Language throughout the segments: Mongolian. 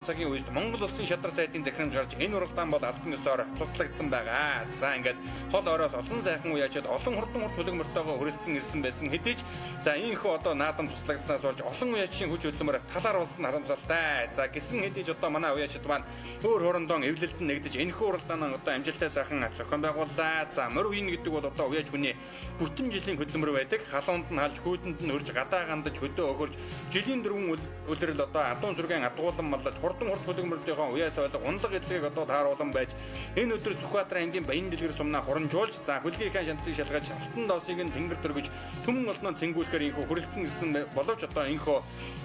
Цагийн үед Монгол улсын шадар сайтын захирамж гарч энэ уралдаан бол албан ёсоор цуслагдсан байгаа. За ингээд хол ороос олон сайхан уяачаад олон хурдан хурд хөлөмөртөөгөө хүрэлцэн ирсэн байсан хэдий ч за ийхүү одоо наадам цуслагдсанаас болж олон уяачийн хүч хөдөлмөр талаар болсон харамсалтай. За гисэн хэдий ч одоо манай уяачид маань өөр хоорондоо эвлэлтэн нэгдэж энэхүү уралдаанаа одоо амжилттай сайхан зохион байгууллаа. За морь үн гэдэг бол одоо уяач хүний бүтэн жилийн хөдөлмөр байдаг. Халуунд нь халж, хүйдэнд нь хөрж, гадаа гандаж, хөдөө өгөрж, жилийн дөрвөн үлрэл одоо адуун сүргэн адуулан маллаж хурдан хурд хөлөмөрлийнхөө уяас ойлго унлаг эдлэгийг одоо тааруулан байж энэ өдөр Сүхбаатар аймгийн Баян дэлгэр сумнаа хурамжуулж за хөлгийнхаа шанцыг шалгаж алтан доосыг нь тэнгэр дөргөж түмэн олноо цэнгүүлэхээр инхүү хүрэлцэн гисэн боловч одоо инхүү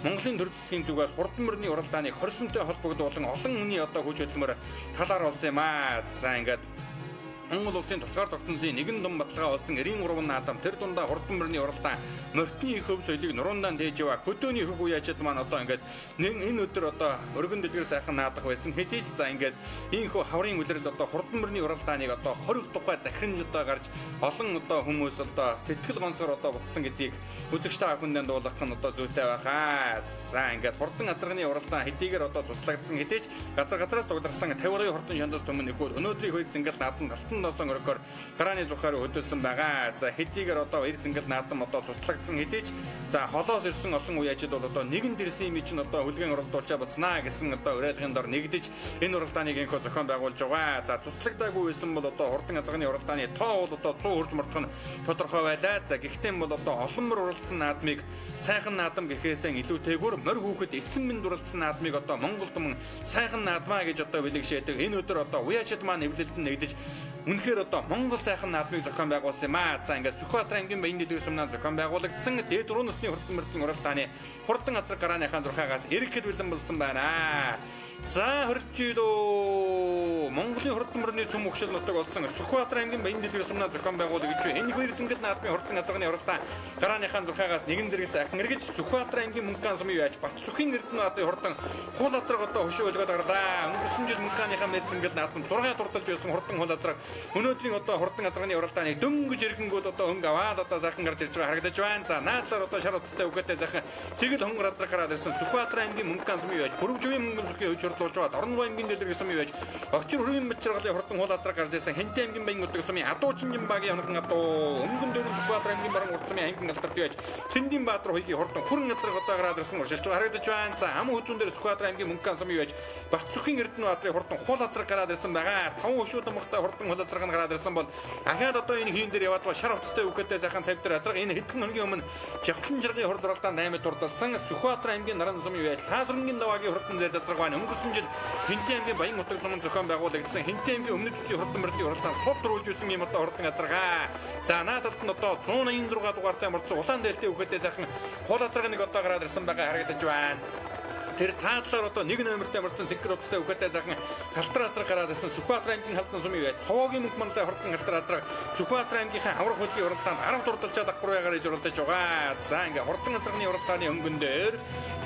Монголын төр засгийн зүгээс хурдан мөрний уралдааны хорсонтой холбогдуулан олон хүний одоо хүч хөдөлмөр талаар болсон юм аа. За ингээд Монгол улсын тусгаар тогтнолын нэгэн дом баталгаа болсон 93 наадам тэр дундаа хурдан мөрний уралдаан морьтны их хөв соёлыг нуруундаа дээж яваа хөдөөний хөх уяачид маань одоо ингээд энэ өдөр одоо өргөн дэлгэр сайхан наадах байсан хэдий ч за ингээд ийхүү хаврын үлрэл одоо хурдан мөрний уралдааныг одоо 20 тухай захиран одоо гарч олон одоо хүмүүс одоо сэтгэл гонцгор одоо бутсан гэдгийг үзэгч та бүхэнд дуулгах нь одоо зүйтэй байхаа. За ингээд хурдан азарганы уралдаан хэдийгээр одоо цуслагдсан хэдий ч газраас угдарсан 50-ын хурдан шандас төмөн ихүүд өнөөдрийн үед зингэл наадам талтан носон өргөөр гарааны зүхаар хөдөлсөн байгаа. За хэдийгээр одоо эр зингэл наадам одоо цуслагдсан хэдий ч за холоос ирсэн олон уяачид бол одоо нэгэн дэрсэн юм чинь одоо хөлгэн уралдуулчаа бацнаа гэсэн одоо уриалгын дор нэгдэж энэ уралдааныг инхо зохион байгуулж байгаа. За цуслагдаагүй байсан бол одоо хурдан азарганы уралдааны тоо бол одоо 100 хүрж мордох нь тодорхой байлаа. За гэхдээ бол одоо олон мөр уралдсан наадмыг сайхан наадам гэхээсээ илүүтэйгүр морь хүүхэд 9 минут уралдсан наадмыг одоо Монголд мөн сайхан наадмаа гэж одоо бэлэгшээдэг. Энэ өдөр одоо уяачид маань эвлэлтэн нэгдэж үнэхээр одоо Монгол сайхан наадмыг зохион байгуулсан юм аа. За ингээд Сүхбаатар аймгийн Баян дэлгэр сумнаа зохион байгуулагдсан дээд 4 насны хурдан мөрдийн уралдааны хурдан азар гарааныхаа зурхаагаас эргэхэд бэлэн болсон байна. За хөрчилөө Монголын хурдан мөрний цөм өгшил нутаг болсон Сүхбаатар аймгийн Баян дэлгэр сумнаа зохион байгуулагч энэ хоёр зингэл наадмын хурдан азарганы уралдаан гарааныхаа зурхаагаас нэгэн зэрэг сайхан эргэж Сүхбаатар аймгийн Мөнхгаан сумын яаж Бат Сүхийн эрдэнэ наадмын хурдан хул азраг одоо хөшөө өлгөөд гарлаа. Өнгөрсөн жил Мөнхгааныхаа мэд зингэл наадам 6 турталж байсан хурдан хул азраг өнөөдрийн одоо хурдан азарганы уралдааны дөнгөж ирэнгүүд одоо өнгө аваад одоо сайхан гарч ирж байгаа харагдаж байна. За наадлаар одоо шар утастай үгээтэй сайхан цэгэл хонгор азраг гараад ирсэн Сүхбаатар аймгийн Мөнхгаан сумын яаж Бүрөвживийн мөнгөн сүхийн хөж хурдуулж байгаа Орон аймгийн дэлгэр сумын яаж Огчир хүрийн мэдчиргалын хурдан хул азраг гарч ирсэн Хэнтэй аймгийн Баян өдөг сумын Адуучинжин багийн хоногн адуу өнгөн дөр Сүхбаатар аймгийн Баруун урт сумын аймгийн алдарт яаж Цэндийн Баатар хоёрын хурдан хүрэн азраг одоо гараад ирсэн уршилж харагдаж байна. За ам хүзүүн дээр Сүхбаатар аймгийн Мөнхгаан сумын яаж Бат Сүхийн эрдэнэ баатрын хурдан хул азраг гараад ирсэн байгаа. 5 өшөө тамхтай хурдан хул азраг нь гараад ирсэн бол ахаад одоо энэ хийн дээр яваад шар утастай үхэтээ сайхан цав дээр азраг энэ хэдхэн хоногийн өмнө жавхан жаргын хурд уралдаан 8-д дурдсан Сүхбаатар аймгийн Наран сумын яаж Лаазрынгийн даваагийн хурдан дээр азраг байна. Өнгөрсөн жил Хэнтэй аймгийн Баян нутаг сумын зохион байгуулагдсан Хэнтэй аймгийн өмнөд төслийн хурдан мөрдийн уралдаан сул дөрүүлж байсан юм одоо хурдан азрагаа. За наадад нь одоо 186 дугаартай мөрдсөн улаан дээлтэй үхэтээ сайхан хул азраг нэг одоо гараад ирсэн байгаа харагдаж байна. Тэр цаадлаар одоо 1 номертай мөрдсөн сэгэр утастай үхэтээ сайхан халтар азраг гараад ирсэн Сүхбаатар аймгийн халдсан сумын яаж цовоогийн мөнх манлай хурдан халтар азраг Сүхбаатар аймгийнхаа аврах хөлгийн уралдаанд 10 дурдалчаа давхруугаар иж уралдаж байгаа. За ингээ хурдан азрагны уралдааны өнгөн дээр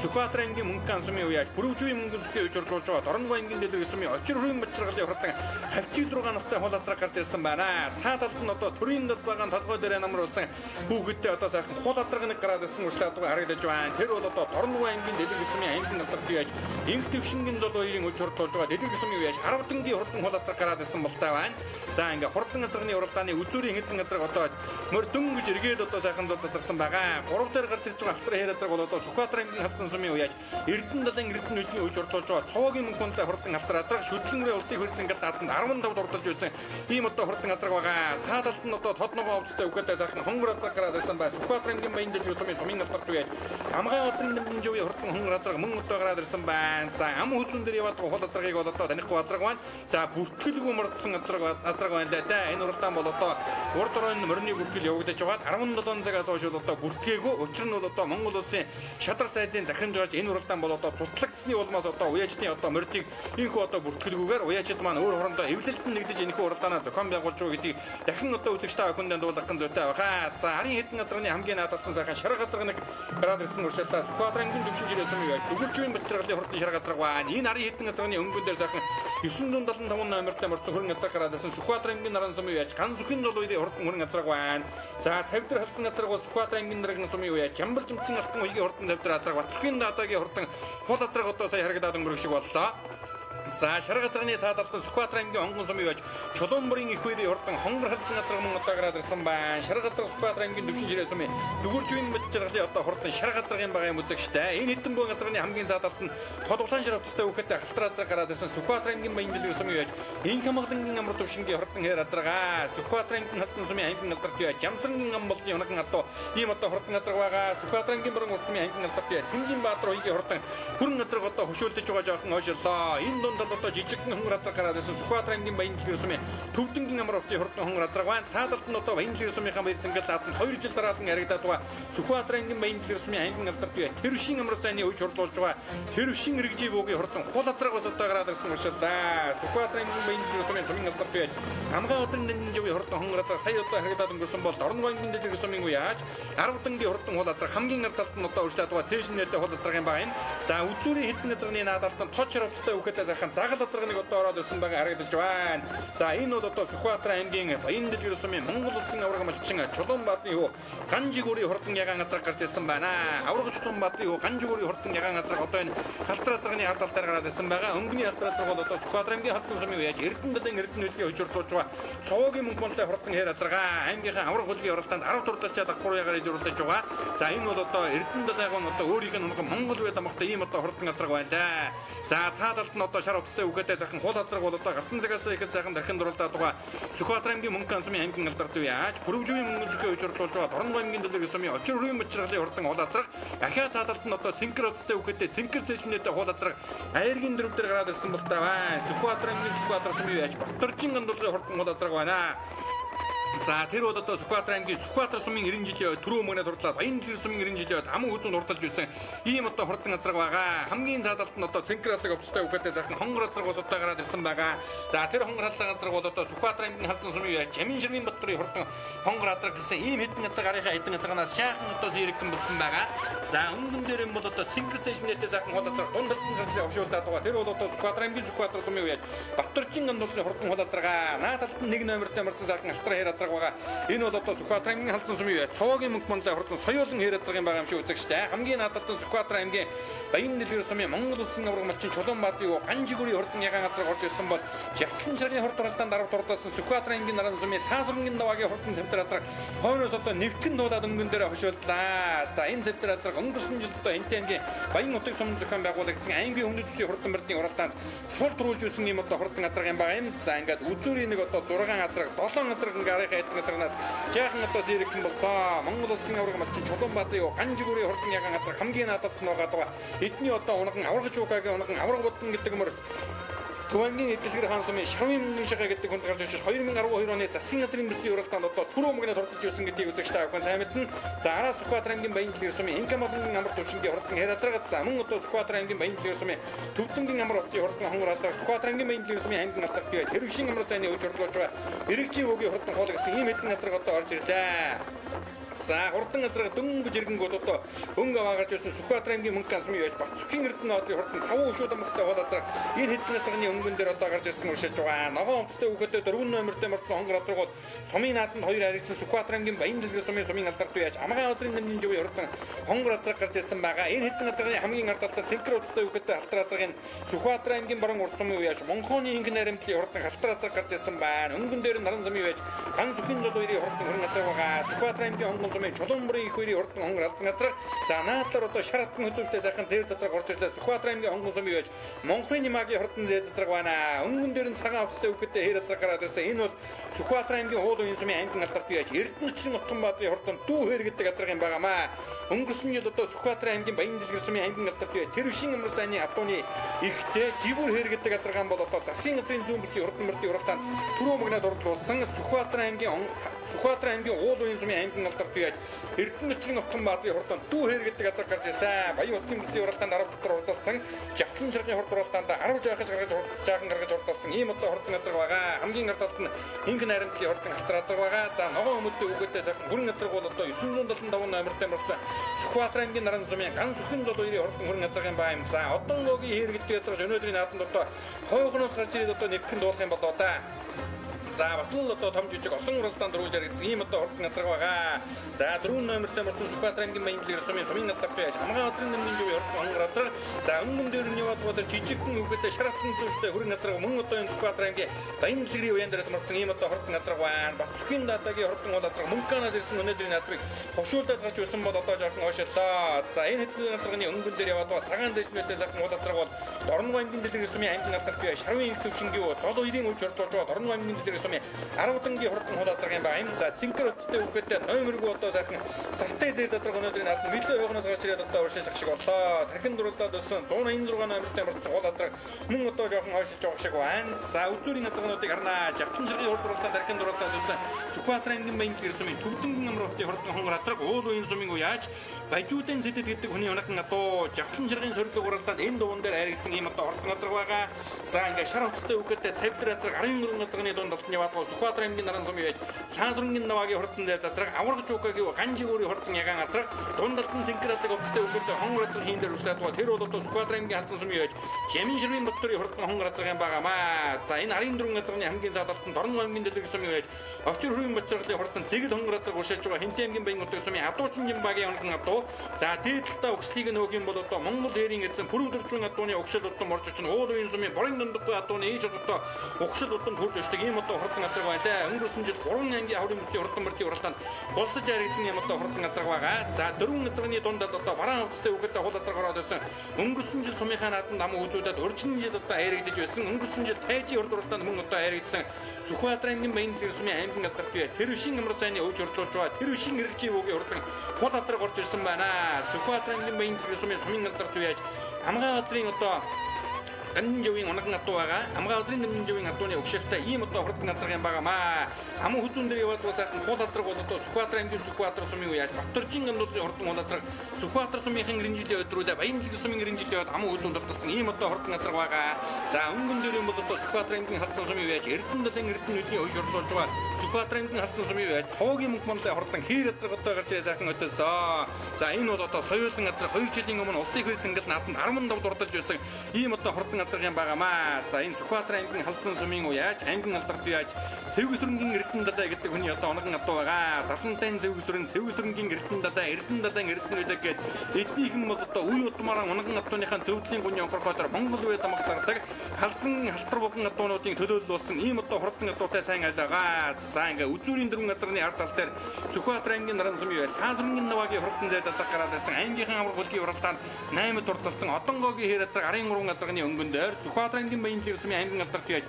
Сүхбаатар аймгийн Мөнхгаан сумын яаж Бүрөвживийн мөнгөн сүхийн үж урдуулж байгаа Орон аймгийн дэлгэр сумын Очир хүрийн мэдчиргалын хурдан 56 настай хул азраг гарч ирсэн байна. Цааталд нь одоо төрийн дод байгаа толгой дээр намруулсан хүүхэдтэй одоо сайхан хул азраг нэг гараад ирсэн урьдчилан харагдаж байна. Тэр бол одоо Орон аймгийн дэлгэр сумын аймгийн яаж инх төвшингийн зол хоёрын үж хурдуулж байгаа дэлгэр сумын яаж 10 дэнгийн хурдан хул азраг гараад ирсэн болтой байна. За ингээ хурдан азрагны уралдааны үзүүрийн хэдэн азраг одоо мөр дөнгөж эргээд одоо сайхан дутарсан байгаа. 3 дээр гарч ирж байгаа алтар хээр азраг бол одоо Сүхбаатар аймгийн халдсан сумын яаж Эрдэнэ далайн эрдэнэ үжийн үж хурдуулж байгаа цоогийн мөнхөнтэй хурдан алтар азраг шүтлэнгэрийн улсын хөрсөн гал даатанд 15 дурдалж байсан ийм одоо хурдан азраг байгаа. Цаадалд нь одоо тодногоо овцтой үхэтээ сайхан хонгор азраг гараад ирсэн байна. Сүхбаатар аймгийн Баян дэлгэр сумын алдарт яаж амгаа утсан нэмжийн хурдан хонгор азраг мөн одоо гараад ирсэн байна. За ам хүзүүн дээр яваад хул азрагыг бол одоо танихгүй азраг байна. За бүртгэлгүй мордсон азраг байна л да. Энэ уралдаан бол одоо урд оройн морины бүртгэл явагдаж байгаа 17 цагаас хойш одоо бүртгээгүй. Учир нь бол одоо Монгол улсын шадар сайтын захирамж гарч энэ уралдаан бол одоо цуслагдсны улмаас одоо уяачдын одоо мордыг инхүү одоо бүртгэлгүйгээр уяачд маань өөр хоорондоо эвлэлтэн нэгдэж энэхүү уралдаанаа зохион байгуулж байгаа гэдгийг дахин одоо үзэгч та бүхэнд дуулгах нь зүйтэй байна. За харин хэдэн азрагны хамгийн наадтан сайхан шарга азраг нэг гараад ирсэн уршилтаа Сүхбаатар аймгийн төвшин жилийн сумын яаж Дүгүржийн бүржүүн бочиргалын хурдан шар газар байна. Энэ арын хэдэн газрын өнгөн дээр сайхан 975 номертой морцсон хөрөнгө газар гараадсан Сүхбаатар аймгийн наран сумын үеж ган зүхийн зол үеийн хурдан хөрөнгө газар байна. За цавдар халдсан газар гол Сүхбаатар аймгийн наран сумын үеж Жамбал жимцэн алтан үеийн хурдан цавдар газар Батцгийн даатагийн хурдан хол газар одоо сая харагдаад өнгөрөх шиг боллоо. За шаргазрын цаадалтан Сүхбаатар аймгийн онгон сумын үеж Чулуунбарын их үеийн хурдан хонгор халдсан газар мөн одоо гараад ирсэн байна. Шаргазрын Сүхбаатар аймгийн төвшин жирээ сумын дүгүржүүн мэдчиргалын одоо хурдан шаргазрын байгаа юм үзэгчтэй. Энэ хэдэн буян газрын хамгийн цаадалтан тодглоон шаргацтай үхэтэй халтраазар гараад ирсэн Сүхбаатар аймгийн баян дэлгэр сумын үеж инх хамгаалангийн амар төвшингийн хурдан хэр азаргаа Сүхбаатар аймгийн халдсан сумын аймгийн алдарт үеж Ямсрангийн амболтын хоногн одоо ийм одоо хурдан азар байгаа. Сүхбаатар аймгийн баруун урт сумын аймгийн алдарт үеж Цэнгийн Баатар үеийн хурдан хүрэн азар одоо хөшөөлдөж байгаа жоохон ойшоолоо. Энэ дунд одоо жижигхэн хонгор азар гараад ирсэн Сүхбаатар аймгийн баян дэлгэр сумын төвдөнгийн амар уртын хурдан хонгор азар байна. Цаадалт нь одоо баян дэлгэр сумынхаа баяр сангал даатан 2 жил дараалан яригадаад байгаа Сүхбаатар аймгийн баян дэлгэр сумын аймгийн алдарт үе Тэрвшин амар сайны үеж хурлуулж байгаа Тэрвшин иргэжий буугийн хурдан хул азраагаас одоо гараад ирсэн уршилдаа. Сүхбаатар аймгийн баян дэлгэр сумын сумын алдарт үе Амгаан улсын дэнжийн хурдан хонгор азар сая одоо харагдаад өнгөрсөн бол Дорногов аймгийн дэлгэр сумын үеж 10 дангийн хурдан хул азар хамгийн ард талд нь одоо уршилдаад байгаа цээжнээтэй хул азраагийн байна. За үзүүрийн хэдэн газрын наадалтан точ шаравцтай үхэтэй захын цагаал азрагныг одоо ороод ирсэн байгаа харагдаж байна. За энэ бол одоо Сүхбаатар аймгийн баян дэлгэр сумын Монгол улсын авраг малчин Чулуунбаатарын хүү Ганжигүрийн хурдан ягаан газар гарч ирсэн байна. Авраг Чулуунбаатарын хүү Ганжигүрийн хурдан ягаан газар одоо энэ халтраа цагны ард талдаар гараад ирсэн байгаа. Өнгөний халтраа цаг бол одоо Сүхбаатар аймгийн халдсан сумын үеж Эрдэнэлийн Эрдэнэлгийн хөжөрлүүлж байгаа цоогийн мөнгөнтэй хурдан хэр азаргаа аймгийнхаа авраг хөлгийн уралдаанд 10 дурлалчаа дагвар ягаар илрүүлж байгаа. За энэ бол одоо Эрдэнэлийн одоо өөрийнх нь Монгол үе дамгтай ийм одоо хурдан азраг байна да. За цаадалт нь одоо шар уцтай үхэтэй сайхан хул азраг бол одоо гарсан цагаас ихэд сайхан дахин дурлалдаад байгаа Сүхбаатар аймгийн Мөнгөн сумын аймгийн алдарт үе яаж бүрөвжүүн мөнгөн зүгээ учруулж байгаа Дорногов аймгийн дэлгэр сумын очир хүрийн мочиргалын хурдан хул азраг ахиа цаадалт нь одоо цэнхэр уцтай үхэтэй цэнхэр цэжнээтэй хул азраг аяргийн дөрөв дээр гараад ирсэн бол та байна. Сүхбаатар аймгийн Сүхбаатар сумын яаж Батөржин гандуулгын хурдан хул азраг байна. За тэр бол одоо Сүхбаатар аймгийн Сүхбаатар сумын 90 жилийн түрүү мөнгөнд хурлаад баян дэлгэр сумын 90 жилийн хамаг үзүүнд хурдалж ирсэн ийм одоо хурдан азраг байгаа. Хамгийн цаадалт нь одоо цэнхэр авцтай үхэтэй сайхан хонгор азрагаас одоо гараад ирсэн байгаа. За тэр хонгор азраг бол одоо Сүхбаатар аймгийн халдсан сумын үе Жамин Ширмийн Батбарын хурдан хонгор азраг гэсэн ийм хэдэн азраг арийнхаа хэдэн азрагнаас жаахан одоо зэрэгхэн болсон байгаа. За өнгөн дээр юм бол одоо цэнхэр цэжмнээтэй сайхан хол азраг дунд талд гарч овшуулдаад байгаа. Тэр бол одоо Сүхбаатар аймгийн Сүхбаатар сумын үе Батөржин гандуулгын хурдан хол азраг наа талд нь 1 номертой марцсан сайхан алтраа хэр азраг байгаа. Энэ бол одоо Сүхбаатар аймгийн халдсан сумын үе цоогийн мөнгөмөнтэй хурдан соёолон хэр азрагын байгаа юм шиг үзэгчтэй. Хамгийн наадалтан Сүхбаатар аймгийн баян дэлгэр сумын Монгол улсын авраг малчин Чулуунбаатарын хүү Ганжигүрийн хурдан ягаан газар орж ирсэн бол Жавхлан шарын хурдан дарав дурдсан Сүхбаатар аймгийн наран сумын Таасрынгийн даваагийн хурдан цавдар азраг хойноос одоо нэвтгэн дуудаад өнгөн дээр хошууллаа. За энэ цавдар азраг өнгөрсөн жил одоо Энт аймгийн баян утга сум зохион байгуулагдсан аймгийн өмнөд төсвийн хурдан барьдын уралдаанд сул төрүүлж ирсэн юм одоо хурдан азраг юм байгаа юм. За ингээд үзүүрийн нэг одоо 6 азраг 7 азраг ингээ арийнхаа хэдэн азрагнаас жаахан одоо зэрэгхэн болсон. Монгол улсын авраг малчин Чулуунбаатарын Ганжигүрийн хурдан ягаан газар хамгийн наадад нь байгаа. Эдний одоо унган аврагч уугагийн унган авраг бодон гэдэг мөр Төвангийн эдгэлгэр хаан сумын Шарвын мөнгөн шага гэдэг хүнд гарч ирж 2012 оны засгийн газрын төсвийн уралдаанд одоо түрүү мөнгөнд хурдж ирсэн гэдгийг үзэгчтэй авах сайн мэднэ. За араа Сүхбаатар аймгийн баян дэлгэр сумын Инкамалын амар төвшингийн хурдан хэр азрагт за мөн одоо Сүхбаатар аймгийн баян дэлгэр сумын Төвдөнгийн амар уртын хурдан хонгор азраг Сүхбаатар аймгийн баян дэлгэр сумын аймгийн алдарт бие Тэрвшин амар сайны үеж хурлуулж байгаа Иргэжийн буугийн хурдан хоол гэсэн ийм хэдэн азраг одоо орж ирлээ. За хурдан азраг дөнгөж ирэнгүүт одоо өнгө аваагарч ирсэн Сүхбаатар аймгийн Мөнгөн сумын яж Батцгийн Эрдэнэ одын хурдан 5 өшөө дамгтай хол азраг энэ хэдэн азрагны өнгөн дээр одоо гарч ирсэн уршиж байгаа. Ногоон онцтой үхэтэй 4 номертой морцсон хонгор азрагууд сумын нааданд 2 харилцсан Сүхбаатар аймгийн баян дэлгэр сумын алдарт үеж Амгаан улсын нэмийн жив хурдан хонгор азраг гарч ирсэн байгаа. Энэ хэдэн азрагны хамгийн ард талдаа цэнхэр онцтой үхэтэй халтар азрагын Сүхбаатар аймгийн баруун урд сумын үеж Монхооны ингийн наримтлын хурдан халтар азраг гарч ирсэн байна. Өнгөн дээр наран сумын үеж ган зүхийн зол үерийн хурдан хөрөнгө азраг байгаа. Сүхбаатар аймгийн сумын Чулуунбарын их үеийн хурдан хонгор алзан азраг. За наадлаар одоо шар хатан хөзөвтэй сайхан зэр азраг орж ирлээ. Сүхбаатар аймгийн хонгон сумын үеж Монхрын магийн хурдан зэр азраг байна. Өнгөн дээр нь цагаан авцтай үхэтэй хэр азраг гараад ирсэн. Энэ бол Сүхбаатар аймгийн хоол уян сумын аймгийн алдарт үеж Эрдэнэчрийн Утганбаатарын хурдан дүү хэр гэдэг азраг юм байгаамаа. Өнгөрсөн жил одоо Сүхбаатар аймгийн баян дэлгэр сумын аймгийн алдарт үеж Тэрвшин амар сайны атууны ихтэй Живүр хэр гэдэг азраг юм бол одоо засгийн газрын зүүн бүсийн хурдан мөрдийн уралдаанд түрүү мөгнөд урдлуулсан Сүхбаатар аймгийн Сүхбаатарын аймгийн Уулын сумын аймгийн алдар туяаж Эрдэнэчлийн Утган баатарын хурдан дүү хэр гэдэг газар гарч ирсэн. Баян хотын бүсийн уралдаанд 10 дотор уралдсан. Жавхлан ширхгийн хурд уралдаанд 10 жаахан гаргаж уралдсан. Ийм одоо хурдан газар байгаа. Хамгийн ард талд нь Инхэн найрамдлын хурдан алтар газар байгаа. За ногоон өмөлтөө үгээдээ сайхан хүрэн газар бол одоо 975 номертэй мөрцөн Сүхбаатарын аймгийн Наран сумын ганц бүхэн жолоорын хурдан хүрэн газрын баа юм. За одон логийн хэр гэдэг газар өнөөдрийн наадамд одоо хойгоноос гарч ирээд одоо нэгхэн дуулах юм болоо да. За бас л одоо том жижиг олон уралдаанд дөрвөлж яригдсан ийм одоо хурдан газар байгаа. За 4 номертэй мөрцөн Сүхбаатарын аймгийн Баянлаг сумын алдар туяаж Хамгаалтрын нэмийн живийн хурдан газар. За өнгөн дээр нь яваад бодож жижигхэн үгээдээ шаратан зүгтээ хүрэн газар мөн одоо энэ Сүхбаатарын аймгийн Баянлагын уян дээрээс мөрцөн ийм одоо хурдан газар байна. Бацхийн дадагийн хурдан газар мөнханаас ирсэн өнөөдрийн наадмыг хөвшүүлдээд гарч ирсэн бол одоо жоохон хойшлоо. За энэ хэдэн газрын өнгөн дээр яваад цагаан зэжмэлтэй сайхан газар бол Дорногов аймгийн Дэлгэр сумын аймгийн алдар туяаж Шарвын их төвшингийн зол уярын өвч ордуулж байгаа Дорногов аймгийн Дэлгэр сумын 10 дангийн хурдан хулаацаргийн баам. За цэнхэр өттэй үгээдээ номергүй одоо сайхан сартай зэр задраг өнөөдрийн наадам мэдээ хойгоноос гарч ирээд одоо уршиж ах шиг боллоо. Тархин дурлаад өссөн 186 номертэй мөрц хулаацараг мөн одоо жоохон хойшиж байгаа шиг байна. За үзүүрийн газруудыг харнаа. Жавхлан ширхгийн хурд дурлаад тархин дурлаад өссөн Сүхбаатарын аймгийн Баянлаг сумын Төвдөнгөн амралтын хурдан хонгорацраг уул уян сумын уяаж Баяжуудын сэтэд гэдэг хүний унаган одоо Жавхлан ширхгийн сорилог уралдаанд энэ дуун дээр харигдсан ийм одоо хурдан газар байгаа. За ингээ шар хувцастай үгээдээ цавдар газар 14 газрын дунд алтны яваад Сүхбаатарын аймгийн Наран сумын уяаж Шаансрынгийн наваагийн хурдан дээр газар аврагч үгээгийн Ганжигүүрийн хурдан ягаан газар дунд алтан цэнхэрдэг хувцастай үгээдээ хонгор газар хийн дээр үслээд байгаа. Тэр бол одоо Сүхбаатарын аймгийн Халзан сумын уяаж Жамин Ширвийн Батбарын хурдан хонгор газрын байгаамаа. За энэ 14 газрын хамгийн цаад алтан Дорногов аймгийн Дэлгэр сумын уяаж Очир хүрийн Батбарын хурдан Цэгэл хонгор газар уршиж байгаа Хинтээ аймгийн Баянгутгийн сумын Адуучин Жимбагийн хурдан адуу. За дээдлэлтаа өгслийг нөөх юм бол одоо Монгол хэрийн эзэн Пүрүдэрчүүн адууны өгшил удам орж очин уул уян сумын Борын дундаггүй адууны ийш одоо өгшил удам төрж очдог ийм одоо хурдан газар байна те. Өнгөрсөн жил 3 ангийн хаврын бүсийн хурдан мөрдийн уралдаанд голсож харигдсан ийм одоо хурдан газар байгаа. За 4 газрын дундад одоо бараан хувцастай үгээдээ хул газар гараад байсан. Өнгөрсөн жил сумынхаа нааданд ам үзүүлээд урьдчилан жил одоо хайрагдаж байсан. Өнгөрсөн жил тайжийн хурд уралдаанд мөн одоо хайрагдсан Сүхбаатарын аймгийн Баянлаг сумын аймгийн алдар туяа тэр шин амар сайны өвч урдуулж байгаа. Тэр шин хэрэгжийн үгийн хурдан хул газар горж ирсэн байна. Сүхбаатарын аймгийн Баянлаг сумын алдар туяаж Хамгаалтрын одоо Ганживын унаган адуу байгаа. Хамгаалтрын Ганживын адууны өгшөлтэй ийм одоо хурдан газрын байгаамаа. Ам хүзүүн дээр яваад сайхан хул газар бол одоо Сүхбаатарын аймгийн Сүхбаатар сумын уяаж Батөржин гамнуудын хурдан хул газар Сүхбаатар сумынхын гэрэнжилийн өдрүүдээ Баянлаг сумын гэрэнжилийн яваад ам хүзүүн дурдсан ийм одоо хурдан газар байгаа. За өнгөн дээр юм бол одоо Сүхбаатарын аймгийн Халзан сумын уяаж Эрдэнэлийн Эрдэнэлийн өвч орлуулж байгаа. Сүхбаатарын аймгийн Халзан сумын уяаж Цоогийн мөнхмонтой хурдан хээр газар одоо гарч ирээ сайхан өтөөсөө. За энэ бол одоо соёлын газар 2 жилийн өмнө улсын хэр цэнгэл нааданд 15 дурдж байсан ийм одоо хурдан газрын байгаамаа. За энэ Сүхбаатарын аймгийн Халзан сумын уяаж аймгийн алдар туяаж Цэвгүсрэнгийн Эрдэнэ дадаа гэдэг хүний одоо унаган адуу байгаа. Далантайн Цэвгүсрэнгийн Эрдэнэ дадаа Эрдэнэ гээд эднийхэн бол одоо үе удмаараа унаган адууныхаа зөвлөлийн гүний онхорхоотоор Монгол үед амгадардаг халзан халтар болон адуунуудын төлөөлүүлсэн ийм одоо хурдан адуутай сайн айл байгаа. За ингээ үзүүрийн дөрвөн газрын ард тал дээр Сүхбаатарын аймгийн Наран сумын уяаж Шаансрынгийн наваагийн хурдан дээр дадах гараад байсан аймгийнхан авраг хөлгийн уралдаанд 8 дурдсан одонгогийн хэр газар 13 газрын өнгөн дээр Сүхбаатарын аймгийн Баянлаг сумын аймгийн алдар туяаж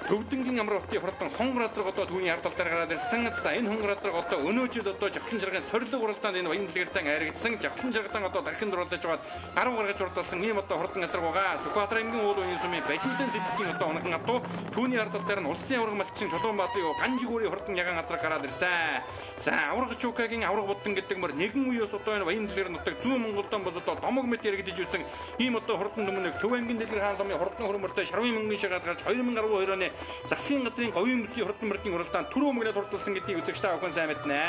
Төвдөнгийн амралтын хурдан хонгор газар одоо түүний ард тал дээр гараад ирсэн. За энэ хонгор газар одоо өнөө жил одоо Жавхлан ширхгийн сорилог уралдаанд энэ Баянлагтай харигдсан. Жавхлан ширхгийн одоо тархин дурлаж байгаад 10 гаргаж урдсан ийм одоо хурдан газар байгаа. Сүхбаатарын аймгийн уул уян сумын Баяжуудын сэдвийн одоо унаган адуу түүний ард тал дээр нь улсын авраг малчин Чулуунбаатарын Ганжигүүрийн хурдан ягаан газар гараад ирсэн. За авраг чукагийн авраг будан гэдэг мөр нэгэн үеэс одоо энэ Баянлагээр нутаг зүүн Монголдон бол одоо домог мэт яригдж ирсэн ийм одоо хурдан өмнөх Төв аймгийн Дэлгэр хаан сумын хурдан хөрмөртэй Шарвын мөнгөний шагаад гарч 2012 оны засгийн газрын говийн бүсийн хурдан мөрдийн уралдаанд түрүү мөнгөнд хурдалсан гэдгийг үзэгч та бүхэн сайн мэднэ.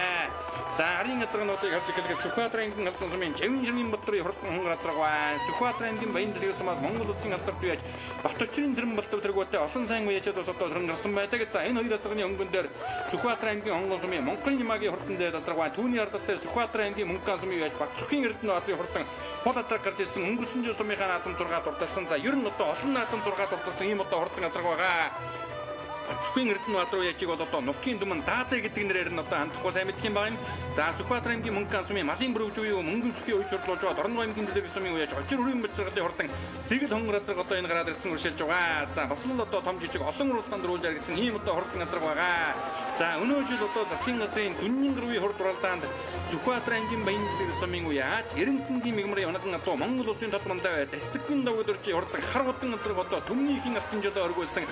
За харийн газрынуудыг харж эхлэхэд Сүхбаатарын аймгийн Халзан сумын Жамин Ширвийн Батбарын хурдан хонгор газар байна. Сүхбаатарын аймгийн Баянлаг сумаас Монгол улсын алдар туяаж Батөчрийн Тэрэн Балтав тэргүүтээ олон сайн уяачаад бас одоо хөрөнгөрсөн байдаг. За энэ хоёр газрын өнгөн дээр Сүхбаатарын аймгийн Хонгол сумын Монголын Ямагийн хурдан дээр газар байна. Түүний ард талд Сүхбаатарын аймгийн Мөнгөн сумын уяаж Батцхийн Эрдэнэ баатарын хурдан хол газар гарч ирсэн. Өнгөрсөн жил сумынхаа наадам 6 дурдсан. За ер нь одоо олон наадам 6 дурдсан ийм одоо хурдан газар байгаа. Батцхийн Эрдэнэ баатар уяачийг бол одоо Нукгийн дүмэн Даатэ гэдэг нэрээр нь одоо хандахгүй сайн мэдэх юм байна. За Сүхбаатарын аймгийн Мөнгөн сумын Малын бүрөвж буюу Мөнгөн сүхийн өвч орлуулж байгаа Дорногов аймгийн Дэлгэр сумын уяаж Очир хүрийн Батцгийн хурдан Цэгэл хонгор газар одоо энэ гараад ирсэн уршилж байгаа. За бас л одоо том жижиг олон уралдаанд дөрүүлж харагдсан ийм одоо хурдан газар байгаа. За өнөө жил одоо засгийн газрын Дүнгийн гэрүүний хурд уралдаанд Сүхбаатар аймгийн Баянлаг сумын уяач Эренцэнгийн мигмарын оногн атуу Монгол улсын тодмондоо Дэсцэгэн давгдорч хурдаг хар хутан газар одоо төмнийхийн алтан жолоо оргуулсан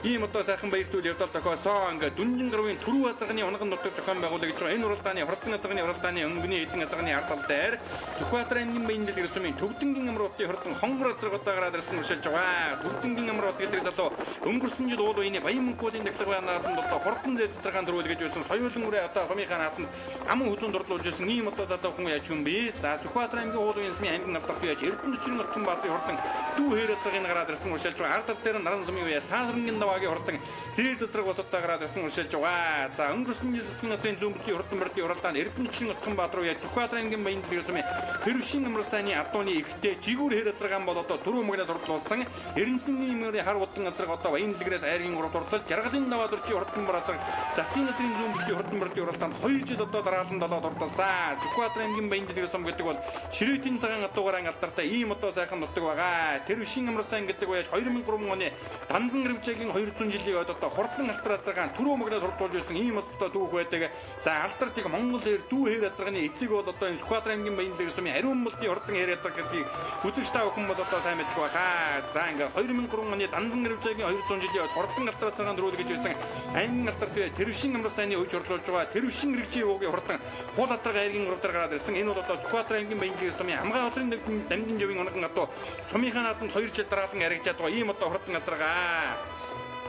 ийм одоо сайхан баяр хөөр явдал тохиолсон. Ингээ Дүнгийн гэрүүний түрүү хазганы оногн нутаг зохион байгуулагдж байгаа энэ уралдааны хурдан хазганы уралдааны өнгөний эдэн хазганы ард тал дээр Сүхбаатар аймгийн Баянлаг сумын Төвдөнгийн амруудын хурдан хонгор газар одоо гараад ирсэн уршилж байгаа. Төвдөнгийн амрууд гэдэг залуу өнгөрсөн жил уул үеийн баян мөнхүүдийн дахилгын нааданд одоо хурдан зэцэрхэн дөрүүлгэж байсан соёлын үрээ одоо сумынхаа нааданд аман хүзүүн дурлуулж байсан ийм одоо залуу хүн яаж юм бэ? За Сүхбаатар аймгийн уул үеийн сумын аймгийн алдарт яаж Эрдэнэчийн нутгийн баатарын хурдан дүү хээр цагийн гараад ирсэн уршилж байгаа. Ард тал дээр наран сумын үе Саасрангийн даваагийн хурдан зээл цэцрэг босоттой гараад ирсэн уршилж байгаа. За өнгөрсөн жил засгийн газрын зүүн бүсийн хурдан барьдын уралдаанд Эрдэнэчийн нутгийн баатар үе Сүхбаатар аймгийн Баянлаг сумын Тэрвшин амрал сайны адууны ихтэй жигүүр хээр царгаан бол одоо түрүү мөгнөд дурлуулсан Эренцэнгийн мөрийн хар хутан газар одоо Баянлагаас айргийн урд дурлал жаргалын даваад орчи хурдан бараацаг засгийн газрын зүүн бүсийн хурдан барьдын уралдаанд 2 жил одоо дараалан долоо дурлалсан. Сүхбаатар аймгийн Баянлаг сум гэдэг бол ширээдийн цагаан атуугаар алдартай ийм одоо сайхан нутаг байгаа. Тэрвшин амрал сайн гэдэг байж 2003 оны Данзан гэрвчээгийн 200 жилийн ойд одоо хурдан алтраа цагаан түрүү мөгнөд дурлуулж байсан ийм одоо дүүх байдаг. За алдарт Монгол хээр дүү хээр цагааны эцэг бол одоо энэ Сүхбаатар аймгийн Баянлаг сумын ариун мөлтийн хурдан хээр гэдгийг үзэгч та бүхэн бас одоо сайн мэдэх байхаа. За ингээ 2003 оны Данзан гэрвчээгийн 200 жилийн ойд хурдан алтраа цагаан дөрүүлгэж байсан аймгийн алдарт Тэрвшин амрал сайны үеж хурлуулж байгаа Тэрвшин гэрвчээ уугийн хурдан хул атарга айргийн урдаар гараад ирсэн. Энэ бол одоо Сүхбаатар аймгийн Баянлаг сумын Амгаа хоолрын дамжин жавын оногн атуу сумынхаа нааданд 2 жил дараалан аригжаад байгаа ийм одоо хурдан газаргаа.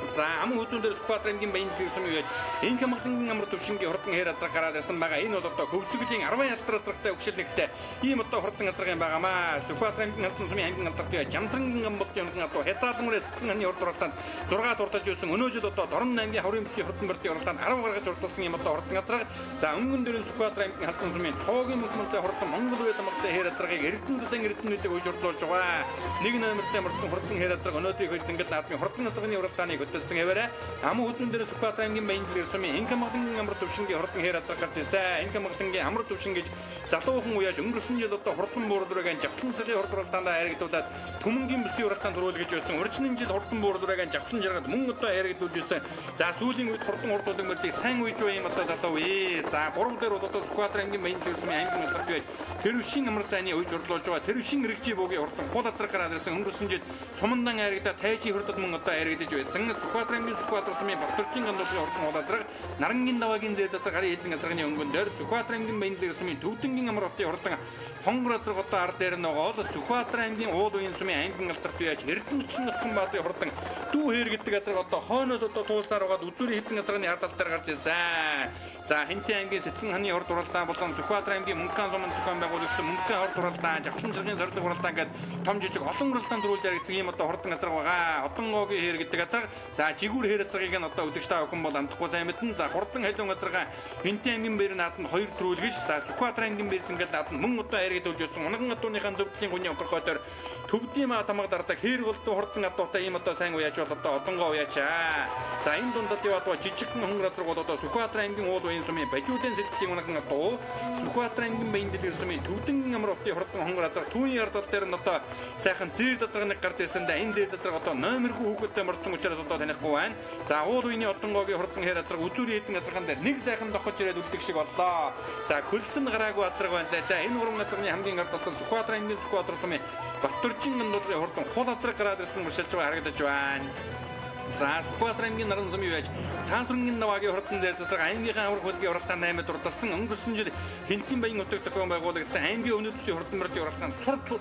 За аман хүзүүн дээр Сүхбаатар аймгийн Баянлаг сумын үед энх амгалангийн амар төвшингийн хурдан хээр азар гараад ирсэн байгаа. Энэ бол одоо хөвсгөлийн 10 ялтрасрагтай өгшил нэгтэй ийм одоо хурдан газар юм байгаамаа. Сүхбаатар аймгийн халтан сумын аймгийн алдарт Жамсрангийн амбалтын оногн атуу Хязаалмрын сэтсэн ханы урд уралдаанд 6 дуртаж байсан. Өнөө жил одоо Дорн аймгийн Хаврын бүсийн хурдан барьдын уралдаанд 10 гаргаж урдсан ийм одоо хурдан газар. За өнгөн дээрэн Сүхбаатар аймгийн халтан сумын цоогийн мөнгөлтэй хурдан Монгол байд амгалтай хээр азарыг эрдэнэтэй үеж урдуулж байгаа. Нэг номертэй мөрдсөн хурдан хээр азар өнөөдрийн хөл зингэд наадмын хурдан газрын уралдааны хөтөлсөн хэвээрээ аман хүзүүн дээр Сүхбаатар аймгийн Баянлаг сумын энх амгалангийн амар төвшингийн хурдан хээр азар гарч ирсэн. Энх амгалангийн амар төвшин гэж залуухан уяаж өнгөрсөн жил одоо хурдан буурдураагийн жавхан цагийн хурдан уралдаанд харигдуулаад Төмөнгийн бүсийн уралдаанд төрүүлгэж байсан. Урьдчилан жил хурдан буурдураагийн жавхан жаргад мөн одоо харигдуулж ирсэн. За сүүлийн үед хурдан урдуулдаг мөрдийг сайн үйж буй юм одоо залуу ээ. За 3 дээр бол одоо Сүхбаатар аймгийн Баянлаг сумын аймгийн алдарт байж Тэрвшин амар сайны үйж урдуулж байгаа. Тэрвшин рэгжи буугийн хурдан хул азар гараад ирсэн. Өнгөрсөн жил сумандан харигдаад тайжи хурдад мөн одоо харигдаж байсан. Сүхбаатар аймгийн Сүхбаатар сумын Батөржин гандуулгын хурдан хул азар Нарангийн даваагийн зээл азар гарын эдэн азарганы өнгөн дээр Сүхбаатар аймгийн Баянлаг сумын Төвдөнгийн амар хотын хурдан хонгор азар одоо ард дээр нөгөө Сүхбаатар аймгийн уул үеийн сумын аймгийн алдарт байж Эрдэнэчийн нутгийн баатарын хурдан дүү хээр гэдэг азар одоо хойноос одоо туулсаар угаад үзүүрийн эдэн азарганы ард тал дээр гарч ирсэн. За Хинтээ аймгийн Сэцэн ханы хурд уралдаан болон Сүхбаатар аймгийн Мөнхөн сумын зохион байгуулагчсан Мөнхөн хурд уралдаан, Жавхан жаргын зорилго уралдаан гэдэг том жижиг олон уралдаанд дөрүүлж яригдсан ийм одоо хурдан азар байгаа. Одонгоогийн хээр гэдэг азар. За жигүүр хээр азарыг нь одоо үзэгч та бүхэн бол амтахгүй сайн мэднэ. За хурдан халуун азаргаа Хинтээ аймгийн бэр нааданд 2 дөрүүлгэж, за Сүхбаатар аймгийн бэр зингээл нааданд мөн одоо харигдуулж байсан. Унаган адууныхаа зөвдлийн хүний онцгойдоор төвдийн маа тамга дардаг хээр голдуу хурдан адуутай ийм одоо сайн уяач бол одоо одонгоо уяачаа. За энэ дундад яваад жижигхэн хонгор азар бол одоо Сүхбаатар аймгийн уул үеийн сумын Бажуудын сэдтийн унаган адуу Сүхбаатар аймгийн Баянлаг сумын Төвдөнгийн амар хотын хурдан хонгор азар түүний ярдал дээр нь одоо сайхан зээл дасраг гарч ирсэндээ энэ зээл дасраг одоо номергүй хүүхэдтэй мордсон учраас одоо танихгүй байна. За уул үеийн одонгоогийн хурдан хээр азар үзүүрийн эдэн азархан дээр нэг сайхан дохож ирээд үлдэх шиг боллоо. За хөлсөн гараагүй азраг байна л да. Энэ уран азрагны хамгийн ард талд Сүхбаатар аймгийн Сүхбаатар сумын Батөржин гандуулгын хурдан хул азраг гараад ирсэн уршилж байгаа харагдаж байна. За Сүхбаатар аймгийн наран сумын байж Саасрангийн даваагийн хурдан дээр засаг аймгийнхаа аврах хөдөлгөөний уралдаанд 8 дурдсан. Өнгөрсөн жил Хинтийн баян нутаг зохион байгуулагдсан аймгийн өнөө төсвийн хурдан мөрдийн уралдаанд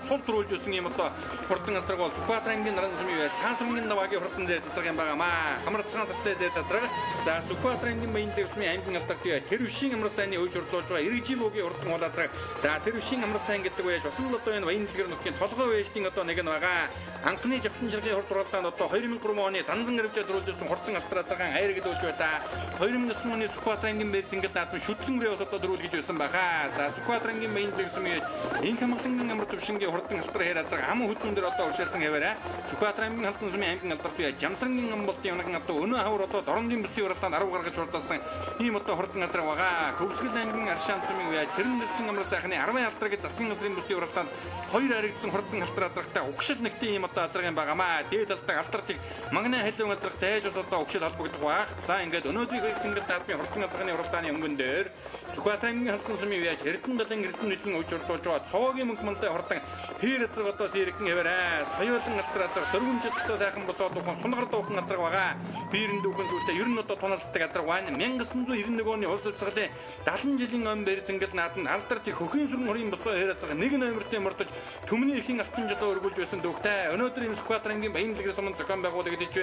сул төрүүлж өссөн юм одоо хурдан газар бол Сүхбаатар аймгийн наран сумын байж Саасрангийн даваагийн хурдан дээр засаг юм байгаамаа. Хамарцгаан савтай дээр засаг. За Сүхбаатар аймгийн Баянлаг сумын аймгийн алдарт Тэрвшин амар сайны үеж хурлуулж байгаа Эргэжибүүгийн хурдан хулаасраг. За Тэрвшин амар сайн гэдэг байж бас л одоо энэ Баянлагэр нутгийн толгой вэжтийн одоо нэг нь байгаа. Анхны Жавхан жаргын хурд уралдаанд одоо 2003 оны Данзан гэрвчээ дөрүүлжсэн хурдан алтраа цагаан айрагдуулж байлаа. 2009 оны Сүхбаатар аймгийн бэр зингэд наадмын шүтлэн рээ одоо дөрүүлгэж байсан баха. За Сүхбаатар аймгийн Баянлаг сумын энх амгалангийн амар төвшингийн хурдан алтраа хээр азар аман хүзүүн дээр одоо уршилсан хэвээрээ Сүхбаатар аймгийн халтан сумын аймгийн алдарт бие Жамсрангийн амбалтын оногн одоо өнөө хавар одоо Дорнодын бүсийн уралдаанд 10 гаргаж урдсан ийм одоо хурдан азар байгаа. Хөвсгөл аймгийн Аршаан сумын үе Тэрнэрчин амар сайхны 10 алтраагийн засгийн газрын бүсийн уралдаанд 2 харигдсан хурдан алтраа азартай угшил нэгтэй ийм одоо азраг юм байгаамаа. Дээд талдаа алдарт магнаа ажлын газрах дайж ус одоо өгшөл холбогдох баг. За ингээд өнөөдрийн хөрөнгө цэнгэл наадмын хурдан азгааны уралдааны өнгөн дээр Сүхбаатарын халдсан сумын яаж Эрдэнэтлэн Эрдэнэтлийн өвч урдуулж байгаа цоогийн мөнгө мандаа хурдан хэр азраг одоо сэрэгэн хэвээрээ соёолон алтар азраг 4 жил одоо сайхан босоод ухаан сунгаар дуухан азраг байгаа. Биерэн дүүхэн зүйлтэй ер нь одоо туналцдаг азраг байна. 1991 оны улс урсгалын 70 жилийн өмнө бэр цэнгэл наадмын алдар тий хөхийн сүрэн хорийн босоо хэр азраг нэг номертэй мөрдөж төмний ихийн алтан жолоо өргүүлж байсан дүүхтэй. Өнөөдөр энэ Сүхбаатарын баянлагын сумын зохион байгуулагдаж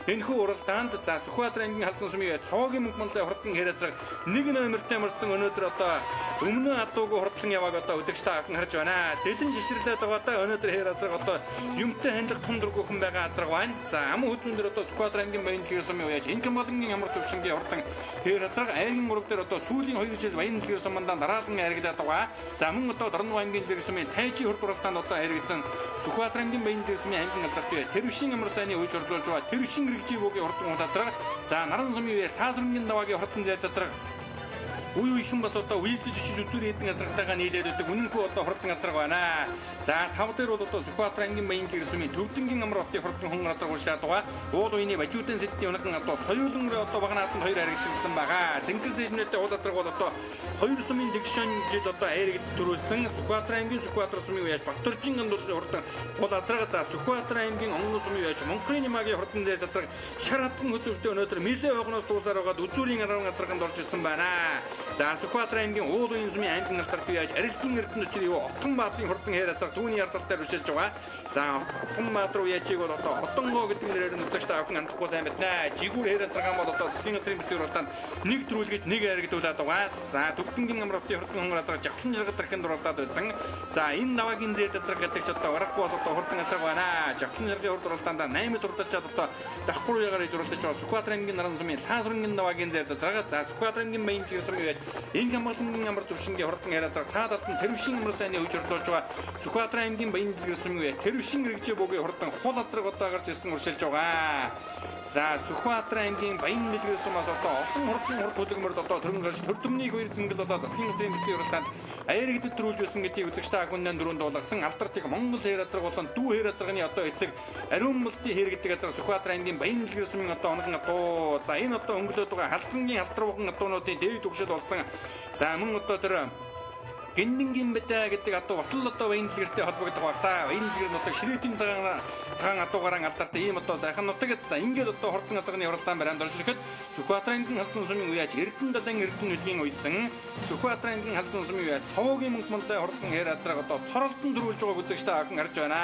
энэхүү уралдаанд за Сүхбаатарын халдсан сумын цоогийн мөнгө мандаа хурдан хэр азраг нэг номертэй мөрдсөн өнөөдөр одоо өмнө адуугүй хурдлан явааг одоо үзэгчтэй аван харж байна. Дэлэн жишрлээд байгаадаа өнөөдөр хэр азраг одоо юмтай хандлах тундраггүй байгаа азраг байна. За ам хөдөлгөөн дээр одоо Сүхбаатарын баянлагын сумын уяж инкем болонгийн ямар төвшингийн хурдан хэр азраг аймгийн мөрөг дээр одоо сүүлийн 2 жил баянлагын сумандаа дараалан харагдаад байгаа. За мөн одоо Дорнов аймгийн дэрэс сумын тайжи хурдуралтаанд одоо харагдсан Сүхбаатарын баянлагын сумын аймгийн алдартай тэрвшин ямар сайн үеж орлуулж байгаа тэрвшин рэгживөгийн хурдан азраг за наран сумын уяж таасрынгийн даваагийн хурдан зайд азраг үе ихэн бас одоо үйлдэж очиж өдөр хэдэн азрагтайгаа нийлээд өгдөг үнэнхүү одоо хурдан азраг байна. За тав дээр бол одоо Сүхбаатарын баянлагын сумын төвдөнгийн амар хотын хурдан хүн азраг уншлаад байгаа. Уул үений бажуудын сэдвийн унаган одоо соёлон одоо багнаатанд хоёр харагдсан байгаа. Цэнгэр зэжнээтэй уул азраг бол одоо хоёр сумын дэгшин жил одоо айрагд төрүүлсэн Сүхбаатарын Сүхбаатар сумын уяж Батөржин гандуулын хурдан уул азраг за Сүхбаатарын онгон сумын уяж Монголын магийн хурдан зэд азраг шар хатан хөзөвтэй өнөөдөр милээ хогноос дуусаар байгаад үзүүрийн арван азраганд орж ирсэн байна. За Сүхбаатарын уул үеийн сумын аймгийн алдарт яаж арилжин эрдэнэчид юу Отгонбаатарын хурдан хэр азраг түүний алдартай үржилж байгаа. За Отгонбаатар уяжийг бол одоо Отонгоо гэдэг нэрээр үзэгчтэй авах хандахгүй сайн байна. Жигүүр хэр азраг бол одоо засгийн газрын бүсээр уралдаанд нэг төрүүлгэж нэг харагдуулаад байгаа. За Төвдөнгийн амар хотын хурдан хүн азраг жавхан жаргал дарахын дуралдаад байсан. За энэ навагийн зэд азраг гэдэг ч одоо урахгүй бол одоо хурдан азраг байна. Жавхан жаргалын хурд уралдаанд 8 турдалчаад одоо давхар ягаар ижруулж байгаа Сүхбаатарын наран сумын Лаасрынгийн навагийн зэд азраг за Сүхбаатарын баянлагын сумын энэ хамгаалалтын амар төвшингийн хурдан яриасаар цаад алдан тэрвшин амар сайны үеж орлуулж байгаа Сүхбаатарын баянлагын сумын тэрвшин рэгжээ бөгийн хурдан хул азраг одоо гарч ирсэн уршилж байгаа. За Сүхбаатарын баянлагын сумаас одоо олон хурдан хөдөлмөрд одоо төрөн гарч төр төмнийг хоёр зэнгэл одоо засгийн газрын бүсийн уралдаанд аярэгдэд төрүүлж байсан гэдгийг үзэгчтэй ахуйнаа дөрөнд дуулгасан алдартай Монгол хэр азраг болон дүү хэр азрагны одоо эцэг ариун мөлтийн хэр гэдэг азраг Сүхбаатарын баянлагын сумын одоо онгон адуу за энэ одоо өнгөлөд байгаа халдсангийн алтруухан адуунуудын дээд төгшөл болсон. За мөн одоо тэр гиндингийн бэтэ гэдэг адуу бас л одоо баянлагэртэй холбогдох баг та. Баянлагэр нь одоо ширээдийн цагаан адуугаараа алдартай ийм одоо сайхан нутаг гэсэн. Ингээд одоо хурдан азрагны уралдаан баримт орж ирэхэд Сүхбаатарын халдсан сумын уяж Эрдэнэтлэн үйсэн Сүхбаатарын халдсан сумын уяж цоогийн мөнгө мандаа хурдан хэр азраг одоо цоролтон дөрүүлж байгааг үзэгчтэй аван харж байна.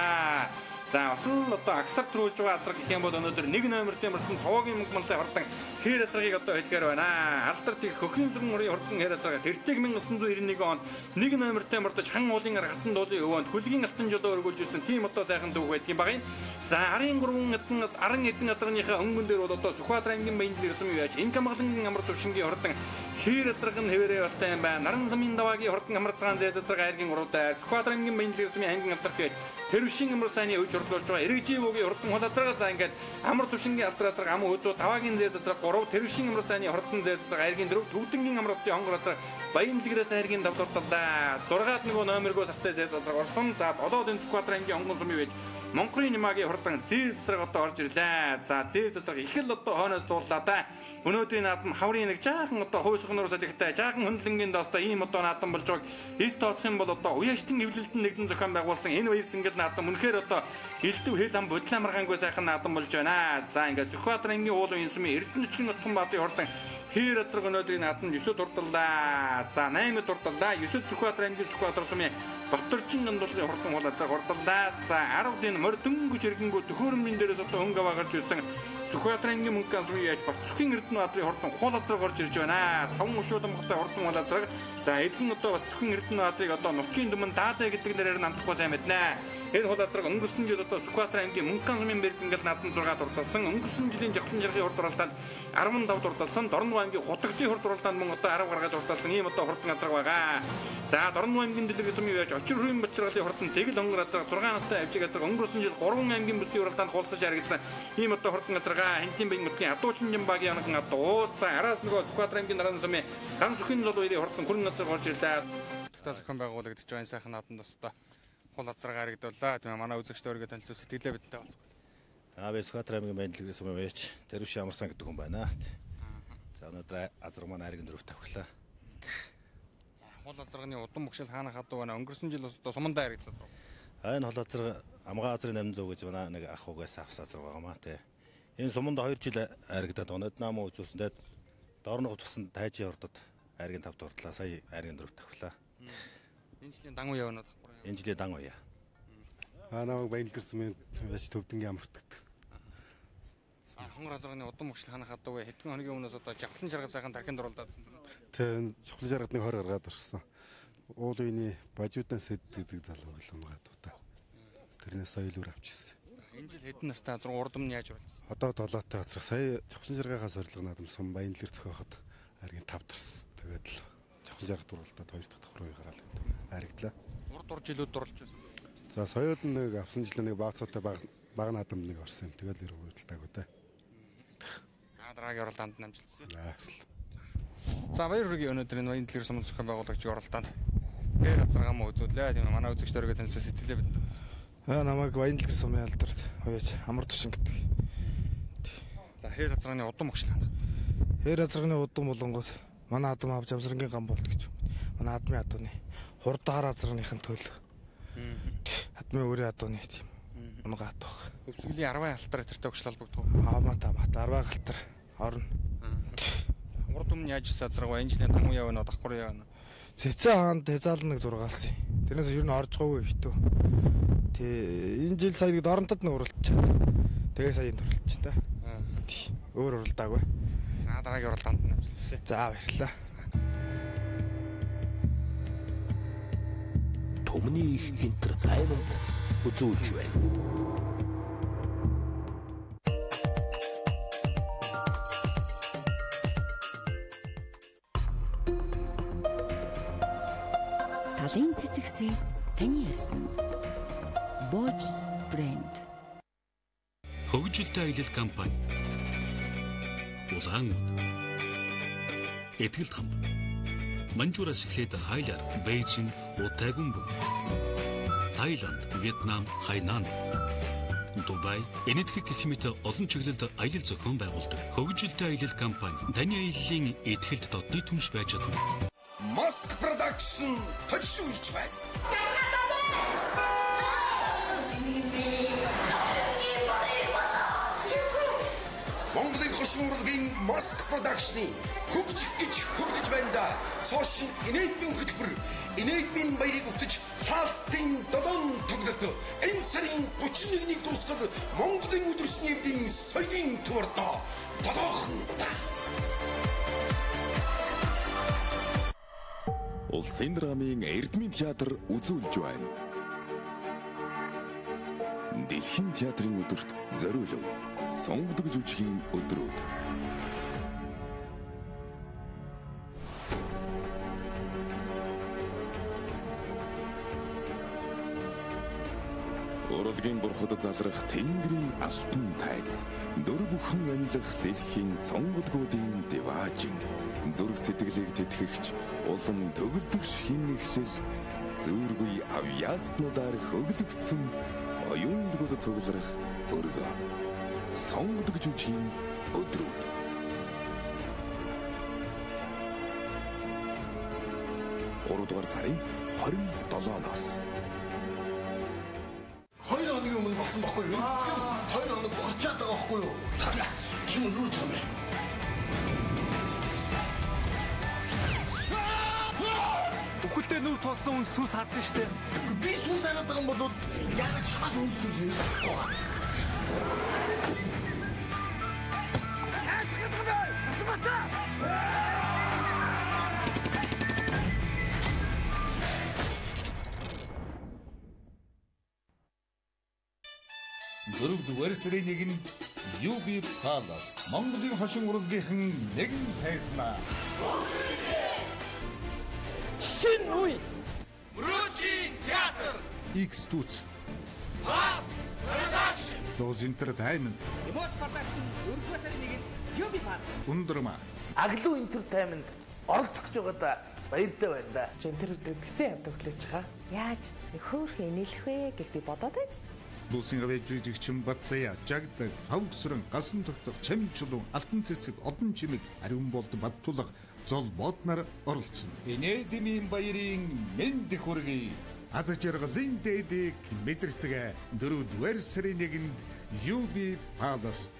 За бас л одоо агсар төрүүлж байгаа азраг гэх юм бол өнөөдөр нэг номертэй мөрдсөн цоогийн мөнгө мандаа хурдан хэр азрагыг одоо хэлгээр байна. Алдарт их хөхийн сүрэн мөрийн хурдан хэр азраг тэртэг 1991 онд нэг номертэй мөрдөж хан уулын хатан дуулын өвөнд хүлгийн алтан жолоо өргүүлж ирсэн тийм одоо сайхан дүүг байдаг юм байна. За арын 3 эдэн азрагныхаа өнгөн дээр бол одоо Сүхбаатарын баянлагын сумын яаж энэ хамгаалалтын амар төвшингийн хурдан хэр азраг нь хэвээрээ болтой юм байна. Наран замын даваагийн хурдан амар цагаан зэд азраг айргийн уруутай Сүхбаатарын баянлагын сумын аймгийн алдарт тэрвшин амар сайны үеж орлуулж байгаа эргэживөгийн хурдан хол азраг за ингээд амар төвшингийн алдар азраг ам хөөцөө даваагийн зэд азраг 3 тэрвшин амар сайны хурдан зэд азраг айргийн 4 төвдөнгийн амар хотын хонгор азраг баянлаграас айргийн давдурталдаа 6-аад нөгөө номергөө сартай зэд азраг орсон за 7-д Сүхбаатарын онгон сумын үеж Монголын магийн хурдан зэд азраг одоо орж ирлээ. За зэд азраг их л одоо хойноос дууллаа да. Өнөөдрийн наадам хаврын нэг жаахан одоо хойсгоноор салхитай жаахан хөндлөнгийн доостой ийм одоо наадам болж байгааг эс тооцох юм бол одоо уяжтын эвлэлтэн нэгдэн зохион байгуулсан энэ баяр цэнгэл наадам үнэхээр одоо элдв хэл ам бодлоо маргаангүй сайхан наадам болж байна. За ингээд Сүхбаатарын уул үеийн сумын Эрдэнэчийн Отгонбаатарын хурдан хэр азраг өнөөдрийн наадамд 9 дурдаллаа. За 8 дурдаллаа. 9 Сүхбаатарын Сүхбаатар сумын Батөржин гандуулын хурдан хул азраг хурдаллаа. За 10 дин мөр дөнгөж иргэнгүү төхөөрөмжийн дээрээс одоо хөнгө аваагарч ирсэн Сүхбаатарын мөнгөн сумын яаж Батцхийн Эрдэнэбаатарын хурдан хул азраг орж ирж байна. 5 өшөөд амгатай хурдан хул азраг. За эзэн одоо Батцхийн Эрдэнэбаатарыг одоо нутгийн дүмэн даадаа гэдэг нэрээр намтахгүй сайн мэднэ. Энэ хул азраг өнгөрсөн жил одоо Сүхбаатарын мөнгөн сумын бэрзэнгэл наадам 6 дурдалсан. Өнгөрсөн жилийн жавхан жаргалын хурд уралдаанд 15 дурдалсан. Дорнов аймгийн хутагчийн хурд уралдаанд мөн одоо 10 гаргаж урдалсан ийм одоо хурдан азраг байгаа. За Дорнов аймгийн дэлгэр сумын яаж очир хүрийн бачиргалын хурдан цэгэл хонгор азраг 6 настай авчиг азраг өнгөрсөн жил 3 аймгийн бүсийн уралдаанд хулсаж харагдсан. Ийм одоо хурдан азраг хэнтийн баян мөтгийн адуучин жимбагийн анган адуу. За араас нөгөө Сүхбаатарын наран сумын ган сүхийн зол үеийн хурдан хүрэн азраг орж ирлээ. Төгтөөс зохион байгуулагдаж байгаа сайхан наадамд өстө хул азраг харагдууллаа. Тийм манай үзэгчдээ өргөд танилцуулж сэтгэлээ бидэнтэй болцгоо. Би Сүхбаатар аймгийн Баянлаг сумын ууяач Тэрвш Ямарсан гэдэг хүн байна. За өнөөдөр азар маань айргийн дөрөв тавхлаа. За хол азарганы удам богшил хаана хадуу байна? Өнгөрсөн жил бас сумандаа харагдсан. Энэ хол азар амгаа азрын 800 гэж манай нэг ах угаас авсан азар байгаамаа тий. Энэ суманд 2 жил айрагдаад оноод наамаа үзүүлсэндээ доорногт тусан тайжийн ордод айргийн 5 дурдлаа. Сая айргийн дөрөв тавхлаа. Энэ жилийн дан уяа өнөө тахгүй. Энэ жилийн дан уяа. Намайг Баянлаг сумын ууяач Төвдөнгийн амртдаг. Хонгор азарганы удам богшил хаана хадуу вэ? Хэдхэн хоногийн өмнөөс одоо жавхлан жаргал сайхан тархинд оролдоодсан. Тэ жавхлан жаргад нэг 20 гаргаад орсон. Уул үений бажуудан сэд гэдэг залуу байгаа дуутай. Тэрнээс соёлоор авчихсан. Энэ жил хэдэн настай азар урдам нь яаж оруулсан? Одоо 7-тай газар сая жавхлан жаргаагаас орлого надад сум Баянлаг зохиоход аргийн 5 дурс. Тэгээд л жавхлан жаргад дурлалтад 2 дахь давхруу гараал энэ. Аригдлаа. Урд жилүүд дурлж байсан. За соёл нэг авсан жил нэг баацуутай баг наадам нэг орсон. Тэгэл ирүүлдэг үү те. За дараагийн оролдоонд намжилсан. За. За баяр хүргэе өнөөдөр энэ Баянлаг сумын зохион байгуулагчийн оролдоонд. Гэр азаргаамаа үзүүлээ. Тийм манай үзэгчдэргээ танилцуулж сэтгэлээ бид. Намайг Баянлаг сумын алдарт ууяач Амар Тушин гэдэг. За хэр азарганы удам богшил хаана? Хэр азарганы удам болонгууд манай адам авч авсрангийн гам болд гэж. Манай адмын адууны хурдаар азаргийнхын төлөө. Адмын өөрийн адууны тийм. Унгаа атах. Өвсгөлийн 10 алтар тэртээ өгшл холбогдов. Хаамата мат 10 галтар орно. Урд өмнө яаж азаргаа энэ жилийн дан уяа өнөө давхар яа өнөө. Цэцэн хаанд хязаал нэг зургаалсан. Тэрнээс ер нь орж гоогүй битүү. Тэ энэ жил сая нэг доронтод нэг уралдчихад. Тэгээ сая энд уралдаж та. Тий. Өөр уралдаагүй. За дараагийн уралдаанд намжилсан. За баярлалаа. Томны их entertainment үзүүлж байна. Талын цэцэгсээс таны ярьсан. Bosch брэнд. Хөгжилтэй аялал компани. Улаангууд. Этгэлт хамт. Манжуураас эхлээд Хайлаар, Бээжин, Утагумб, Тайланд, Вьетнам, Хайнан, Дубай, энэтхэг гэх мэт олон чиглэлд аялал зохион байгуулдаг. Хөгжилтэй аялал компани таны аяллаа этгэлд дотны түнш байж чадна. Mask Production төлөвлөж байна. Монголын хөшин урлагийн Mask Production-ы хөгжих гэж хөгжиж байна да. Цоошин инээдмийн хөтөлбөр, инээдмийн баярыг өгдөж хаалтын додон тоглолт. Энэ сарын 31-ний дуустал Монголын өдөрсний эвдийн соёлын төвөрдөө тодоохон удаа. Улсын драмын Эрдмийн театр үзүүлж байна. Дэлхийн театрын өдөрт зориулв. Сонгодог жүжигийн өдрүүд. Урлагийн бурхад залрах тэнгэрийн алтан тайз. Дөр бүхэн амьлах дэлхийн сонгодгуудын деважин. Зүрх сэтгэлийг тэтгэгч улам төгөлдөр шинэглэл зөөргүй авьяаснуудаар хөглөгдсөн оюунлгууд цугларах өргөө. Сонгодог жүжигийн өдрүүд. Гуравдугаар сарын 27-оос 2 хоногийн өмнө болсон байхгүй юу? 2 хоног бохирчаад байгаа байхгүй юу? Чи юу ч юм бэ? Бүхэлдээ нүр тулсан хүн сүс хадсан штэ. Би сүнс хараад байгаа юм бол яг чамаас үлсүүс юм байна. Дөрөвдүгээр сарын 1-нд UB Palace Монголын хошин урлагийн нэгэн тайзнаа. Шин үе. Мөрөөдлийн театр. X-Stutz. Mask Production. Those entertainment. Emoji production 4-р сарын 1-нд UB Palace. Ундрама. Аглуу entertainment оролцох гэж байгаадаа баяртай байна да. Тэр өдөр гисэн явдаг хүлээж байгаа. Яаж хөөх инээлэх вэ гэж би бодоод байна. Дуусын авьяа жүжигчин Батцая жагдаг хавгсран гасан тогтох чамчулуу алтан цэцэг одон чимэг ариун болд баттулга зол боднаар оролцсон. Энэдимийн баярын мэнд хүргэе. Аз жаргалын дэдэг мэдэрцгээ 4-р сарын 1-нд UB Palace.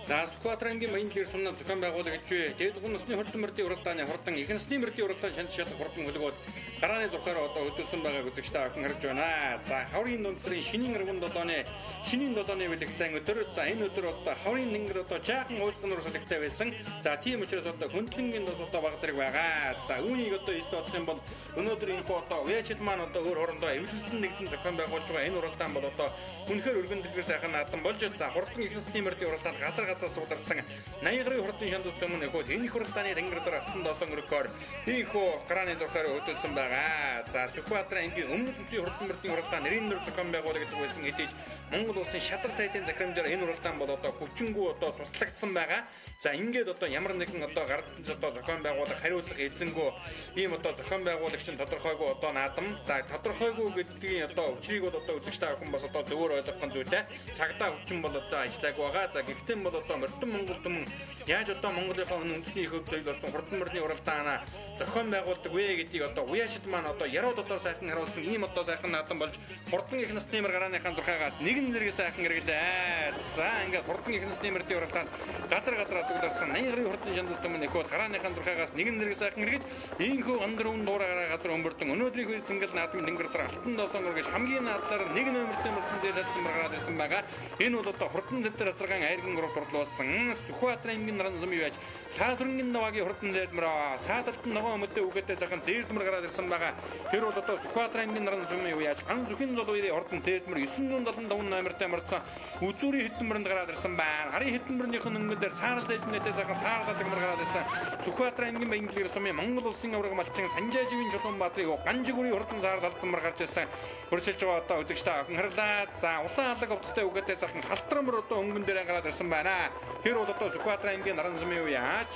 За Сүхбаатарын баянлэр сумнаа зохион байгуулагдж буй дээд гунсны хурдан мөрдийн уралдааны хурдан их насны мөрдийн уралдаан шанд шат хурдан хөлгөөд гарааны зурхаар одоо хөдөлсөн байгааг үзэгчтэй охин харж байна. За хаврын дундсрын шинийн 7-ны бэлэгсэн өдөр. За энэ өдөр одоо хаврын тэнгэр одоо жаахан уулган урсгалтай байсан. За тийм учраас одоо хөндлөнгийн одоо баг зэрэг байгаа. За үүнийг одоо эст бодох юм бол өнөөдөр энэ одоо уяачд маань одоо өөр хоорондоо эвлэлтэн нэгэн зохион байгуулж байгаа энэ уралдаан бол одоо үнэхээр өргөн дэлгэр сайхан наадам болж за хурдан их насны мөрдийн уралдаанд газар суударсан 80 гаруй хурдан шандус төмөн нөхөд энэ хуралдааны тэнгэр дээр алтан доосон өргөөр ийхүү гарааны зурхаар хөдөлсөн байгаа. За Сүхбаатарын ангийн өмнөд үсгийн хурдан мөрдийн уралдаан нэрийн нэр зохион байгуулагддаг байсан хэдий Монгол улсын шадар сайтын захирамжаар энэ уралдаан бол одоо хүчингү одоо туслагдсан байгаа. За ингээд одоо ямар нэгэн одоо гардч одоо зохион байгуулах хариуцлага эзэнгүү ийм одоо зохион байгуулагч нь тодорхойгүй одоо наадам. За тодорхойгүй гэдгийн одоо өчрийг бол одоо үзэгчтэй охин бас одоо зөвөр ойлгох зүйтэй. Цагдаа хүчин бол одоо ажиллааг байгаа. За гэхдээ бол одоо мордон Монгол түмэн яаж одоо Монголынхаа үндэсний хөв соёл болсон хурдан мөрний уралдаанаа зохион байгуулдаг вэ гэдгийг одоо уяачд маань одоо яруу дотор сайхан харуулсан ийм одоо сайхан наадам болж хурдан их насны мөр гарааныхаа зурхаагаас нэгэн зэрэг сайхан хэрэглээ. За ингээд хурдан их насны мөрний уралдаанд газар ударсан 80 гаруй хурдан шандус төмөн нөхөд гарааныхаа зурхаагаас нэгэн зэрэг сайхан хэрэгж ийхүү андрын дуурайгаар газар өмөрдөн өнөөдрийн хөл цэнгэл наадмын тэнгэр дээр алтан доосон өргөж хамгийн наадлаар нэг нөмөртэй мөрдөн зээлэлсэн гараад ирсэн байгаа. Энэ бол одоо хурдан зэвтэр азаргаан айрган гурав дурлуулсан Сүхбаатарын ангийн наран сумын байж Лаасрынгийн наваагийн хурдан зээлмэр цааталтан ногоо өмөдөө үгээтэй сайхан зээлмэр гараад ирсэн байгаа. Тэр бол одоо Сүхбаатарын ангийн наран сумын байж хан зүхийн золоорын хурдан зээлмэр 975 номертэй мөрдсөн үзүүрийн хэдмэрэнд гараад ирсэн байна. Гарын хэдмэрнийхэн өнгөн дээр саарал зээлмнэтэй сайхан саарал дагмар гараад ирсэн. Сүхбаатарын ангийн баянлэр сумын Монгол улсын авраг малчин Санжааживын Чулуунбаатрын Ганжигүрийн хурдан саарал алдсан гарч ирсэн. Хөрсөлж байгаа одоо үзэгчтэй охин харлаа. За улаан алаг овцтой үгээтэй сайхан халтрамөр одоо өнгөн дээр гараад ирсэн байна. Тэр бол одоо Сүхбаатарын ангийн наран сумын үе яаж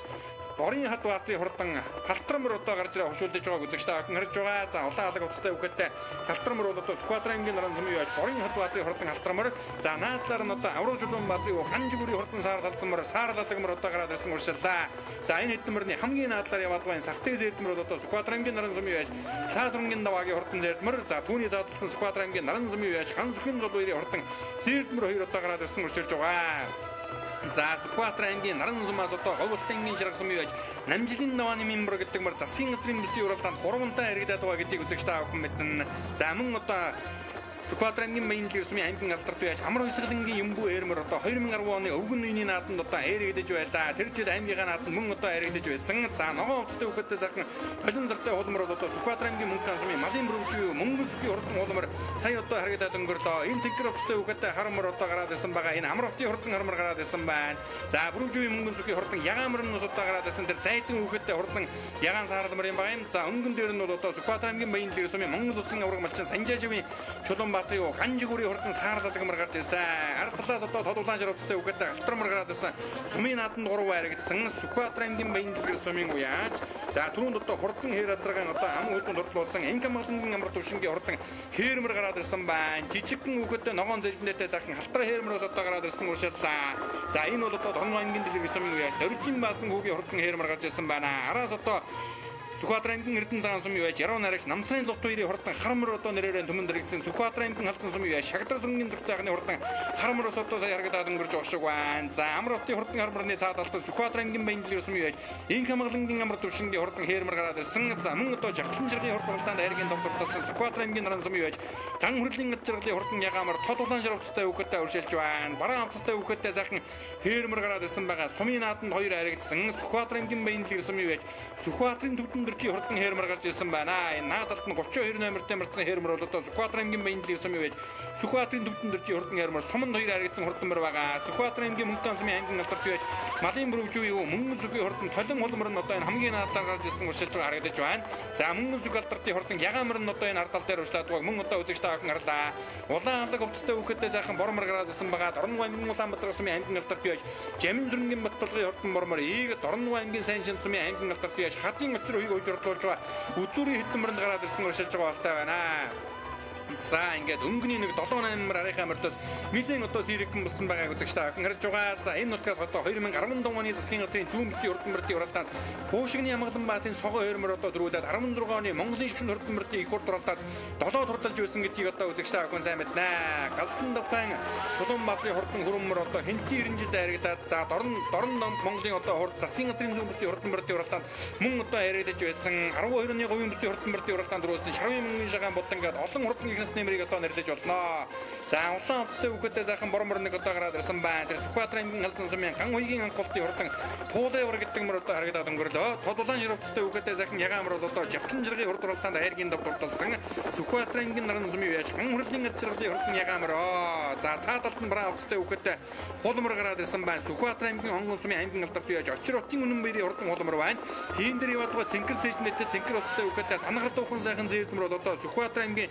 Борын хат баатрын хурдан халтрамөр одоо гарч ирээ хөшүүлж байгааг үзэгчтэй охин харж байгаа. За улаан алаг овцтой үгээтэй халтрамөр бол одоо Сүхбаатарын ангийн наран сумын үе яаж Борын хат баатрын хурдан халтрамөр. За наадлаар нь одоо авраг Чулуунбаатрын Ганжигүрийн хурдан саарал алдсан саарал алагмөр одоо гараад ирсэн уршиллаа. За энэ хэдмэрний хамгийн наадлаар яваад байгаа сартын зээлмэр бол одоо Сүхбаатарын ангийн наран сумын үе яаж Лаасрынгийн наваагийн хурдан зээлмэр. За түүний задлан Сүхбаатарын ангийн наран сумын үе яаж хан зүхийн золоорын хурдан зээлмэр хоёр одоо гараад ирсэн уршилж байгаа. За Сүхбаатарын ангийн наран сумаас одоо Ховлтангийн ширэг сумын байж намжилын навааны мембер гэдэг мөр засгийн газрын бүсийн уралдаанд 3 таа иргэдэд байгаа гэдгийг үзэгчтэй охин мэднэ. За мөн одоо Сүхбаатарын баянлэр сумын амгийн алдарт байж амар хойсгалангийн юмбуу эрмэр одоо 2010 оны өвгөн үений наадамд одоо эргэж байлаа. Тэр жил аймгийн наадам мөн одоо эргэж байсан. За ногоон овцтой үхэдтэй сайхан толин зартай хулмар одоо Сүхбаатарын мөнгөн сумын малын бүрөвчүү мөнгөсгийн хурдан хулмар сая одоо харагдаад өнгөрлөө. Энэ цэгэр овцтой үхэдтэй харамар одоо гараад ирсэн байгаа. Энэ амар хотын хурдан харамар гараад ирсэн байна. За бүрөвчүү мөнгөсгийн хурдан ягаамар нь одоо гараад ирсэн. Тэр зайдын үхэдтэй хурдан ягаан сааралмар юм байгаа юм. За өнгөн дээр нь бол одоо Сүхбаатарын баянлэр сумын Монгол улсын авраг малчин Санжааживын Чулуунбаатрын Ганжигүрийн хурдан саарал алагмар гарч ирсэн. Ард талаас одоо тодулаан ширвцтэй үгээтэй алтрамар гараад ирсэн. Сумын нааданд 3 байрагдсан. Сүхбаатарын ангийн баянлэр сумын уяаж. За түрүүнд одоо хурдан хээр азаргаан одоо ам хөлөнд дурлуулсан. Инкамадлангийн амар төвшингийн хурдан хээрмэр гараад ирсэн байна. Жижигхэн үгээтэй ногоон зэлбнэтэй сайхан халтраа хээрмэрөөс одоо гараад ирсэн уршиллаа. За энэ бол одоо Дорноо ангийн дэлгэр сумын уяаж. Дөржин баасан хүүгийн хурдан хээрмэр гарч ирсэн байна. Араас одоо Сүхбаатар аймгийн Эрдэнэ цагаан сумын байж Яруу нарагч Намсрын Лут 2-ийн хурдан Харамөр одоо нэрээр төмөн дэрэгдсэн Сүхбаатар аймгийн Халзан сумын байж Шагдар сүмгийн зүг цаагны хурдан Харамөрөөс одоо сая харагдаад өнгөрч байгаа шиг байна. За Амралтын хурдан Харамөрны цаад алтан Сүхбаатар аймгийн Баянлын сумын байж Инх хамгаалангийн амар төвшингийн хурдан Хээрмэр гараад ирсэн. За мөн одоо Жавхлан жиргийн хурдталдаанд хайргийн доктортолсон Сүхбаатар аймгийн Наран сумын байж Ган хүрлийн ад жаргалын хурдан Ягаамар тод улаан шарвцтай үхэдтэй өршөлж байна. Бараан амттай үхэдтэй сайхан Хээрмэр гараад ирсэн байгаа. Сумын нааданд хоёр харагдсан Сүхбаатар аймгийн Баянлын сумын байж Сүхбаатарын төвдөн дэрчийн хурдан Хээрмэр гарч ирсэн байна. Энэ наадалт нь 32 номертэй марцсан Хээрмэр бол одоо Сүхбаатар аймгийн Баянлын сумын байж Сүхбаатарын төвдөн дэрчийн хурдан Хээрмэр суманд хоёр харагдсан хурдан мөр байгаа. Сүхбаатар аймгийн Мөнхтөн сумын аймгийн алдарт байж Малын бүрөвжүү юу мөнгөн сүхий хурдан толон холмор нь одоо энэ хамгийн наадаар гарч ирсэн уршилж байгаа харагдаж байна. За мөнгөн сүх алдартын хурдан Ягаамар нь одоо энэ ардал дээр уршлаад байгаа. Мөн одоо үзэгч та охин гарлаа. Улаан алга өвчтөй үхэдтэй сайхан бормор гараад ирсэн байгаа. Дорнов аймгийн Улаанбаатар сумын аймгийн алдарт байж Жамин зүрэнгийн Баттулгын хурдан бормор ийг Дорнов аймгийн Сайншин сумын аймгийн алдарт байж хадын өчрөө хийг уйжруулж байгаа. Үзүүрийн хэдэн гараад ирсэн уршилж байгаа болтой байна. За ингээд өнгөний нэг 7-8 арийнхаа мөртөөс нэгэн одоо сэрэгэн болсон байгааг үзэгч та охин харж байгаа. За энэ нутгаас одоо 2015 оны засгийн газрын зүүн бүсийн урдан мөрдийн уралдаанд Хуушигны Ямгалан баатын Согоо хөрмөр одоо дөрүүлээд 16 оны Монголын шигшин урдан мөрдийн их урд уралдаанд 7 турталж байсан гэдгийг одоо үзэгч та охин сайн мэднэ. Галсан давхан Чулуун баатарын хурдан хөрмөр одоо хэнтийн 90 жилд харагдаад за дорн Монголын одоо засгийн газрын зүүн бүсийн урдан мөрдийн уралдаанд мөн одоо харагдаж байсан 12 оны говийн бүсийн урдан мөрдийн уралдаанд дөрүүлсэн Шарвын мөнгөн шагаан болон ингээд олон хурдан нэмрийг одоо нэрлэж болно. За улаан амттай үхэдтэй сайхан бормор нэг одоо гараад ирсэн байна. Тэр Сүхбаатар аймгийн Халзан сумын Ган хуйгийн анхуултын хурдан Туулай ур гэдэг мөр одоо харагдаад өнгөрлөө. Тод улаан ширвцтэй үхэдтэй сайхан Ягаамар одоо Жавхлан жиргийн хурд уралдаанд хайргийн давтурталсан. Сүхбаатар аймгийн Наран сумын яаж Ган хүрлийн ад жаргалын хурдан Ягаамар. За цаадалт нь бараан амттай үхэдтэй хулмор гараад ирсэн байна. Сүхбаатар аймгийн Хонгон сумын аймгийн алдарт яаж Очир утын үнэн баярын хурдан хулмор байна. Хийн дээр яваадгаа цэнхэр цэжнэтэй цэнхэр уттай үхэдтэй танахар дуухан сайхан зээрдмөр одоо Сүхбаатар аймгийн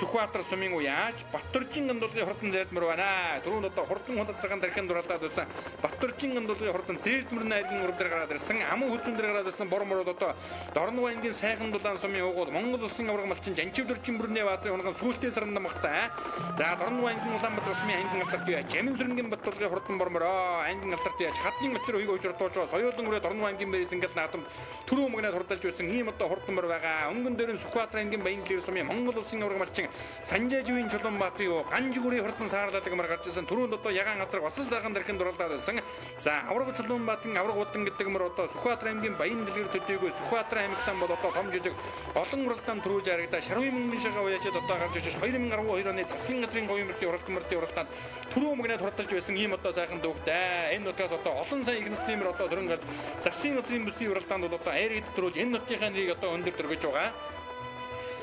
Сүхбаатар сумын уяаж Баттуржин гандуулгын хурдан зээрдмөр байна. Түрүүнд одоо хурдан хулацраган дархин дураалаад байсан Баттуржин гандуулгын хурдан зээрдмөр найргийн урагдар гараад ирсэн. Аман хүчүн дээр гараад ирсэн бормород одоо Дорнов аймгийн сайхан дулаан сумын уугуул Монгол улсын авраг малчин Жанчивдөржин бүрний баатарын унган сүүлтээ саранда магтаа. За Дорнов аймгийн Улаанбаатар сумын аймгийн алдарт бие Жамин зүрэнгийн Баттулгын хурдан бормороо аймгийн алдарт бие хадын өчрөө хийг уйжурдуулж байгаа. Соёолон өрөө Дорнов аймгийн бэрээс ингээл наадам түрүү мөгнөд хурдалж байсан ийм одоо хурдан мөр байгаа. Өнгөн дээр нь Сүхбаатар аймгийн Баянлын сумын Монгол улсын авраг малчин Санжааживын Чулуунбаатарын Ганжигүрийн хурдан саарлаад гэмээр гарч ирсэн. Түрүүнд одоо ягаан газар осол заахан дархин дураалаад байсан. За авраг Чулуунбаатарын авраг удан гэдэг мөр одоо Сүхбаатар аймгийн Баянлын төдийгүй Сүхбаатар аймагтан бол одоо том жижиг олон уралдаанд төрүүлж харагдаа Шарвын мөнгөн шагаа уяачаад одоо гарч ирж 2012 оны засгийн газрын говийн мөрсийн уралдаанд түрүү мөгнөд хурдалж байсан ийм одоо сайхан дүүхтэй. Энэ нутгаас одоо олон сая их нэстэмэр одоо төрөн гарч засгийн газрын мөрсийн уралдаанд бол одоо айрыг төрүүлж энэ нутгийнхаа нэрийг одоо өндөр төргөж байгаа.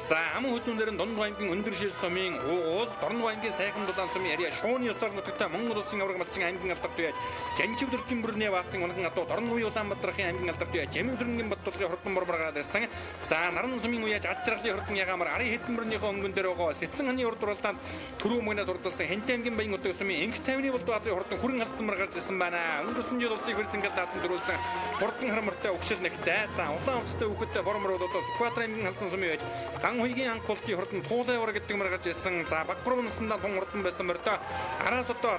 За аман хүчүүн дээр нь Дорнов аймгийн өндөр шил сумын уугуул Дорнов аймгийн сайхан дулаан сумын яриа шууны ёсоор нутагтай Монгол улсын авраг малчин аймгийн алдарт байж Жанчивдөржин бүрний баатарын унган одоо Дорновын Улаанбаатарын аймгийн алдарт байж Жамин зүрэнгийн Баттулгын хурдан бормор гараад ирсэн. За Наран сумын уяаж ад жаргалын хурдан Ягаамар арын хэдэн бүрнийхөө өнгөн дээр байгаа Сэцэн ханы урд уралдаанд түрүү мөгнөд хурдалсан Хэнтэй аймгийн Баян утга сумын Инх тайвны Булбаатарын хурдан хүрэн халдсан мар гарч ирсэн байна. Өнгөрсөн жил улсын хөрцөнгөл наадам дөрүүлсэн хурдан харамртай өгшил нэгтэй. За улаан амттай үхэдтэй бормор бол одоо Сүхбаатар аймгийн Халзан сумын байж Ган хуйгийн анхуултын хурдан Туулай ур гэдэг мөр гарч ирсэн. За Багбуруу наснда тун хурдан байсан мөртөө араас одоо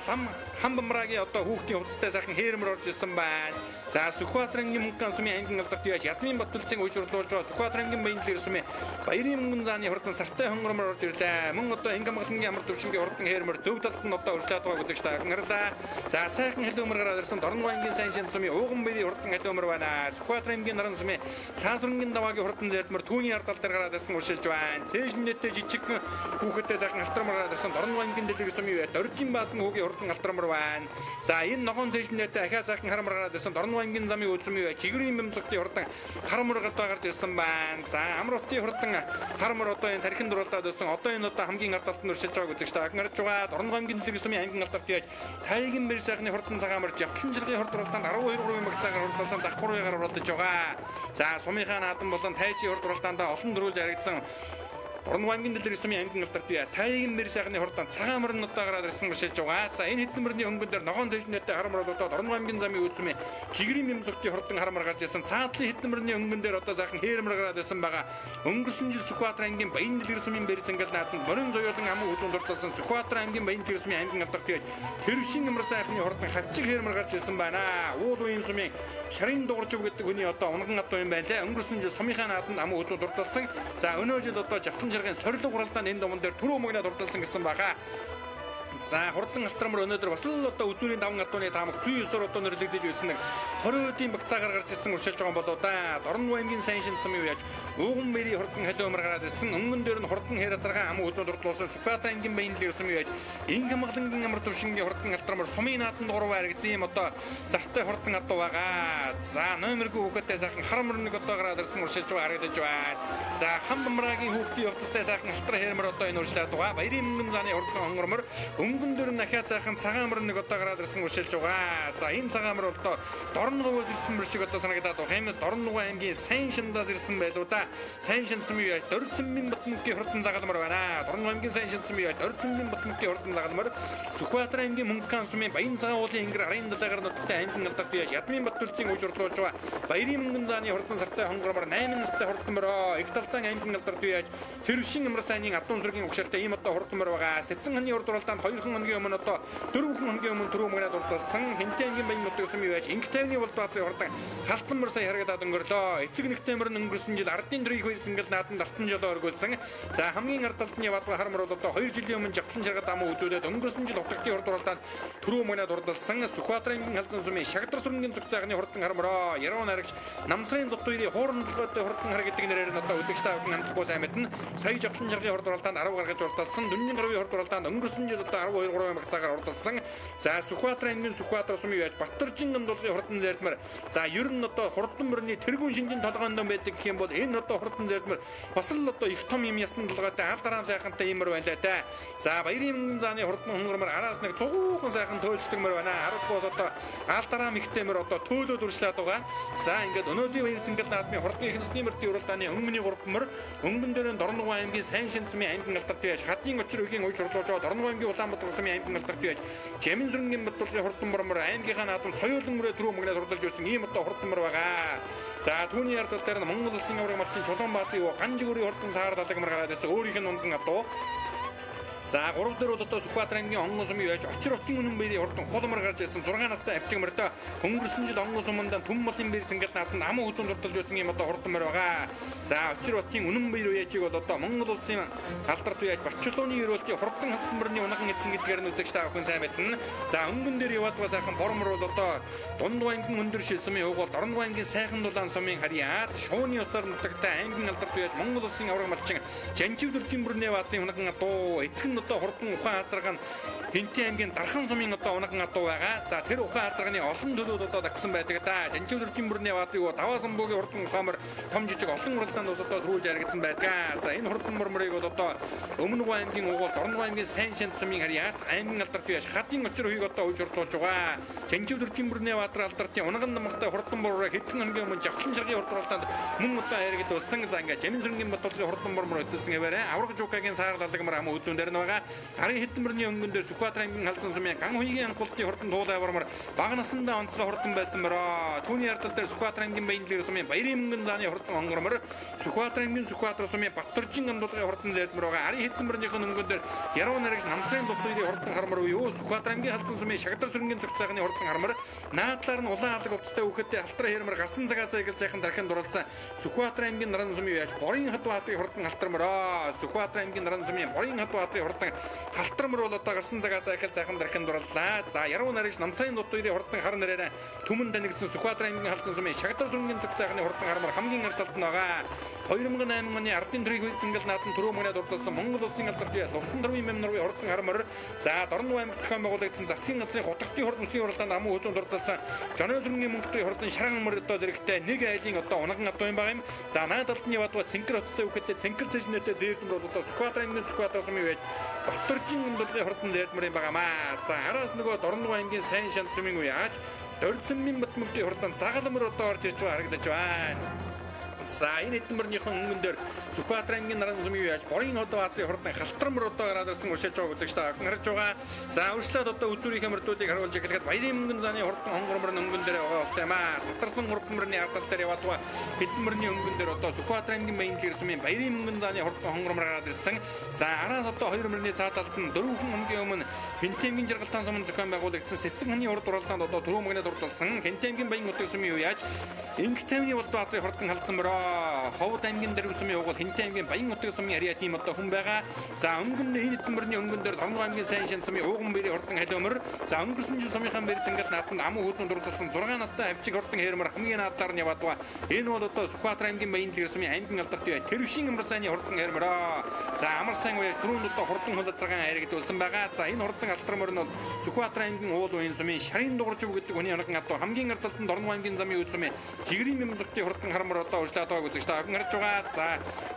хам бамрагийн одоо хүүхдийн хувцастай сайхан Хээрмэр орж ирсэн байна. За Сүхбаатар аймгийн Мөнхтөн сумын аймгийн алдарт яаж Ядмын Баттулцын уйжруулж байгаа Сүхбаатар аймгийн Баянлын сумын Баярын мөнгөн зааны хурдан сартай хонгормор орж ирлээ. Мөн одоо Инх хамгаалангийн амар төвшингийн хурдан Хээрмэр зөв талд нь одоо урьдлаад байгааг үзэж та харгалаа. За сайхан хэлөөмөр гараад ирсэн Дорнов аймгийн Сайншин сумын Ууган баярын хурдан хэлөөмөр байна. Сүхбаатар аймгийн Наран сумын Лаасрынгийн даваагийн хурдан зээлмөр түүний ардал дээр гараад ирсэн уршилж байна. Цээжнэтэй жижиг хүүхэдтэй сайхан алтармар гараад ирсэн Дорнов аймгийн дэлгэр сумын Доржин баасан хүүгийн хурдан алтармар байна. За энэ ногоон цээжнэтэй ахаа сайхан харамар гараад ирсэн Дорнов аймгийн замын үзмийн Жигэрийн бэмцэгтийн хурдан харамар гараад ирсэн байна. За Амралтын хурдан харамар одоо энэ тархин дураалдаад байсан. Одоо энэ одоо хамгийн ардалт нь уршилж байгааг үзэж та харж байгаа. Дорнов аймгийн дэлгэр сумын аймгийн алдарт яаж тайгын бэр сайхны хурдан цагаамар Жавхлан жиргийн хурд уралдаанд 12 магтаагаар хурдалсан давхруугаар уралдаж байгаа. За сумынхаа наадам болон тайчийн хурд уралдаанд олон дөрүүлж харагдсан Дорнов аймгийн дэлгэр сумын аймгийн алдарт бие тайгийн мэр сайхны хурдан цагаан мөрн одоо гараад ирсэн бишэлж байгаа. За энэ хэдэн мөрний хөнгөн дээр ногоон зэжнэтэй харамрал одоо Дорнов аймгийн замын үзмээ жигрийн юм зүгтийн хурдан харамар гарч ирсэн. Цаатлын хэдэн мөрний хөнгөн дээр одоо сайхан хээрмэр гараад ирсэн байгаа. Өнгөрсөн жил Сүхбаатар аймгийн Баян дэлгэр сумын бэрс ангал наатанд морин зоёолын амын үзүүн дурдсан Сүхбаатар аймгийн Баян дэлгэр сумын аймгийн алдарт бие тэрвшин ямар сайхны хурдан хавчиг хээрмэр гарч ирсэн байна. Уул уян сумын Шарын дууржив гэдэг хүний одоо унган адуу юм байна лээ. Өнгөрсөн жил сумынхаа наатанд амын үзүүн дурдсан. За өнөө жил одоо Жавхан жаргын сорилго хуралдаанд энэ домон дээр түрүү мөгнө дурдсан гэсэн байгаа. За хурдан алтрамар өнөөдөр бас л одоо үзүүрийн 5 гадууны таамаг 109-оор одоо нэрлэгдэж байсан нэг 20 өдрийн багцаагаар гарч ирсэн уршилж байгаа болоо да. Дорнов аймгийн сайн шинж сумын үеж ууган мэрийн хурдан халиумар гараад ирсэн. Өнгөн дээр нь хурдан хэр азаргаан ам үзүүн дурдлуулсан Сүхбаатар аймгийн Баян дэлгэр сумын үеж энх хамгаалангийн амар төвшингийн хурдан алтрамар сумын наатанд 3 харагдсан юм одоо зартай хурдан адуу байгаа. За номергүй хүүхэдтэй сайхан харамар нэг одоо гараад ирсэн уршилж байгаа харагдаж байна. За хамбамрагийн хүүхдийн явцтай сайхан алтраа хэрмэр одоо энэ уршилж байгаа. Баярын мөнгөн зааны хурдан хонгормор өнгөн дээр нахиа цаахан цагаан мөр нэг одоо гараад ирсэн уршилж байгаа. За энэ цагаан мөр одоо Дорновоос ирсэн мөр шиг одоо санагдаад байгаа юм. Дорнов аймгийн сайн шиндаас ирсэн байлуу да. Сайн шинд сумын яа Дөрцөнмийн Батмөнгийн хурдан загалмар байна. Дорнов аймгийн сайн шинд сумын яа Дөрцөнмийн Батмөнгийн хурдан загалмар Сүхбаатар аймгийн Мөнгөн сумын Баян цагаан уулын ингэр арын далайгаар нутагтай аймгийн алдарт бие Ядмын Баттүлцийн үжирлуулж байгаа. Баярын мөнгөн зааны хурдан сартай хонгормор 8 настай хурдан мөр их талдан аймгийн алдарт бие тэрвшин ямар сайнын адуун сүргийн угшаартай ийм одоо хурдан мөр байгаа. Сэцэн ханы урд уралдаанд 2 хоногийн өмнө одоо 4 хоногийн өмнө түрүү мөрөд урдсан Хинтээ аймгийн Баян нутгийн сумын байж инх тайвны Улбаатарын хурдан халтсан мөр сая харагдаад өнгөрлөө. Эцэг нэгтэй мөр өнгөрсөн жил ардын дөрийг хоёр зингэл нааданд алтан жолоо өргүүлсэн. За хамгийн ард талдны Яваадмын харамр бол одоо 2 жилийн өмнө Жавхан жаргад амуу үзүүлээд өнгөрсөн жил утгатын урд уралдаанд түрүү мөрөд урдсан Сүхбаатар аймгийн халзан сумын Шагдар сүрэнгийн зүг цаагны хурдан харамроо Яруу нарагч намсрын дутуурын хуурын толгойтой хурдан хар гэдэг нэрээр нь одоо үзэгч та бүхэн амтлахгүй сайн мэднэ. Сая Жавхан жаргын урд уралдаанд 10 гаргаж урдсан. Дүнгийн гаруй урд уралдаанд өнгөрсөн жил одоо 12 багцаагаар урдсан. За Сүхбаатар аймгийн Сүхбаатар сумын байж Баттаржин гамдуулгын хурдан зайлмар. За ер нь одоо хурдан мөрний тэргүүн шинжийн толгойн ном байдаг гэх юм бол энэ одоо хурдан зайлмар бас л одоо их том юм ясан толгойтой аль дараа сайхантай юмэр байна л да. За Баярын мөнгөн зааны хурдан хонгормор араас нэг цугуухан сайхан төөлждөг мөр байна. Харахгүй одоо аль дараа михтэмэр одоо төөлөд үржлээд байгаа. За ингээд өнөөдрийн баяр цэнгэл наадмын хурдан их насны мөртийн уралдааны өнгөний 3 мөр өнгөн дээр нь Дорнов аймгийн сайн шинж сумын аймгийн алдарт байж хадын очир үеийн үеж хурлуулж байгаа. Дорнов аймгийн Улаанбаатар сумын аймгийн алдарт байж Жамин сүрэнгийн Батболгийн хурдан мөр аймгийнхаа наадам соёолын мөрөө түрүү мөгнөд хурдалж ирсэн ийм одоо хурдан мөр байгаа. За түүний ард талаар нь Монгол улсын авраг малчин Чулуунбаатарын Ганжигүрийн хурдан саар далаг мөр гараад ирсэн өөрийнх нь ундан адуу. За 3 дээр бол одоо Сүхбаатар аймгийн Онгон сумын байж очир утгийн үнэн баярын хурдан хулмар гарч ирсэн 6 настай авчиг мөртөө өнгөрсөн жил Онгон суманд түн малын бэр зингэл наатанд аман хүзүүн дурдж байсан юм одоо хурдан мөр байгаа. За очир утгийн үнэн баяр үеэжийг бол одоо Монгол улсын алдарт үеэж Барчлууны ерөөлтийн хурдан халтан мөрний унаган эзэн гэдгээр нь үзэгч та бүхэн сайн мэднэ. За өнгөн дээр Яваадмаа сайхан бормор бол одоо Дундав аймгийн өндөр шил сумын угуул Дорнов аймгийн сайхан дулаан сумын харьяат шууны усаар нутагтай аймгийн алдарт үеэж Монгол улсын авраг малчин Жанжив дөржин бүрний Яваадмын унаган адуу эцэг нь одоо хурдан ухаан хазарган Хинтээ аймгийн Дархан сумын одоо унаган адуу байгаа. За тэр ухаан хазарганы олон төлөвд одоо тагсан байдаг да. Жанжив дөржин бүрний Яваадмын Даваа самбуугийн хурдан ухаамар том жижиг олон уралдаанд ус одоо түрүүлж яригдсан байдаг. За энэ хурдан мөрмөрийг бол одоо Өмнөг аймгийн угуул Дорнов аймгийн сайн шинж сумын харьяат аймгийн алдарт үеэж хадын очир үеийг одоо үеж хурлуулж байгаа. Жанжив дөржин бүрний Яваадмын алдартын унаган намгатай хурдан мөрөөр хэдэн хоногийн өмнө Жавхан жаргын хурдан уралдаанд мөн одоо яригдуулсан. За ингээ Жамин сүрэнгийн Батболгийн хурдан мөрмөр өдөлсөн хэвээрээ авраг жукагийн саар далаг мөр ам үзүүн дээр нь байгаа. Харин хэдэн мөрний өнгөн дээр Сүхбаатар аймгийн халзан сумын Ган хуйгийн анхуултын хурдан туулай бормор бага насндаа онцлог хурдан байсан мөрөө. Түүний ард тал дээр Сүхбаатар аймгийн Баян дэлгэр сумын Баярын мөнгөн зааны хурдан хонгормор Сүхбаатар аймгийн Сүхбаатар сумын Баттаржин гамдуулгын хурдан зайлмар байгаа. Харин хэдэн мөрнийхэн өнгөн дээр Яруу нарагч намсрын дутуурын хурдан хармар уу Сүхбаатар аймгийн халзан сумын Шагдар сүрэнгийн зүг цаагны хурдан хармар наадлаар нь улаан алаг өвчтэй үхэдтэй алтраа хэрмэр гарсан цагаас их сайхан дарахын дурлцсан Сүхбаатар аймгийн Наран сумын яаж Борын Хатбаатарын хурдан халтармараа Сүхбаатар аймгийн Наран сумын Борын Хатбаатарын хурдан халтармар бол одоо гарсан цагаас их сайхан дарахын дурлаа. За Яруу нарагч намсрын дутуурын хурдан хар нэрээр түмэн танигдсан Сүхбаатар аймгийн халзан сумын Шагдар сүрэнгийн зүг цаагны хурдан хармар хамгийн ард талд нь байгаа. 2008 оны ардын дөрийг зингэл наатан түрүү мөнөд урдсан Монгол улсын алдарт бие Лувсан дөрвийн мемнэрийн хурдан хармар. За Дорнов аймагт зохион байгуулагдсан засгийн газрын хутагтын хурдан үсгийн уралдаанд амун үзүүн дурдсан Жоноо сүрэнгийн мөнгөтэй хурдан шарган мөр одоо зэрэгтэй нэг айлын одоо унаган адуу юм байгаа юм. За наад талд нь Яваадмаа цэнхэр хоцтой үхэдтэй цэнхэр цэжнэтэй зээрдэн бол одоо Сүхбаатар аймгийн Сүхбаатар сумын байж Баттаржин гамдуулгын хурдан зээлмэр юм байгаамаа. За араас нөгөө Дорнов аймгийн сайн шанд сумын үе яаж Дөрцөнмийн Батмөнгийн хурдан загалмөр одоо орж ирж байгаа харагдаж байна. За энэ эдэн мөрнийхэн өнгөн дээр Сүхбаатар аймгийн наран сумын яаж борын хот баатарын хурдан халтрам руу одоо гараад ирсэн уршилж байгааг үзэгч та харж байгаа. За урьдчилаад одоо үзүүрийн хэмэрдүүдийг харуулж эхлэхэд баярын мөнгөн зааны хурдан хонгор мөрн өнгөн дээр байгаа болтой юм аа. Тасарсан хурдан мөрний ардал дээр яваад байгаа эдэн мөрний өнгөн дээр одоо Сүхбаатар аймгийн Баянлаг сумын баярын мөнгөн зааны хурдан хонгор мөр гараад ирсэн. За араас одоо 2 мөрний цаа талд нь 4 хүн өмгийн өмнө Хинтэмгийн жаргалтын сумын зохион байгуулагдсан Сэцэн ханы урд уралдаанд одоо түрүү мөнгөнд дурлалсан Хинтэмгийн Баян нутгийн сумын юу яаж Инх тайвны болд баатарын хурдан халдсан мөрөө Ховд аймгийн Дэрвэ сумын угол Хинтэмгийн Баян нутгийн сумын арья тийм одоо хүн байгаа. За өнгөн энэ эдэн мөрний өнгөн дээр Торноо аймгийн сайн шин сумын ууган бэрийн хурдан халиомөр. За өнгөрсөн жил сумынхан бэр зангал наатанд амуу хүйцэн дурлалсан 6 настай авчиг хурдан хэрмэр хамгийн наадаар нь яваад байгаа. Энэ бол одоо Сүхбаатар аймгийн Баянлаг сумын аймгийн алдарт бай Тэрвшин амар сайны хурдан хэрмэрөө. За амар сайн үе түрүүнд одоо хурдан хулацрагаан харигдуулсан байгаа. За энэ хурдан алдар мөр нь Сүхбаатар аймгийн уул уян сумын Шарын дууржив гэдэг хүний анхан одоо хамгийн ардталд Торноо аймгийн замын үд сумын Жигрийн мэмзэгтийн хурдан хармар одоо урьдчилаад байгааг үзэгч та харж байгаа. За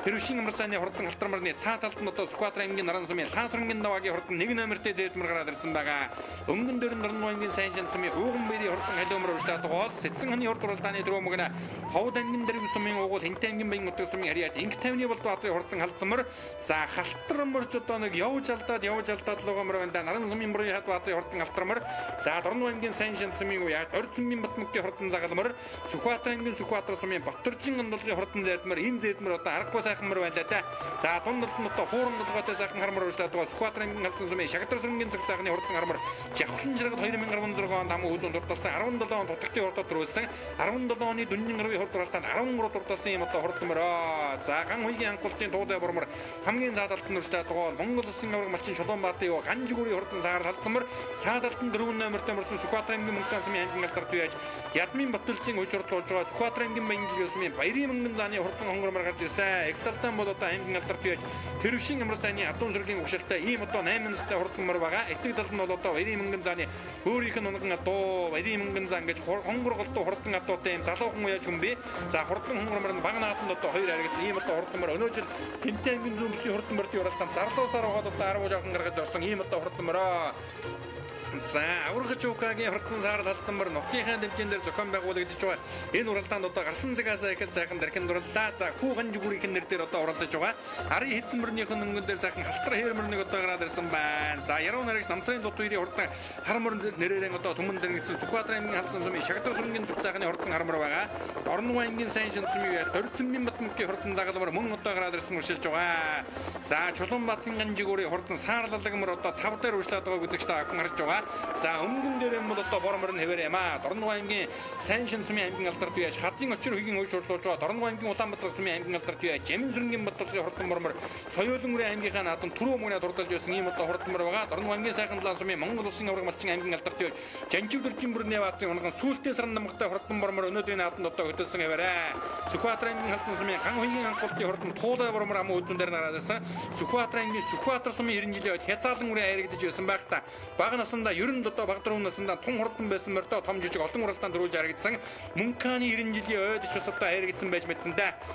Тэрвшин амар сайны хурдан алдар мөрний цаа талд нь одоо Сүхбаатар аймгийн наран сумын Лаасрангийн даваагийн хурдан 1 номертэй зэдмэр гараад ирсэн байгаа. Өнгөн дээр нь Торноо аймгийн сайн шин сумын ууган бэрийн хурдан халиомор урьдчилаад байгаа. Сэцэн ханы хурд уралдааны дөрөв мөгнө Ховд аймгийн Дэрвэ сумын угол Хинтэмгийн Баян нутгийн сумын харьяат Инх тайвны болд баатарын хурдан халдсамар. За халтар мөрч одоо нэг явж алдаад лугамар байна. Наран сумын мөрийн хад баатарын хурдан халтармар. За Торноо аймгийн сайн шин сумын уяа Орд сумын Батмөгийн хурдан загалмар. Сүхбаатар аймгийн Сүхбаатар сумын Батөржин андуулгын хурдан зэдмэр энэ зэдмэр одоо аргагүй сайхан мөр байлаа да. За дундалд нь одоо хууран дулгаатай сайхан хармар урьдчилаад байгаа. Сүхбаатар аймгийн халдсан сумын Шагтар сүрэнгийн цэг цаахны хурдан хармар. Жавхлан жиргад 2016 онд амуу хүйцэн дурталсан 17 он тутагтын хурдад төрүүлсэн 17 оны дүнгийн гарвын хурд уралдаанд 13 дурталсан юм одоо хурдан мөрөө. За ган хуйгийн анхуултын туудай бурмар хамгийн цаадалд нь урьдчилаад байгаа. Монгол улсын авраг малчин Чулуунбаатарын юу Ганжигүрийн хурдан саар халдсамар. Цаадалд нь 4 номертэй мөрсөн Сүхбаатар аймгийн Мөнгөн сумын аймгийн алдарт байж Ядмын Батүлцийн уйжуурлуулж байгаа Сүхбаатар аймгийн Баянлаг сумын Баярын мөнгөн зааны хурдан хонгормор гарч ирсэн. Их талдан бол одоо аймгийн алдарт байж Тэрвшин амар сайны хатуун сүргийн угшилтай ийм одоо 8 настай хурдан мөр байгаа. Эцэг талд нь бол одоо Баярын мөнгөн зааны өөрийнх нь унган адуу Баярын мөнгөн зан гэж хонгор голдуу хурдан адуутай ийм залуухан уяж хүн би. За хурдан хонгормор нь баг наатанд одоо 2 харагдсан ийм одоо хурдан мөр өнөө жил Хинтэмгийн зүүмсийн хурдан мөрдийн уралдаанд зарлуусаар байгаа одоо 10 жаахан гаргаж орсон ийм одоо хурдан мөрөө. За аврагч укагийн хурдан саарл халдсан мөр нутгийнхаа дэмжин дээр зохион байгуулагдаж байгаа. Энэ уралдаанд одоо гарсан цагаас ихэл сайхан дархин дурлаа. За хүү Ганжигүрийн нэр дээр одоо уралдаж байгаа. Арын хэдэн мөрнийхэн өнгөн дээр сайхан халтар хэрмэрнийг одоо гараад ирсэн байна. За яруу наригч намтрын дут хоёрын хурдан хармар нэрээр одоо түмэн дэргэсэн Сүхбаатар аймгийн халдсан сумын Шагтар сүрэнгийн зүг цаахны хурдан хармар байгаа. Торноо аймгийн сайн шин сумын Дөрцөмбийн Батмөгийн хурдан загалмар мөн одоо гараад ирсэн уршилж байгаа. За Чулуунбаатарын Ганжигүрийн хурдан саарлалаг мөр одоо 5 дээр урьдчилаад байгааг үзэгч та харж байгаа. За өнгөн дээр юм бол одоо бормор нь хэвээр юм аа. Торноо аймгийн сайн шин сумын аймгийн алдарт байж хадын очир хөгийн уйжуурлуулж байгаа. Торноо аймгийн Улаанбаатар сумын аймгийн алдарт байж Жамин сүрэнгийн Батболгийн хурдан мормор Соёлын үрийн аймгийнхаа наадам түрүү мөнгөнд дурдалж байсан ийм одоо хурдан мөр байгаа. Торноо аймгийн сайхан талаан сумын Монгол улсын авраг малчин аймгийн алдарт байж Жанжигдэржин бүрний баатарын унган сүүлтэй саран намгатай хурдан мормор өнөөдрийн наадамд одоо хөтөлсөн хэвээрээ. Сүхбаатар аймгийн халдсан сумын ган хуйгийн анхуултын хурдан туулай бормор амуу үзүүн дээр гараад ирсэн. Сүхбаатар аймгийн Сүхбаатар сумын 90 жилийн үед хязгаарлан үрийн харигдаж байсан байх та. Бага насандаа ерөн одоо баг дөрөв наснда тун хурдан байсан мөртөө том жижиг олон уралдаанд төрүүлж харагдсан. Мөнханы 90 жилийн ойд ч бас одоо харигдсан байж мэднэ.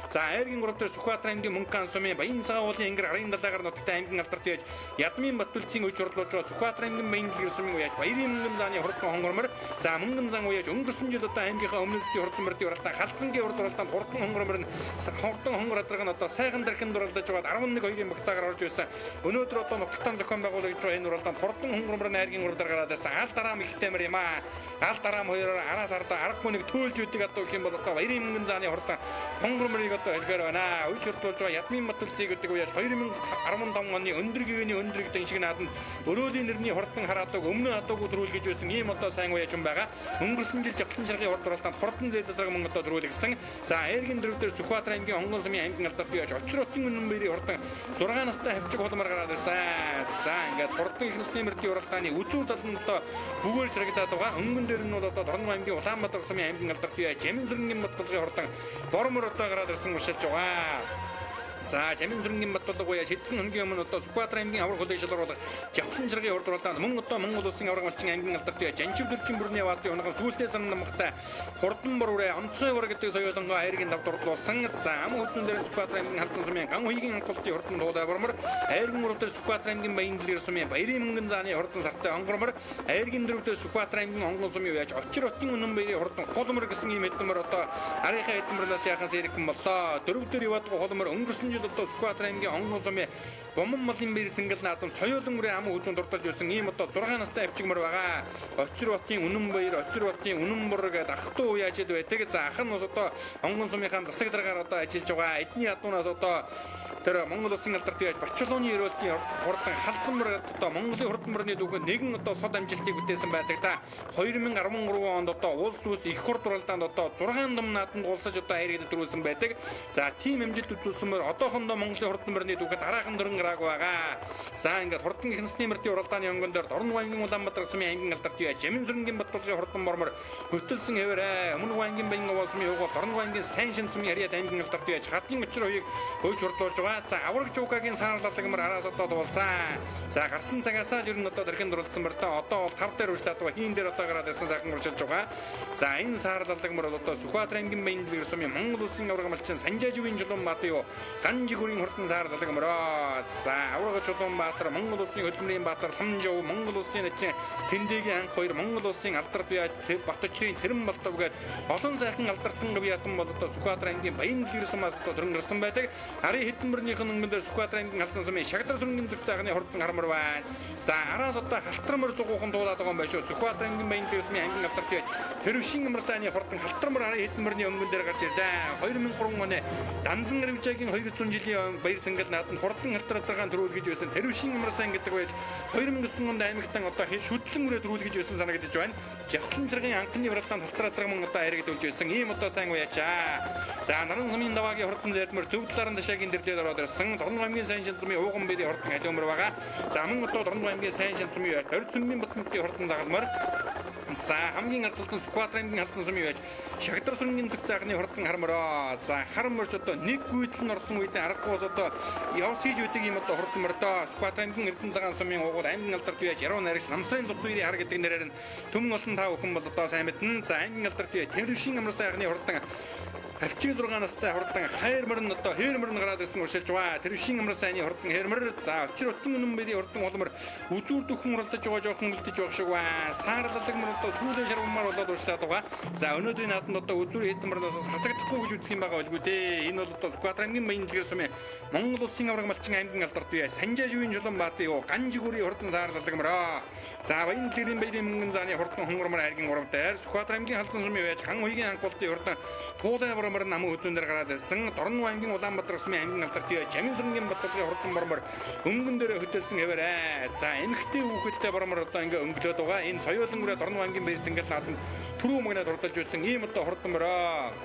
За айргийн 3 дээр Сүхбаатар аймгийн Мөнхан сумын Баян цагаан уулын ангир арын далайгаар нутагтай аймгийн алдарт байж Ядмын Батүлцийн уйжуурлуулж байгаа Сүхбаатар аймгийн Баянлаг сумын уяж Баярын мөнгөн зааны хурдан хонгормор. За мөнгөн зан уяж өнгөрсөн жил одоо аймгийнхаа өмнөд зүйн хурдан мөрдийн уралдаанд халдсангийн урд уралдаанд хурдан хонгормор нь хурдан хонгор азраг нь одоо сайхан дархин дурлаж байгаа 11-2-ийн багцаагаар орж ирсэн. Өнөөдөр одоо нутагтан зохион байгуулагдж байгаа энэ уралдаанд хурдан хонгормор нь айргийн 3 дээр гараад ирсэн. Аль дараам их тэмэр юм аа. Аль дараам хоёроор араас ардаа аргагүй нэг төөлж үдэг одоо гэх юм бол одоо Баярын мөнгөн зааны хурдан хонгорморыг одоо хэлгээр байна. Уйжуурлуулж байгаа Ядмын Батүлцийг гэдэг үеэс 2015 оны өндөр гэгэний өндөр гэдэг шиг нааданд өрөөлийн нэрний хурдан хараадаг өмнө хадаагүй төрүүлгэж байсан ийм одоо сайн уяж юм байгаа. Өнгөрсөн жил Жавхлан жиргын хурд уралдаанд хурдан зээл засаг мөнгө одоо төрүүлгэсэн. За айргийн дөрөв дээр Сүхбаатар аймгийн Хонгол сумын аймгийн алдарт бияж очротын үнэн бэрийн хурдан 6 настай хавчиг холмор гараад ирсэн. За ингээд хурдан их насны мөрдийн уралдааны үзүүр талд одоо бүгээр зэрэгдээд байгаа. Өнгөн дээр нь бол одоо Торноо аймгийн Улаанбаатар сумын аймгийн алдарт бияж Жамин сүрэнгийн Батболгийн хурдан бормор одоо гараад ирсэн уршилж байгаа. За Жаминсүрэнгийн Баттулга буяа хэдхэн хоногийн өмнө одоо Сүхбаатар аймгийн авраг хөдөө шалгаруулах Жавхлан жиргээ урд уралдаанд мөн одоо Монгол улсын авраг малчин аймгийн алдарт бие Жанжив дөржин бүрний ваатын унган сүүлдээ сарн намхтай хурдан борурэ онцгой бар гэдэг соёлонго айргийн давд урдлуулсан. За ам хүзүүн дээр Сүхбаатар аймгийн халдсан сумын ган хуйгийн анхуултын хурдан дуулаа бормор айргийн урд дээр Сүхбаатар аймгийн баян дэлгэр сумын баярын мөнгөн зааны хурдан сартай онгормор айргийн дөрөв дээр Сүхбаатар аймгийн онгон сумын яаж очир отын үнэн баярын хурдан холмор гэсэн ийм хэдмэр одоо арийнхаа хэдмэрлээс яхан сэрхэн боллоо. Дөрөв дээр яваад холмор өнгөрсөн жил одоо Сүхбаатар аймгийн онгон сумын Бомон малын бэр зингэл наадам соёлон үрээ ам хүзүүн дурталж байсан ийм одоо 6 настай авчигмар байгаа. Очир утын үнэн баяр, очир утын үнэн бор гэдэг ах トゥ уу яаж идэв байдаг. За ах нь бас одоо онгон сумынхаа засаг дараагаар одоо ажиллаж байгаа. Эдний ядуунаас одоо тэр Монгол улсын алдарт бие Барселоны ерөөлтийн хурдан халдсан одоо Монголын хурдан мөрний дүүхэн нэгэн одоо сод амжилтыг бүтээсэн байдаг да. 2013 онд одоо улс улс их хурд уралдаанд одоо 6 дам нааданд улсаж одоо айрыг дөрүүлсэн байдаг. За тийм амжилт үзүүлсэнээр одоохондоо Монголын хурдан мөрний дүүхэд дараахан дөрөн гарааг байгаа. За ингээд хурдан ихэнсний мөртийн уралдааны онгон дээр Дорн вангийн Улаанбаатар сумын аймгийн алдарт бие Жаминсүрэнгийн Баттулгын хурдан мормор хөтөлсөн хэвээрээ өмнө вангийн баян овоосмын явгал Дорн вангийн сайн шин сумын харьяат аймгийн алдарт бие хатын очир хоёрыг хөөж хурдлуулж байгаа. За авраг жуугагийн саарлалгамар араас одоо дуулсан. За гарсан цагаасаа ер нь одоо дэрхэн дурлцсан бартаа одоо бол 5 дээр үржлээд байгаа. Хийн дээр одоо гараад байсан сайхан уржилж байгаа. За энэ саарлалгамар бол одоо Сүхбаатар аймгийн баян дэлгэр сумын Монгол улсын авраг малчин Санжааживын Жулуун Баатар юу Ганжигүрийн хурдан саарлалгамар. За авраг Жулуун Баатар Монгол улсын хөдөлмөрийн Баатар Ламжав Монгол улсын эцэг Сэндэгийн анх хоёр Монгол улсын алдарт бие Батчрын Цэрэн Болтов гээд олон сайхан алдартан гавьятан бол одоо Сүхбаатар аймгийн баян дэлгэр сумаас одоо төрөн гарсан байдаг. Ари хэдмэрнийхэн өнгөндөө Сүхбаатар аймгийн халдсан сумын Шагдар сүрэнгийн зүг цаагны хурдан хармар байна. За араас одоо халтрамар зугуухан дуулаад байгаа юм байна шүү. Сүхбаатар аймгийн баян дэлгэр сумын аймгийн алдарт бие Тэрвшин амарсааны хурдан халтрамар ари хэдмэрний өнгөн дээр гарч ирлээ. 2003 оны Данзан Аривжаагийн 200 жилийн баяр цэнгэл нааданд хурдан халтарцаагаан төрүүлгэж байсан Тэрвшин амарсан гэдэг байж 2009 онд аймагтан одоо шүтлэн үрээ төрүүлгэж байсан санагдаж байна. Жавхлан жиргийн анхны уралдаанд халтарцааг мөн одоо айрагдуулж байсан ийм одоо сайн уяачаа. За наран сумын даваагийн хурдан зэрмэр зөвдларын дашаагийн дэрлээд ороод ирсэн. Дорн аймгийн сайн шин сумын ууган бэрийн хурдан алиумар байгаа. За мөн одоо Дорн аймгийн сайн шин сумын орд сүмийн батмтын хурдан загалмар. За хамгийн ардталтан Сүхбаатар аймгийн халдсан сумын байж Шагдар сүрэнгийн зүг цаагны хурдан хармараа. За харамж одоо нэг гүйтэл нь орсон үедээ аргагүйс одоо явс хийж үүдэг юм одоо хурдан мордоо Сүхбаатар аймгийн Эрдэнэ цагаан сумын уугуул аймгийн алдарт бие Яруу наригч намсрын дутуурийн хар гэдэг нэрээр нь төмөн олон та бүхэн бол одоо сайн мэднэ. За аймгийн алдарт бие Тэрвшин амар сайхны хурдан 56 настай хурдан хайрмар нь одоо хээрмэр нь гараад ирсэн уршилж байгаа. Тэрвшин амар сайны хурдан хээрмэр за очир утан үнэн бэрийн хурдан холмор үзүүр дөхөн уралдаж байгаа жоохон үлдэж байгаа шиг байна. Саарлалаг мөр одоо сүүлийн шарвмаар болоод уршлаад байгаа. За өнөөдрийн нааданд одоо үзүүр хэдмэрнээс хасагдахгүй гэж үзэх юм байгаа байлгүй дээ. Энэ бол одоо Сүхбаатар аймгийн баян дэлгэр сумын Монгол улсын авраг малчин аймгийн алдарт бие Санжааживын Жулуун Баатар юу Ганжигүрийн хурдан саарлалаг мөр. За баян дэлгэрийн баярын мөнгөн зааны хурдан хонгормор айргийн урав дээр Сүхбаатар аймгийн халдсан сумын байж ган хуйгийн анхуултын хурдан туулай мөр нам хөдөлгөөн дээр гараад ирсэн. Дорн аймгийн Улаанбаатар сумын аймгийн алдарт бие Жаминсүрэнгийн Баттулгын хурдан мормор өнгөн дээр хөтөлсөн хэвээрээ. За эмхтэй хүүхэдтэй мормор одоо ингээ өнгөлөөд байгаа. Энэ соёлон үрээ Дорн аймгийн бэр зингэл нааданд түрүү мөгнөд хурдалж үзсэн ийм одоо хурдан мороо.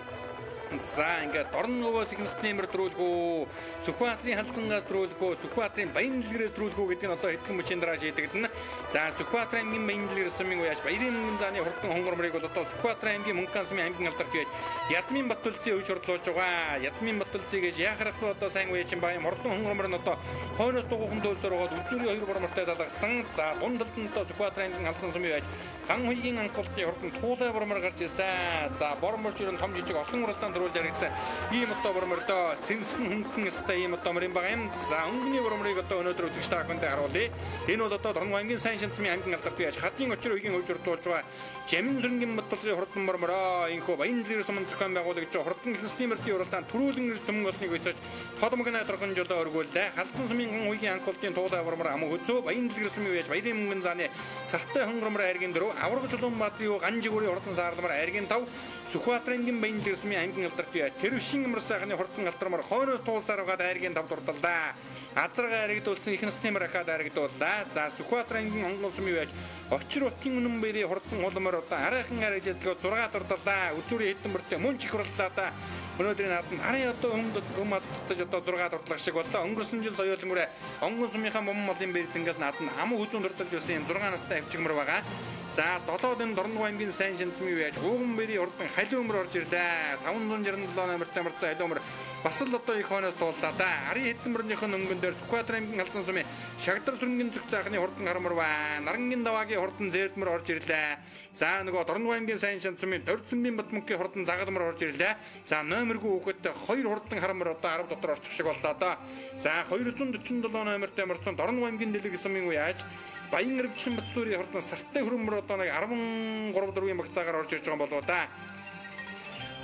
За ингээд Дорн өвөөс ихнэсний мөр төрүүлгөө Сүхбаатарын халдсангаас төрүүлгөө Сүхбаатарын баян дэлгэрээс төрүүлгөө гэдэг нь одоо хэдхэн мөчийн дараа шийдэгдэнэ. За Сүхбаатар аймгийн баян дэлгэр сумын уяаж баярын мөнгөн зааны хурдан хонгорморыг бол одоо Сүхбаатар аймгийн Мөнгөн сумын аймгийн алдарт бие Ядмын Баттулцын өвч хурдлуулж байгаа. Ядмын Баттулцыг гэж яхарахгүй одоо сайн уяачин баян хурдан хонгормор нь одоо хойноос дугуйхан дөөсөөр ороод үзүүрийн хоёр бормортой залгасан. За дундалд нь одоо Сүхбаатар аймгийн халдсан сумын уяаж ган хуйгийн анхуултын хурдан туулай бормор гарч ирсэн. За борморч өрн том жижиг олон уралдаанд төрүүлж яригдсан. Ийм одоо бормордоо сэнсхэн хөнгөн өстэй ийм одоо мөрийн байгаа юм. За өнгөний борморыг одоо өнөөдөр үзэгч та бүхэнд харуулъя. Энэ бол одоо Дорн аймгийн сайн шин сумын аймгийн алдарт бие хатын очир үеийн хөвж хурдуулж байгаа. Жаминсүрэнгийн Баттулгын хурдан мормороо энэхүү баян дэлгэр сумын зохион байгуулагч хурдан ихнэсний мөртийн уралдаанд түрүүлэн ирж төмөн олныг өсөж тодмогны дөргөн жолоо өргүүллээ. Халдсан сумын ган хуйгийн анхуултын туулай бормор ам хөзөө баян дэлгэр сумын үеж баярын мөнгөн зааны сартай хонгормор айргийн 4 авраг Жулуун Баатар юу Ганжигүрийн хурдан саарлмар айргийн 5 Сүхбаатар аймгийн баян дэлгэр сумын аймгийн алдарт бие Тэрвшин амар сайхны хурдан алтармар хойноос туулсаар байгаа айргийн 5 дурдаллаа. Азарга айрагдуулсан ихнэсний марахад айрагдууллаа. За Сүхбаатар аймгийн онгон сумын үеж очир утгийн үнэн бэрийн хурдан холмор одоо арайхан айрж ядлгаа 6 дурдаллаа. Үзүүрийн хэдэн мөртөө мөн чих хурлаа да. Өнөөдрийн нааданд харин одоо өмд татаж одоо 6 дурдлах шиг боллоо. Өнгөрсөн жил соёлын үрээ онгон сумынхаа момон малын бэр зингэл нааданд ам хүзүүн дурдалж байсан юм 6 настай авчигмар байгаа. За 7-ын Дорн аймгийн сайн шин сумын үеж ууган бэрийн хурдан халиумөр орж ирлээ. 567 номертай марцаа халиумөр бас л одоо их хойноос тууллаа да. Арын хэдмөрнийхэн өнгөн дээр Сүхбаатар аймгийн Алзан сумын Шагдар сүрэнгийн зүг заахны хурдан харамар ба Нарангийн даваагийн хурдан зээрдмөр орж ирлээ. За нөгөө Дорнов аймгийн сайн шанд сумын Дордсумын Батмөнхийн хурдан загалмар орж ирлээ. За номергүй хүүхэд 2 хурдан харамар одоо 10 дотор орчих шиг боллоо да. За 247 номертэй мөрцөн Дорнов аймгийн дэлгэр сумын үеаж Баян Ирвчлийн Батлуурын хурдан сартай хөрөмөр одоо нэг 13-4 багцаагаар орж ирж байгаа болоо да.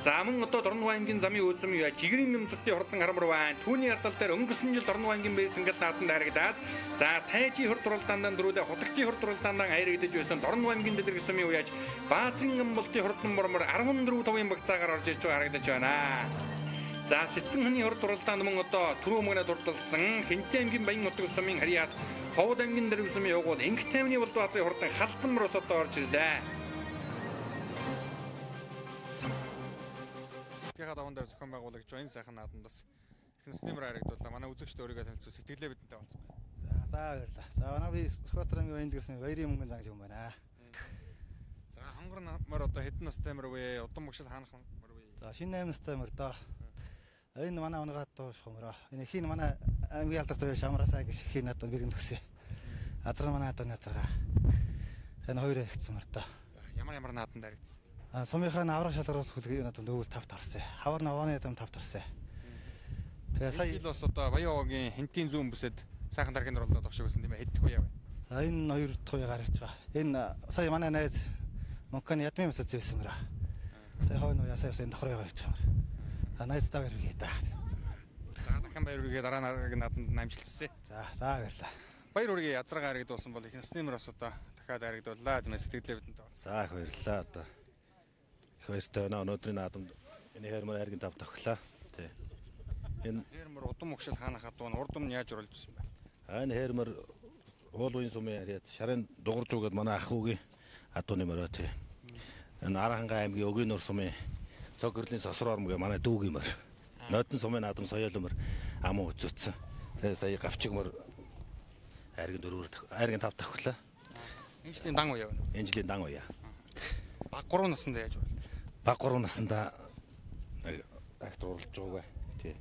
За мөн одоо Дорнов аймгийн замын өөцөм юу жигрийн нэмцэгтийн хурдан харамар байна. Түүний ардал дээр өнгөрсөн жил Дорнов аймгийн бэйсэнгэл наатанд харагдаад за тайжи хурд туралдаандан дөрүүдэ хотогчийн хурд туралдаандан хаярагдаж байсан Дорнов аймгийн дэлгэр сумын үеаж Баатрин амболтын хурдан мормор 14-5 багцаагаар орж ирж байгаа харагдаж байна. За Сэцэн ханы хурд туралдаанд мөн одоо түрүү мөнгөнд дурдсан Хинтээ аймгийн Баян нутаг сумын харьяат Ховд аймгийн дэрэг сумын явгууд Инх таймны Болдбаатарын хурдан халдсан мөрөөс одоо орж ирлээ. Ягаад даван дээр зохион байгуулагч энэ сайхан нааданд бас их стимер харагдуулаа. Манай үзэгчд өөрийгөө танилцуул сэтгэлээ бидэнтэй олцгоо. За баярлалаа. За манай би Сүхбаатар аймгийн Баян дэрсэн баярын мөнгөн зан шиг юм байна. За хонгор намар одоо хэдэн настай мөр вэ? Удам мөгшил хаанах мөр вэ? За шинэ 8 настай мөр доо. Энэ манай оногаад дууш хомроо. Энэ хин манай аймгийн алдартай шамраасаа гэж хин надад бэргэн төгсөө. Азар манай одоо нацарга. Энэ хоёр ихсэн мөр доо. За ямар нааданд харагдсан? Сумынхаа аврах шалгаруулах хүлгийг надад өвөл 5 тарсан. Хавар навааны дэм 5 тарсан. Тэгээ сая ил бас одоо Баян-Овгийн Хинтийн зүүн бүсэд сайхан даргын орлоод огшиг байсан тийм ээ. Хэддэх үе вэ? Энэ хоёр дахь үе гарч байгаа. Энэ сая манай найз Монканы ядмын бүсэд зэвсэн мөрөө. Сая хойно ясаа энэ давхрыг гарч байгаа. Найздаа баяр үргээ да. За дахин баяр үргээ дараа надад намжилтсан. За баярлалаа. Баяр үргээ язрага харагдуулсан бол их стимер бас одоо дахиад харагдууллаа. Тиймээс сэтгэлээ бидэнтэй. За их баярлалаа одоо. Их баяртай байна. Өнөөдрийн наадамд энэ хэрмэр хайргийн тав тохлоо. Тий. Энэ хэрмэр удам өгшил хаанах адуун урдам нь яаж оруулжсэн бэ? Энэ хэрмэр уулын сумын харьяат шарын дугарж угаад манай ах үгийн адууны мөрөө тий. Энэ Аранханга аймгийн Өгийн нур сумын цог гэрлийн сосроор мгээ манай дүүгийн мөр. Нодон сумын наадам соёолмөр ам үзүүцсэн. Тэгээ сая гавчиг мөр хайргийн тав тохлоо. Энэ жилийн дан уяа байна. Энэ жилийн дан уяа. Баг 3 наснд яаж вэ? Баг 3 наснда агт дурлж байгаагүй. Тий.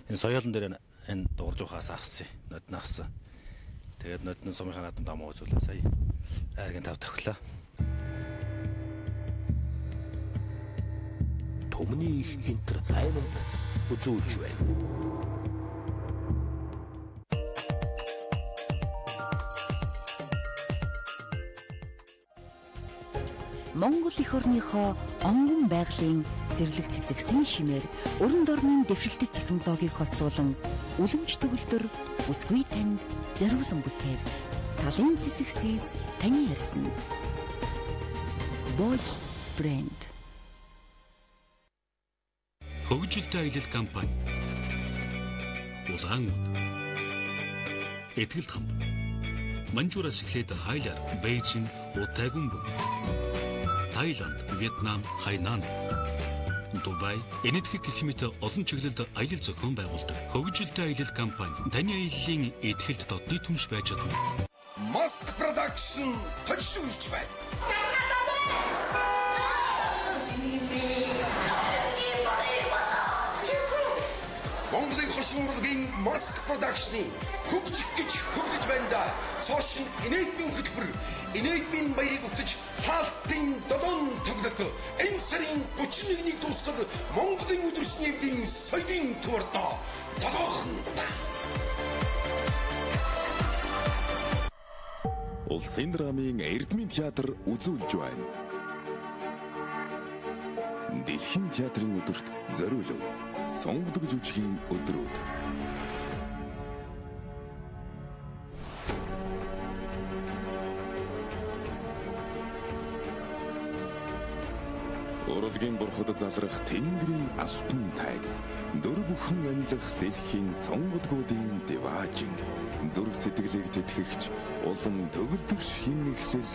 Энэ соёолн дээр энэ дурлж ухаас авсан. Нодон авсан. Тэгээд нодон сумынхаа наадамд ам үзүүлээ сая. Хайргийн тав тохлоо. Өмнө их entertainment үзүүлж байна. Монгол эх орныхоо онгон байгалийн зэрлэг цэцэгсэн шимээр өрн дорны дэвшилтэт технологиг хослуулан үлэмж төгөлдөр бүсгүй танд зориулсан бүтээл талын цэцэгсээс таны ярьсан. Bosch Brand Хөгжилтэй аялал компани Улаангууд Этгэл хамт Манжуураас эхлээд Хайлаар, Бээжин, Утайгүнбү Таиланд, Вьетнам, Хайнан Дубай, Энэтхэг гэх мэт олон чиглэлд аялал зохион байгуулдаг хөгжилтэй аялал компани таны аяллаа этгэлд дотны түнш байж чадна. Mask Production төлөвлөж байна. Монголын хосын урлагийн Mask Production-ы хөгжих гэж хөгжиж байна да. Цоошин инээдмийн хөтөлбөр, инээдмийн баярыг өгдөж хаалтын додон тоглолт. Энэ сарын 31-ний дуустал Монголын өдөрсний эвдийн соёлын төөрдөө тогоохон да. Улсын драмын Эрдмийн театр үзүүлж байна. Дэлхийн театрын өдөрт зориулв. Сонгодог жүжигийн өдрүүд. Урлагийн бурхад залрах тэнгэрийн алтан тайз. Дөр бүхэн амьлах дэлхийн сонгодгуудын деважин. Зүрх сэтгэлийг тэтгэгч улам төгөлдөр шинэглэл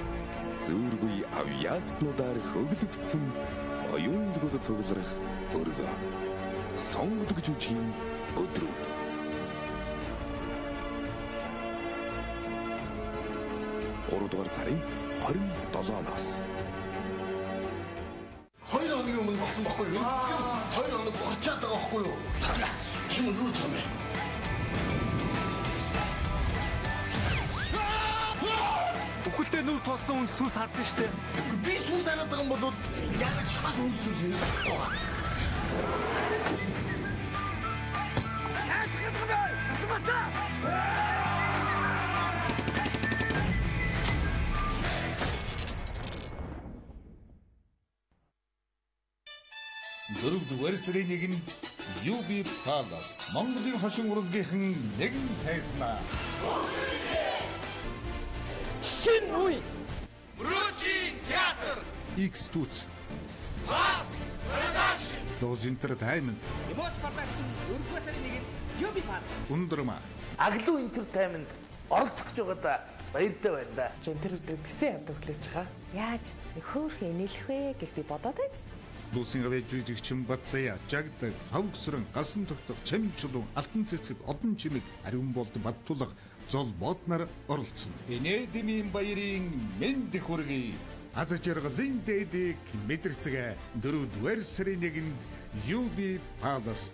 зүүргүй авьяаснуудаар хөглөгдсөн оюунлгууд цугларах өргөө. Сонгодог жүжигийн өдрүүд. Гуравдугаар сарын 27-наас 2 хоногийн өмнө болсон байхгүй юу? Тэгэхээр 2 хоног борчаад байгаа байхгүй юу? Тарна. Чи юу ч юм бэ? Үхэлтэй нүр тулсан хүн сүнс хардсан штэ. Би сүнс хараад байгаа юм бол яг чамаас үн сүнс юм байна. Дөрөвдүгээр сарын 1-нд UB Palace Монголын хошин урлагийнхан нэгэн тайзнаа. Шин үе. Мөрөөдлийн театр. X-Tuts. Mask Production. Those Entertainment. Emoji Production 4-р сарын 1-нд UB Palace. Ундрама. Аглуу Entertainment оролцох гэж байгаадаа баяртай байна да. Тэр өдөр гисэн явдаг хүлээж байгаа. Яаж хөөрхөн инээлэх вэ гэж би бодоод байна. Дуусын авэж жүжигчин Бацая, Жагдаг, Хавгсран, Гасан тогтох, Чамчулуун, Алтан цэцэг, Одон чимэг, Ариун болд Баттулга, Зол боднаар оролцсон. Энэдимийн баярын мэнд хүргэе. Аз жаргалын дэдэг мэдэрцгээ 4-р сарын 1-нд UB Palace.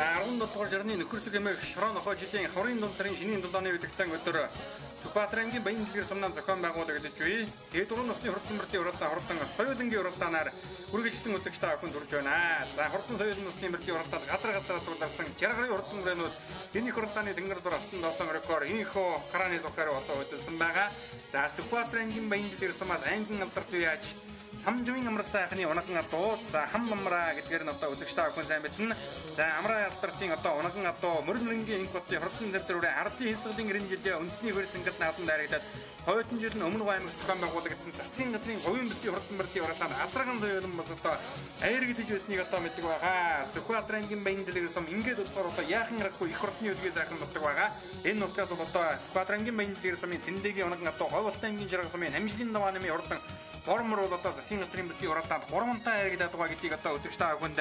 За 17 жарны нөхөрсөг эмээх Шорон охоо жилийн хаврын дунд сарын шинийн дулааны үдгцэн өдөр Сүхбаатарын баян дэлгэр сумнаа зохион байгуулдаг гэж бий. Тэгээд 4 насны хурдан мөртийн уралдаан хурдан соёлынгийн уралдаанаар үргэлжлэн үзэгчтэй охин төрж байна. За хурдан соёлын насны мөртийн уралдаанд газар тулгарсан жаргарын хурдан мөрөөнүүд энэ их уралдааны тэнгэр дор алтан доосон рекорд инхо харааны зохиороо одоо хөдөлсөн байгаа. За Сүхбаатарын баян дэлгэр сумаас ангин алдарт яаж хамжуун амар сайхны унаган адуу за хам амраа гэдгээр нь одоо үзэгчтэй охин сайн мэднэ. За амраа алдартын одоо унаган адуу мөрмөрнгийн инх хотын хурдан зэвтэрүүрээ ардын хэлсглийн 90 жилийн үндэсний хөрс ингээд наадан дайрагдаад хойдон жил нь өмнө аймаг зохион байгуулагдсан засгийн газрын говийн бэлтгийн хурдан мөрдийн уралдаанд азраган соёлын бас одоо аяр гэж үснийг одоо мэддэг байгаа. Сүхбаатарын баян дэлгэр сум ингээд болохоор одоо яахан аргагүй их хурдны өдгөө сайхан болдог байгаа. Энэ нутгаас бол одоо Сүхбаатарын баян дэлгэр сумын цэндэгийн унаган адуу говьолтангийн жаргал сумын амжилтын давааны хурдан Гормор бол одоо засгийн газрын бэлтгийн уралдаанд 3 таа яригдаад байгаа гэдгийг одоо үзэгчтэй охинд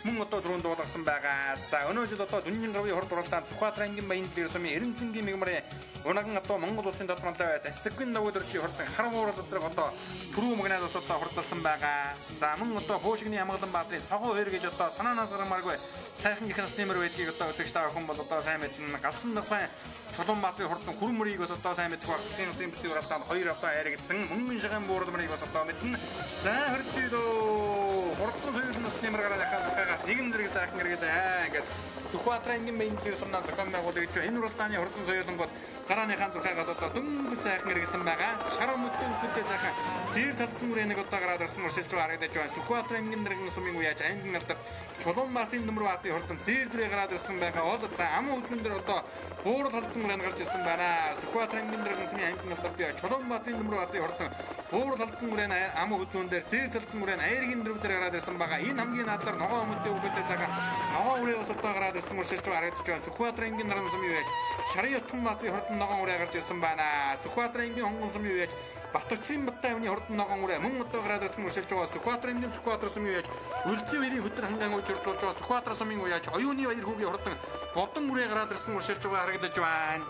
мөн одоо дөрөнд дуулгасан байгаа. За өнөө жил одоо Дүнжин гавийн хурд уралдаанд Сүхбаатарын баян дэлгэр сумын Эренцэнгийн мигмарын унаган одоо Монгол улсын доторнтой тасцэгвэн давуудөрчийн хурдан харам уурал доторх одоо түрүү магнад ус одоо хурдалсан байгаа. За мөн одоо Пуушигны Ямгалан баатрын согоо хэр гэж одоо санаанаас гармааргүй сайхан их насны мөр байдгийг одоо үзэгчтэй охин бол одоо сайн мэднэ. Галсан нөхөн Чулуун баатрын хурдан хүрмөрийг бас одоо сайн мэдэх багсын усны бэлтгийн уралдаанд 2 одоо яригдсан. Мөнгөн шагаан бууралмарыг бас одоо мэднэ. За хөрчидөө хурдан соёлын насны мөр гараад нэгэн зэрэг сайхан иргэдээ ингээд Сүхбаатарын баян дэлгэр сумнаа зохион байгуулагдж энэ уралдааны хурдан соёлонгод гарааныхаа зурхаагаас одоо дөнгөж сайхан иргэсэн байгаа. Шаруу мөтөн хөдөө сайхан зэр талцсан үрээнийг одоо гараад ирсэн уршилж байгаа харагдаж байна. Сүхбаатарын нэргэн сумын үеж ангин алдар Чулуун баатрын нөмөр баатын хурдан зэр дүрээ гараад ирсэн байгаа. Ол за ам үзэн дээр одоо буурал талцсан үрээ гарч ирсэн байна. Сүхбаатарын нэргэн сумын ангин алдар би Чулуун баатрын нөмөр баатын хурдан буурал талцсан үрээ ам үзэн дээр зэр талцсан үрээ аяргийн дөрөв дээр гараад ирсэн байгаа. Энэ хамгийн надлаар ногоо өмдөө үгтэй сайхан ногоо үрээ бас одоо гараад ирсэн уршилж байгаа харагдаж байна. Сүхбаатарын нэргэн сумын үеж Шарын ятхан баатын хурдан ногоон үрээ гарч ирсэн байна. Сүхбаатарын хонгон сумын үеж Батчлын Батайвны хурдан ногоон үрээ мөн одоо гараад ирсэн уршилж байгаа. Сүхбаатар сумын үеж Үлзий хоёрын хөтөр хангаан үйлдвэрлэж байгаа. Сүхбаатар сумын үеж оюуны баяр хүүгийн хурдан Годон үрээ гараад ирсэн уршилж байгаа харагдаж байна.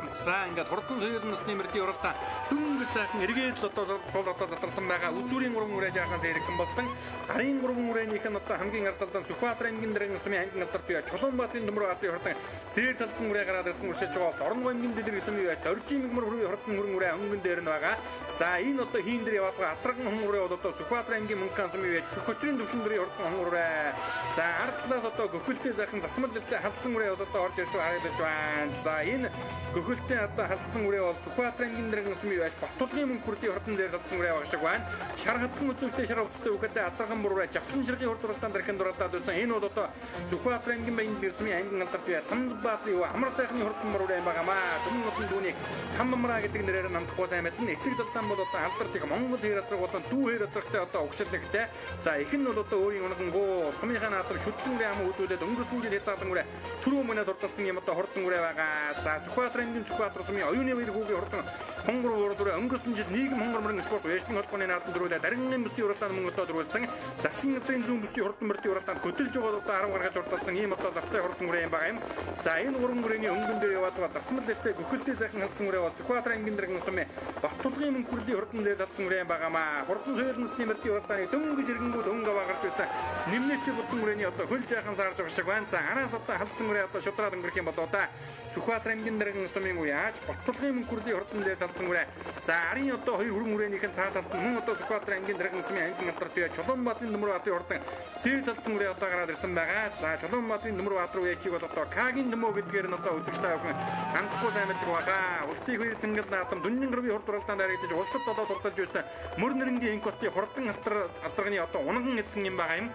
За ингээд хурдан соёлын насны мөрдийн уралдаан дүнгийн сайхан эргээд л одоо задарсан байгаа. Үзүүрийн 3 үрээ жаахан зэрэгэн болсон. Арын 3 үрээнийх нь одоо хамгийн ардалдан Сүхбаатар аймгийн дэрэн сумын ангин алдарт бие Чулуунбаатарын Төмөрбаатарын хурдан зээл талцсан үрээ гараад ирсэн үршилж байгаа. Дорногов аймгийн дэлгэр сумын бие Доржийн мигмөр хүрээ хурдан үрээ өнгөн дээр нь байгаа. За энэ одоо хийн дээр яваад байгаа Ацраган хүн үрээ одоо Сүхбаатар аймгийн Мөнхөн сумын бие Сүхбаатарын төвшин дэрийн хурдан хүн үрээ. За ард талаас одоо гөхөлтэй сайхан засмал дэлтэй халдсан үрээ одоо орж ирж байгаа харагдаж байна. За энэ гөхөлтэй одоо халдсан үрээ бол Сүхбаатар аймгийн дэрэн сумын бие Батулгын мөнх хурлын хурдан зээл талцсан үрээ байгаа шиг байна. Шар хатан үзүүлэлттэй шар хувцастай үхэдтэй Ацраган бүрээ Жавхан ширгийн хурд уралдаан дарахын дуралдаад байсан. Энэ бол одоо Сүхбаатар аймгийн баян дэрсмийн ангин алдарт бие Самбаатарын амар сайхны хурдан бүрээ байгаамаа. Түмэн нутгийн дүүний Хамбамраа гэдэг нэрээр намдахгүй сайн мэднэ. Эцэг далдаан бол одоо алдарт их Монгол хэр азраг болон дүү хэр азрагтай одоо өгчлөлтэй. За их нь бол одоо өөрийн унгангуу сумынхаа наадар шүтлэнгийн ам үзүүлээд өнгөрсөн жил хязгаарлан үрээ түрүү мөнө дурдсан юм одоо хурдан үрээ байгаа. За Сүхбаатар аймгийн Сүхбаатар сумын оюуны баяр хүүгийн хурдан хонгор уурдураа өнгөрсөн жил нийгэм хонгор мөрөн спорт вэшлийн холбооны наадан дөрүүлээ дарингийн бүсийн уралдаан мөн одоо дөрүүлсэн. Засгийн газрын зүүн бүсийн хурдан мөрдийн уралдаанд хөтөлж байгаа одоо 10 гаргаж урдсан ийм одоо завтай хурдан үрээ юм байгаа юм. За энэ 3 үрээний өнгөн дээр яваад байгаа засмал дэвтэй гөхөлтэй сайхан халдсан үрээ бол Сүхбаатар аймгийн дэрэн сумын Батулгын мөнх хурлын хурдан зээл талцсан үрээ байгаамаа. Хурдан соёлын насны мөрдийн уралдааны дөнгөж ирэнгүүд өнгө аваагарч байсан нэмнэттэй хурдан үрээний одоо хөл жаахан саарж байгаа шиг байна. За араас одоо халдсан үрээ одоо шудраад өнгөрөх юм болоо да. Сүхбаатар аймгийн дэрэн сумын уяаж Батулгын мөнх хурлын хурдан зээл талцсан үрээ. За арын одоо 2 хүрэн үрээнийх нь цаа талд мөн одоо Сүхбаатар аймгийн дэрэн сумын ангин алдарт бие Чулуунбаатарын Төмөрбаатарын хурдан зээл талцсан үрээ одоо гараад ирсэн байгаа. За Чулуунбаатарын Төмөрбаатар уяачийг бол одоо Кагийн төмөө гэдгээр нь одоо үзэгчтэй охин хандахгүй сайн мэддэг байгаа. Улсын хөрийн цэнгэл наадам дүнгийн гэрбий хурд уралдаанд харагдаж улсад одоо дурталж байсан мөр нэрнгийн инкотын хурдан алдарганы одоо унган эзэн юм байгаа юм.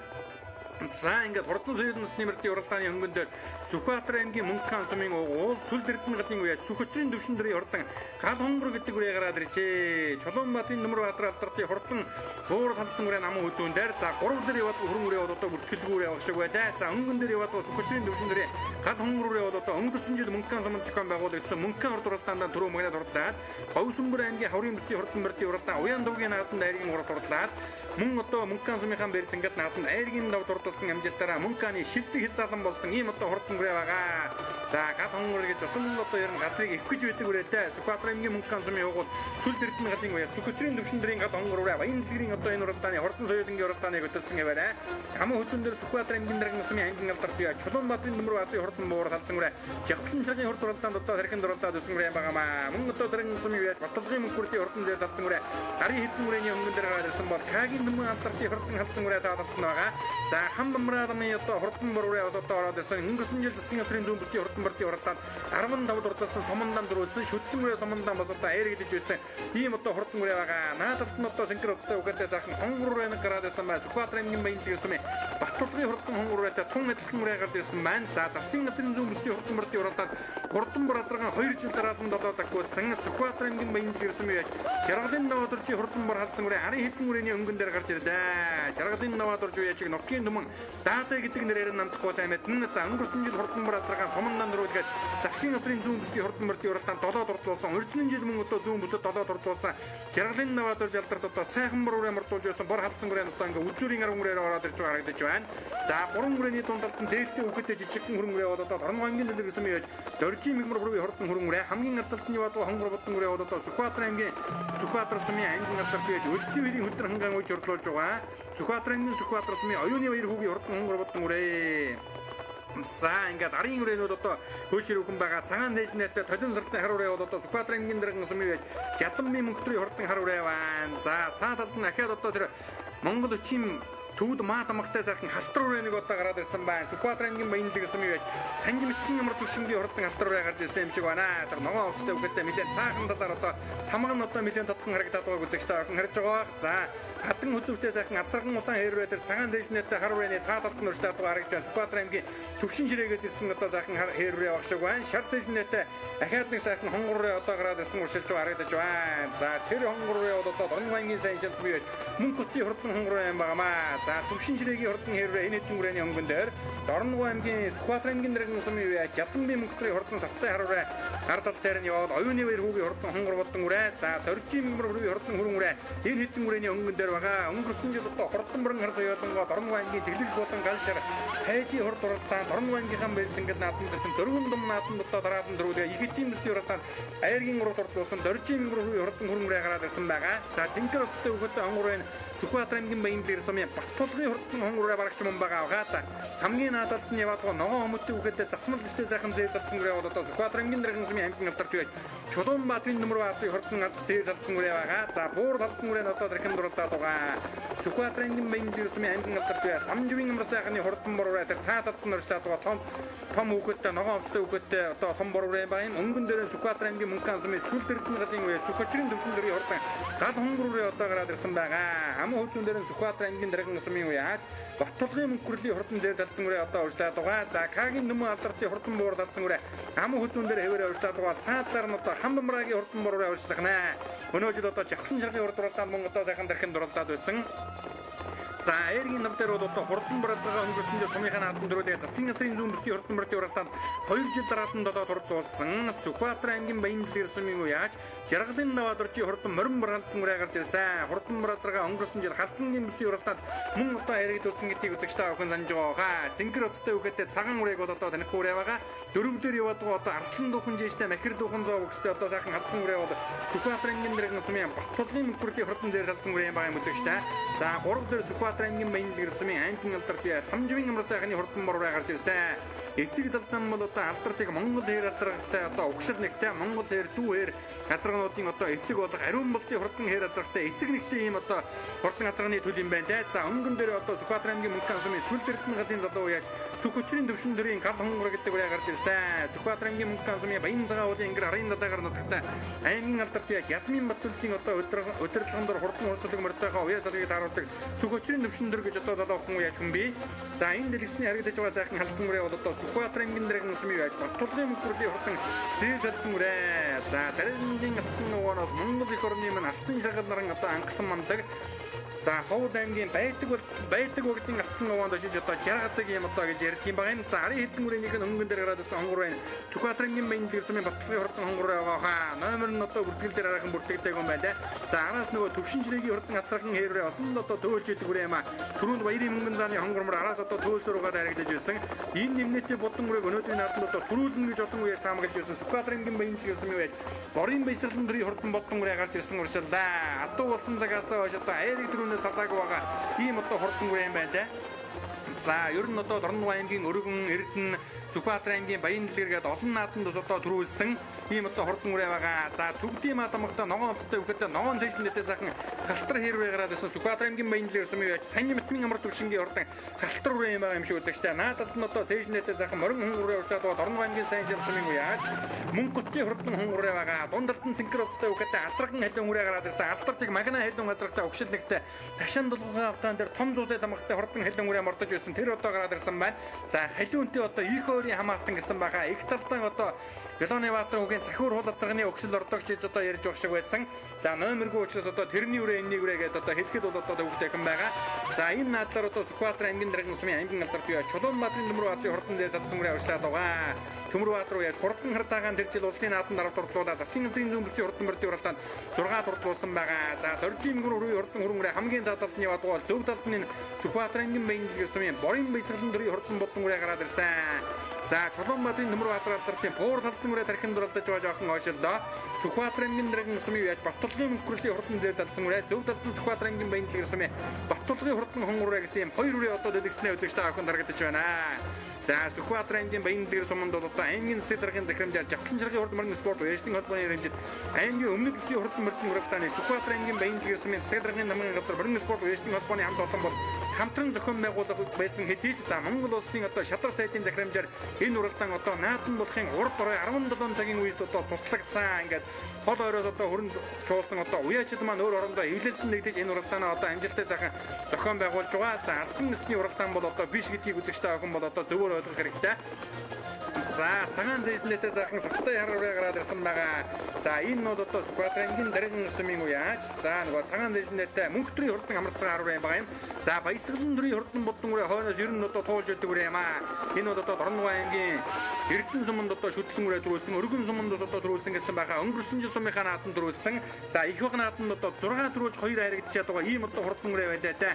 За ингээд хурдан соёлын насны мөрдийн уралдааны хөнгөн дээр Сүхбаатар аймгийн Мөнхөн сумын уул сүл дэрдэн галын уяа Сүхбаатарын төвшин дэрийн хурдан гал хонгор гэдэг үрээ гараад иржээ. Чулуунбаатарын Төмөрбаатар алдартын хурдан буур халдсан үрээ намын үзүүн дээр за 3 дээр яваад хүрэн үрээ бол одоо бүртгэлгүй үрээ баг шиг байлаа. За өнгөн дээр яваад Сүхбаатарын төвшин дэрийн гал хонгор үрээ бол одоо өнгөрсөн жил Мөнхөн сумын зохион байгуулагдсан Мөнхөн хурд уралдаанд түрүү магнад хурлаад Говьсөнбөр аймгийн Хаврын бүсийн хурдан мөрдийн уралдаан Уян дуугийн нааданд айргийн урд хурлаад мөн одоо Мөнхөн сумынхан бэрс ингээд нааданд айргийн давд урдсан амжилтаараа Мөнхөний шилдэг хязгаарлан болсон ийм одоо хурдан үрээ байгаа. За гал хонгор гэж засан одоо ер нь газрыг их гэж байдаг үрээтэй Сүхбаатар аймгийн Мөнхөн сумын угуул сүл дэрдэн галын уяа Сүхбаатарын төвшин дэрийн гал хонгор үрээ баян дэлгэрийн одоо энэ уралдааны хурдан соёлын уралдааныг хөтөлсөн яваарай. Хамаа хүчин дээр Сүхбаатар аймгийн дэрэн сумын ангин алдарт бие Чулуунбаатарын Төмөрбаатарын хурдан буур халдсан үрээ Жавхан ширгийн хурд уралдаанд одоо хэрхэн дуралдаад өсөн үрээ байгаамаа. Мөн одоо дэрэн сумын уяа Батулгын мөнх хурлын хурдан зээл талцсан үрээ ари хэдэн үрээний өнгөн дээр гараад ирсэн бол Кагийн төмөн алдартын хурдан халдсан үрээ цаадалтан байгаа. За Хамбамраа одоо хурдан бор үрээ одоо ороод ирсэн өнгөрсөн жил засгийн газрын зүүн бүсийн хурдан мөрдийн уралдаанд 15 дурдсан сумандан дөрүүлсэн шүтлэн үрээ сумандан бас одоо айргдэж байсан ийм одоо хурдан үрээ байгаа. Наадалт нь одоо синхро уцтай үгтэй сайхан хонгор үрээ гараад ирсэн байна. Сүхбаатар аймгийн баян дэрсмийн Батулгын хурдан хонгор үрээтэй тун мэдлэн үрээ гарч ирсэн байна. За засгийн газрын зүүн бүсийн хурдан мөрдийн уралдаанд хурдан бор азарган 2 жил дараалан дагуулсан Сүхбаатар аймгийн баян дэрсмийн яаж жаргалын даваадуржи хурдан бор халдсан үрээ ари хэдэн үрээний өнгөн дээр гарч ирлээ. Жаргалын даваадуржи яачиг нокгийн төмөн даатаа гэдэг нэрээр намдахгүй сайн мэднэ. За өнгөрсөн жил хурдан бор азарган сумандан дөрүүлгээд засгийн газрын зүүн бүсийн хурдан мөрдийн уралдаанд 7 дурдлуулсан. Өржлөн жил мөн одоо зүүн бүсэд 7 дурдлуулсан. Жаргалын даваадуржи алдарт одоо сайхан бор үрээ мөрдүүлж байсан бор халдсан үрээ одоо ингээ үзүүрийн арга үрээр ороод ирж байгаа харагдаж байна. За 3 үрээний дундалт нь дээлтэй үхэдтэй жижигхэн хөрөн үрээ бол одоо Дорногов аймгийн дэлгэр гэсэн юм яаж Доржийн мигмөр бүрийн хурдан хөрөн үрээ хамгийн ардалт нь яваад хонгор бодон үрээ бол одоо Сүхбаатар аймгийн Сүхбаатар сумын ангин алдарт бие үлцийн хоёрын хөдөр хангаан үеж орлуулж байгаа. Сүхбаатар аймгийн Сүхбаатар сумын оюуны баяр хүүгийн хурдан хонгор бодон үрээ. За ингээд арын үрээнүүд одоо хөөшрөвхөн байгаа. Цагаан зээжнээтэй толин сартын хар үрээ бол одоо Сүхбаатар аймгийн дэрэн сумын байж Жаданбын мөнхтрийн хурдан хар үрээ байна. За цаа талд нь ахаад одоо тэр Монгол өчим төвд маа тамагтай сайхан халтар үрээнийг одоо гараад ирсэн байна. Сүхбаатар аймгийн баян дэлгэр сумын байж санжи мэтгэн ямар төвшингийн хурдан халтар үрээ гарч ирсэн юм шиг байна. Тэр ногоон овцтой үгэдтэй нэлээд цаахан талаар одоо тамга нь одоо нэлээд тодхон харагдаад байгааг үзэгчтэй охин харж байгаа. За хатан хөдөлгөөтэй сайхан азарган улаан хэрвээ тэр цагаан зээжнээтэй хар үрээний цаа талд нь урьдаад байгаа харагдаж байна. Сүхбаатар аймгийн төвшин ширээгээс ирсэн одоо сайхан хэрвээ баг шиг байна. Шар зээжнээтэй ахаад нэг сайхан хонгор үрээ одоо гараад ирсэн уршилж байгаа харагдаж байна. За тэр хонгор үрээ бол одоо Дорногов аймгийн сайн шимс бие мөн хотын хурдан хонгор үрээ юм байгаамаа. За Төвшин Ширээгийн хурдан хэрвээ энэ хэдэн хүрээний өнгөн дээр Дорногов аймгийн Сүхбаатар аймгийн дэргэн сумын үе Жаданбын мөнгөтрийн хурдан савтай хараараа гардал дээр нь яваад оюуны баяр хүүгийн хурдан хонгор бодон үрээ. За Доржийн мөнгөрийн хурдан хүрэн үрээ. Энэ хэдэн хүрээний өнгөн дээр байгаа өнгөрсөн жил одоо хурдан мөрөн хар соёолонгоо Дорногов аймгийн тэглэг болон галшар хайжийн хурд уралдаан Дорногов аймгийнхан бэлтгэл наадам гэсэн дөрвөн дум наадам дотоо дараадан дөрвөлээ их эдийн засгийн уралдаан Айргийн урал урдуулсан Доржийн мөнгөрийн хурдан хүрэн үрээ гараад ирсэн байгаа. За Цэнхэр өцтэй өгөөтэй хонгорын Сүхбаатар аймгийн Баянлэр сумын Баттулгын хурдан хонгороо барагч мөн байгаа. Угаата хамгийн наадалд нь яваад ногоон хөмөттэй өгөөтэй засмал дэвтэй сайхан зээл талцсан үрээ бол одоо Сүхбаатар аймгийн дэргэн сумын аймгийн алдарт байж Чулуунбаатарын Нөмөрбаатарын хурдан зээл талцсан үрээ байгаа. За буур талцсан үрээ нь одоо дэрхэн дурлаад байгаа. Сүхбаатар аймгийн Баянлэр сумын аймгийн алдарт байж Самживын амар сайхны хурдан бор үрээ тэр цаа талд нь орчлаад байгаа том өгөөтэй ногоон хөмөттэй өгөөтэй одоо том бор үрээ байна. Өнгөн дээр Сүхбаатар аймгийн Мөнхөн сумын Сүл дэрдэн галын үе Сүхбаатарын төвшин дэрийн хурдан гал хонгор үрээ одоо гараад ирсэн байгаа. Амын хөвчөн дээр Сүхбаатар аймгийн дэргэн сумын үе Баттулгын мөнгөрлийн хурдан зээл талцсан үрээ одоо урьдаад байгаа. За Кагийн Нөмөн алдартын хурдан буур талцсан үрээ амын хөвчөн дээр хэвээрээ урьдаад байгаа. Цаадлаар нь одоо Хамбамрагийн хурдан буур үрээ урьдлахнаа. Өнөө жил одоо Жавхан шаргын хурд уралдаанд мөн одоо сайхан дархан дурлаад байсан. За Айргийн нам дээр бол одоо хурдан барацгаа өнгөрсөн жил сумынхаа наадам дөрүүлээ засгийн газрын зүүн бүсгийн хурдан барцын уралдаанд 2 жил дараалан додоод хурдлуулсан. Сүхбаатар аймгийн Баянлэр сумын үеаж Жаргалын Наваадорчийн хурдан морин баргалцсан үрээ гарч ирсэн. Хурдан барацгаа өнгөрсөн жил Халзангийн бүсгийн уралдаанд мөн одоо харигдуулсан гэдгийг үзэгчтэй охин санаж байгаа. Цэнхэр өцтэй үгээтэй цагаан үрэг бол одоо танихгүй үрээ байгаа. Дөрөв дээр яваад байгаа одоо Арслан дуухан жиштэй Махир дуухан зоо өгстэй одоо сайхан халдсан үрээ бол Сүхбаатар аймгийн дэргэн сумын Баттулгын мөнгөрлийн хурдан зээл талцсан үрээ байгаа юм үзэгчтэй. За 3 дээр Сүхбаатар аймгийн Баянлэр сумын аймгийн алдарт Самживын амар сайхны хурдан бор үрээ гарч ирсэн. Эцэг талдан бол одоо алдартыг Монгол хэр азрагтай одоо угшил нэгтэй Монгол хэр дүү хэр газаргнуудын одоо эцэг болох ариун болтын хурдан хэр азрагтай эцэг нэгтэй ийм одоо хурдан газаргны төл юм байна. За өнгөн дээр одоо Сүхбаатар аймгийн Мөнхөн сумын Сүл дэрдэн галын залуу яаж Сүхбаатарын төвшин дэрийн гал хонгор гэдэг үрээ гарч ирсэн. Сүхбаатар аймгийн Мөнхөн сумын Баян цагаан уулын ангир арын далайгаар нутагтай аймгийн алдарт яаж Ядмын Баттулгийн одоо удирдлагын дор хурдан хурцлог мөртөөхөө уяа салгийг харуулдаг Сүхбаатарын төвшин дэр гэж одоо залуухан яаж хүн бий. За энэ дэлгэсний харагдаж байгаа сайхан халдсан үрээ бол одоо Сүхбаатар аймгийн дэргэн сумын яаж Баттулгын мөнгөрлийн хурдан зээл талцсан үрээ. За дараагийн алтан нугааноос Монгол их орны минь алтан шаргал наран одоо анхлан мамдаг. За Ховд аймгийн байдаг бүгдийн алтан нугаанд очиж одоо жаргадаг юм одоо гэж ярьд юм байна. За арын хэдэн үрeenийх нь өнгөн дээр гараад ирсэн хонгор байна. Сүхбаатар аймгийн Баянлэр сумын Баттулгын хурдан хонгор байгаа. Номер нь одоо бүртгэл дээр хараахан бүртгэдэг юм байна. За араас нөгөө Төвшин Ширээгийн хурдан хацрагын хэрвээ осон одоо төөлж идэг үрээ юм а. Түрүүнд Баярын мөнгөн зааны хонгормор араас одоо төөлсөр угаад харагдаж ирсэн. Энэ нэмнэтийн бодон үрэг өнөөдрийн наадмад одоо төрүүлнэ гэж одон үеэс таамаглаж ирсэн. Сүхбаатар аймгийн Баянлэр сумын байж борын баясгалан дөрийн хурдан бодон үрээ гарч ирсэн уршилдаа. Адуу болсон цагаас хойш одоо Айрыг салаагүй байгаа ийм одоо хурдан үрээ юм байна. За ер нь одоо Дорногов аймгийн Өргөн, Эрдэнэ, Сүхбаатар аймгийн Баянлэр гээд олон наадамд одоо төрүүлсэн ийм одоо хурдан үрээ байгаа. За Төгдийн Мадамгата ногоон оцтой өгөхөд ногоон зэжнэтэй сайхан халтар хэрвээ гараад ирсэн Сүхбаатар аймгийн Баянлэр сумын байж Санжи Мэтмийн амар төвшингийн хурдан халтар үрээ юм байгаа юм шиг үзэгчтэй. Наадалд нь одоо зэжнэтэй сайхан морин хүн үрээ урьдаад байгаа Дорногов аймгийн сайн шим сумын үеаж мөнгөтийн хурдан хүн үрээ байгаа. Дундалд нь Цэнхэр оцтой өгөхөд азраган халуун үрээ гараад ирсэн. Алдартыг магна халуун азрагтай өгшил нэгтэй ташаан дулгаан автаан дээр том зузай дамгахтай хурдан халуун үрээ мордож байсан. Тэр одоо гараад ирсэн байна. За халуунтэй одоо их өөрийн хамаатан гэсэн байгаа. Их талдан одоо Галоны Баатар хүүгийн цахиур хул азрагны өгшил ордог гэж одоо ярьж байгаа шиг байсан. За номергүй учраас одоо тэрний үрээ энэний үрээ гэдээ одоо хэлэхэд бол одоо төвөгтэй юм байгаа. За энэ наадлаар одоо Сүхбаатар аймгийн дэргэн сумын аймгийн алдарт юу Чулуунбаатарын Нөмөрбаатарын хурдан зээл талцсан үрээ урьдчилаад байгаа. Төмөрбаатар уу яаж хурдан хартаагаан тэр жил улсын наадам дараа дурдлуулаад засгийн газрын зүүн бүсгийн хурдан барьдын уралдаанд 6 дурдлуулсан байгаа. За Доржийн мөнгөр хурдан хүрэн хамгийн заадалд нь яваад байгаа зөв талд нь Сүхбаатар аймгийн Баянлэр сумын борын баясгалан дөрийн хурдан бодон үрээ гараад ирсэн. За Чулуунбаатарын Нөмөрбаатар алдартын буур талцсан үрээ тархин дурлаж байгаа жоохон ойшилдоо. Сүхбаатар аймгийн дэргэн сумын яаж Баттулгын мөнгөрлийн хурдан зээл талцсан үрээ зөв талд нь Сүхбаатар аймгийн Баянлэр сумын Баттулгын хурдан хонгор үрээ гэсэн юм хоёр үрээ одоо дэлгэснээ үзэгчтэй охин харагдаж байна. За Сүхбаатар аймгийн Баянлэр суманд бол одоо аймгийн засгийн даргын захирамжаар Жавхан шаргын хурдан мөрөн спорт уяжлын холбооны хэмжээнд аймгийн өмнөд бүсгийн хурдан мөрдийн уралдааны Сүхбаатар аймгийн Баянлэр сумын засгийн даргын намын газар мөрөн спорт уяжлын холбооны хамт олон бол хамтран зохион байгуулалт байсан хэдий ч за Монгол улсын одоо шадар сайтын захирамжаар энэ уралдаан одоо наадам болохын урд орой 17 цагийн үед одоо туслагдсан. Ингээд хол оройос одоо хөрөн чуулсан одоо уяачид маань өөр орондоо эвлэлтэн нэгдэж энэ уралдаанаа одоо амжилттай сайхан зохион байгуулж байгаа. За алтан нүсний уралдаан бол одоо биш гэдгийг үзэгчтэй охин бол одоо зөвөр ойлгох хэрэгтэй. За цагаан зэжнэтэй сайхан савтай хараараа гараад ирсэн байгаа. За энэ нь бол одоо Сүхбаатар аймгийн дэргэн сумын үеаж за нөгөө цагаан зэжнэтэй мөнхтрийн хурдан амарцсан харуу юм байгаа юм. За баясгалан баясгалан төрийн хурдан бодон үрээ хойноос ер нь одоо туулж өгдөг үрээ ямаа. Энэ бол одоо Дорногов аймгийн Эрдэнэ суманд одоо шүтлэн үрээ төрүүлсэн, Өргөн суманд одоо төрүүлсэн гэсэн байгаа. Өнгөрсөн жил сумынхаа нааданд төрүүлсэн. За их баг нааданд одоо 6 төрүүлж 2 харигдчихад байгаа. Ийм одоо хурдан үрээ байлаа та.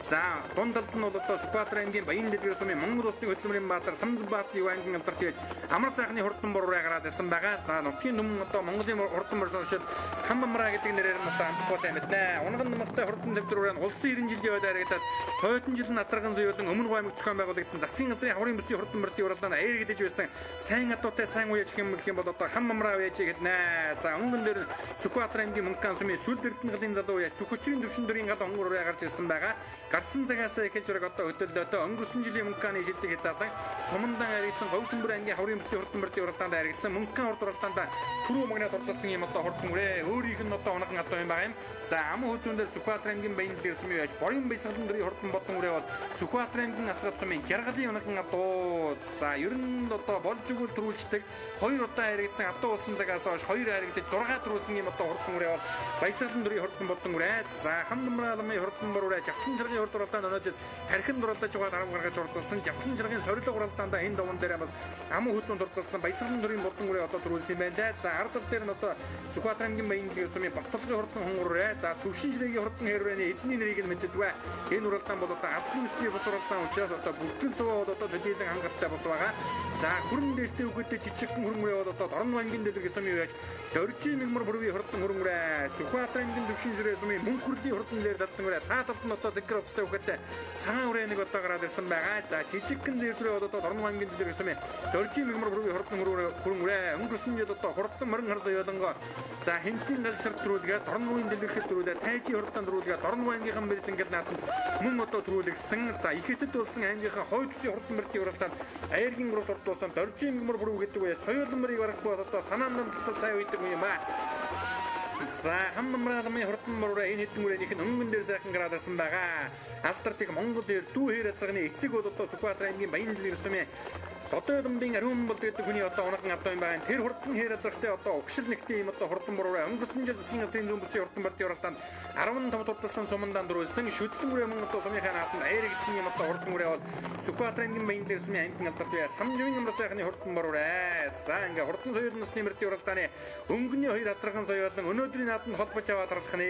За дунд талд нь бол одоо Сүхбаатар аймгийн Баян дэлгэр сумын Монгол улсын хөдөлмөрийн баатар Самжбаатарын юу аймгийн алдарт гээд амар сайхны хурдан бор үрээ гараад байсан байгаа. За нутгийн түмэн одоо Монголын хурдан бор соншид Хамбамраа гэдэг нэрээр нь одоо амтгаас юм байна. Унган намгатай хурдан төвдөр үрээ нь улсын 90 жилийн үед харагдаад хойдон жил нь Азарган зөөлөн өмнө аймаг зохион байгуулагдсан засгийн газрын хаврын бүсийн хурдан бортын уралдаанд аяр гэдэж байсан. Сайн адуутай сайн уяж гэх юм бол одоо Хамбамраа уяж гэнэ. За өнгөн дээр Сүхбаатар аймгийн Мөнхган сумын Сүлд Эрдэнэгийн залуу уяж Сүхөчрийн төвшин дөрийн гал онгор ураа гарч ирсэн байгаа. Гарсан цагаас эхэлж өрөг одоо хөдөллөөдөө өнгөрсөн жилийн Мөнхганы шилдэг хязгаарлан сумандан харигдсан Говьсөнбөр аймгийн хаврын бүсийн хурдан бортын уралдаанд харигдсан Мөнхган урд уралдаанд түрүү магнат ордосон юм одоо хурдан үрээ өөрийнх нь одоо оногн одоо юм байгаа юм. За аман хүзүүн дээр Сүхбаатар аймгийн Баян дэлгэр сумын уяж Борын баясгалан дөрийн хурдан бодон үрээ бол Сүхбаатар аймгийн Асгад сумын Жаргалын оногн адуу. За ер нь одоо болж өгөл төрүүлждэг 2 удаа харигдсан адуу улсын цагаас хойш 2 харигдаж 6 төрүүлсэн юм одоо хурдан үрээ бол баясгалан дөрийн хурдан бодон үрээ. За Хамбамраа ламын хурдан бор үрээ Жавхан чаргын хурд уралдаанд өнөөдөр тархинд уралдаж байгаа дарга гаргаж уралдсан Жавхан чаргын сорилго уралдаанд энэ даван дээр бас аман хүзүүнд уралдсан баясгалан дөрийн бодон үрээ одоо төрүүлсэн юм байна. За ардал дээр нь одоо Сүхбаатар аймгийн Баян дэлгэр сумын Батлагын хурдан хонгор үрээ. За төвшин ширээгийн хурдан хэрвэний эзний нэрийг нь мэддэг. Энэ уралдаан бол одоо албан ёсны бус уралдаан учраас одоо бүртгэл цуваа бол одоо төдийлөн хангалттай бус байгаа. За хүрэн дээлтэй үгэдтэй жижигхэн хөрөнгөрөө бол одоо Дорногов аймгийн дэлгэр сумын уяж Дөржийн мигмар бүргийн хурдан хөрөнгөрөө Сүхбаатар аймгийн төвшин ширээ сумын Мөнх хурлын хурдан зэр татсан үрээ цаа талд нь одоо зэгэр уцтай үгэдтэй цагаан үрээ нэг одоо гараад ирсэн байгаа. За жижигхэн зэрдрээ бол одоо Дорногов аймгийн дэлгэр сумын Дөржийн мигмар бүргийн хурдан хөрөнгөрөө өнгөрсөн жил одоо хурдан морин хар соёолонго за хинтийн галшир төрүүлгээ Дорноговын дэлгэрхэд төрүүлээ тайжийн хурдан төрүүлгээ Дорногов аймгийн бэлзэнгэл наатанд мөн одоо төрүүлэгдсэн. За ихэтэд болсон аймгийнхаа хойд үсгийн хурдан мөртийн уралдаанд аяргийн гурав дурдуулсан Дөржийн мигмар бүрүү гэдэг үе соёлын мөрийг барахгүй одоо санаанд талтай сайн үйдэг юм аа. За Хамбамраа ламын хурдан мөрөө энэ хэдэн үрээнийх нь өнгөн дээр сайхан гараад ирсэн байгаа. Алдарт Монгол эр дүү хээр азганы эцэг бол одоо Сүхбаатар аймгийн Баян дэлгэр сумын одоо дамбын ариун бол гэдэг хүний одоо оногн одоо юм байна. Тэр хурдан хээр азрахтай одоо угшил нэгтэй юм одоо хурдан мөрөө өнгөрсөн жил засгийн газрын зүүн бүсийн хурдан бортын уралдаанд 15 дурдсан сумандаа дөрүүлсэн шүтлэн үрээ мөн одоо сумынхаа наатанд аяр гэсэн юм одоо хурдан үрээ бол Сүхбаатар аймгийн Баян дэлгэр сумын аймгийн алдарт бай Самживын амраа сайхны хурдан мөрөө. За ингээ хурдан соёлын насны мөртийн уралдааны өнгөний 2 азархан соёолон өнөөдрийн наатанд холбож аваад тарах нэ.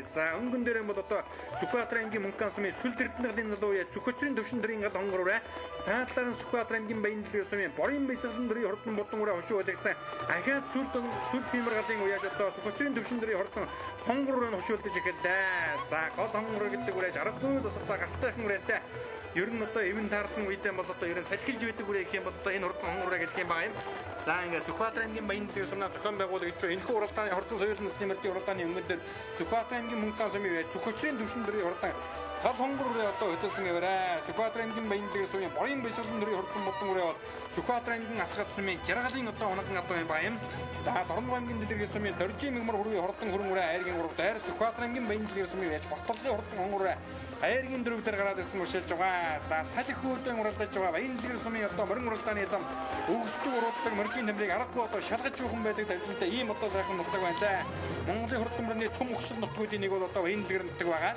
За өнгөн дээр бол одоо Сүхбаатар аймгийн Мөнхган сумын Сүлд Эрдэнэгийн залуу яа Сүхөчрийн төвшин дөрийн гал хонгор үрээ саадлаар нь Сүхбаатар аймгийн Баян дэлгэр сумын Борын баясгалан дөрийн хурдан бодон үрээ хошуу байлгсан ахаад Сүлд хэмэр галын уяаж одоо Сүхөчрийн төвшин дөрийн хурдан хонгор үрээ хошуулдаж эхэллээ. За гол хонгор гэдэг үрээ 60 тусалдаа галтайхан үрээтэй ер нь одоо эвэн таарсан үедээ бол одоо ер нь салхилж байдаг үрээ гэх юм бол одоо энэ хурдан хонгор үрээ гэдэг юм байгаа юм. За ингээ Сүхбаатар аймгийн Баян дэлгэр сумнаа зохион байгуулагч энэхүү уралдааны хурдан соёлын насны мөртийн уралдааны өмнөд дээр Сүхбаатар аймгийн Мөнхган сумын уяаж Сүхөчрийн төвшин дөрийн хурдан гал хонгор үрээ одоо хөдөлсөн гэрээ Сүхбаатар аймгийн Баян дэлгэр сумын Борын баясгалан дөрийн хурдан бодон үрээ бол Сүхбаатар аймгийн Асгад сумын Жаргалын одоо оногн одоо юм байна юм. За Дорногов аймгийн дэлгэр сумын Дөржийн мигмар бүргийн хурдан хөрөнгөрөө айргийн 3 дээр Сүхбаатар аймгийн Баян дэлгэр сумын яж Батлагын хурдан хонгор айргийн 4 дээр гараад ирсэн мөшөлж байгаа. За салхи хөрдөн уралдаж байгаа Баян дэлгэр сумын одоо морин уралдааны зам өгсдөг уралдаг моргийн тэмрийг аргагүй одоо шалгаж юухан байдаг тавилантай ийм одоо сайхан нутаг байна лээ. Монголын хурдан мөрний цөм өгсөл нутгуудын нэг бол одоо Баян дэлгэр нутаг байгаа.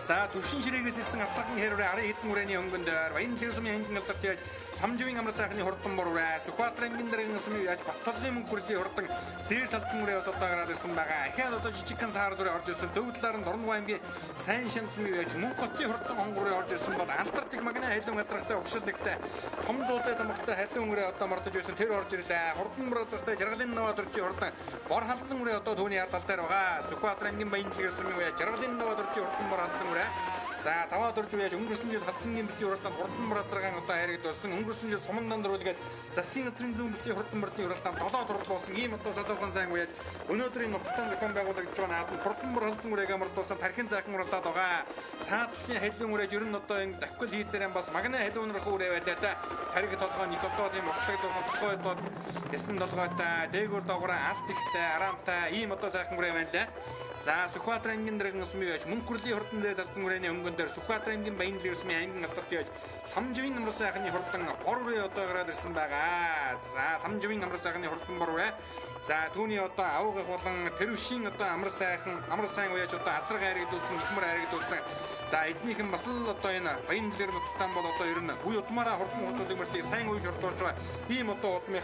За төвшин ширээгээс ирсэн Атлагын хэрвээ арын хэдэн үрээний өнгөн дээр Баян дэлгэр сумын ангин алдарт яаж Самживын амраа сайхны хурдан бор үрээ Сүхбаатар аймгийн дараагийн сумын яаж Батлагын мөнх хурлын хурдан зээл талдан үрээ бас одоо гараад ирсэн байгаа. Ахаад одоо жижигхэн саар дүрээ орж ирсэн. Зөв талаар нь Дорногов аймгийн сайн шан сумын яаж мөнх хотын хурдан хонгороо орж ирсэн бол алдарт их магна хайлуун газрахтай огшил нэгтэй том зузай тамхтай хайлуун үрээ одоо мордож ирсэн. Тэр орж ирлээ. Хурдан бор газрахтай Жаргалын наваа төрчийн хурдан бор халдсан үрээ одоо түүний ардал дээр байгаа. Сүхбаатар аймгийн Баян дэлгэр сумын яаж Жаргалын наваа төрчийн хурдан бор халдсан үрээ. За таваа дөрж яаж өнгөрсөн жил халдсан юм бүсийн уралдаанд хурдан бор газрагаан одоо харигдуулсан. Өнгөрсөн жил сумандан дөрүүлгээд засгийн газрын зүүн бүсийн хурдан мөртийн уралдаанд 7 дурлуулсан ийм одоо салуухан сайн уяж өнөөдрийн нутагтан зохион байгуулагдж байгаа наадад хурдан бор халдсан үрээгээ мордуулсан тархин заахан уралдаад байгаа. Саадлын халиун үрээж ер нь одоо ингэ давхил хийцээрэн бас магна халиунрах үрээ байлаа та. Тариг толгой нэг одоо тийм уртлагд толгойд ясан толгойтой дээгүүр доогороо алт ихтэй араамтай ийм одоо сайхан үрээ байна лээ. За Сүхбаатар аймгийн дараагийн сумын яаж мөнх хурлын хурдан дээр Солилцсон хүрээний өнгөн дээр Сүхбаатар аймгийн Баянлал ирсмийн аймгийн алдарт яаж Самживын намрал сайхны хурдан бор үрээ одоо гараад ирсэн байгаа. За Самживын намрал сайхны хурдан бор үрээ. За түүний одоо авгах болон тэрвшийн одоо амар сайн уяаж одоо азраг хайрагдуулсан, ихмэр хайрагдуулсан. За эднийхэн бас л одоо энэ Баянлал нутагтан бол одоо ер нь үе удмаараа хурдан хүмүүсийн мөртийг сайн уяж хурдуулж байгаа. Ийм одоо удмын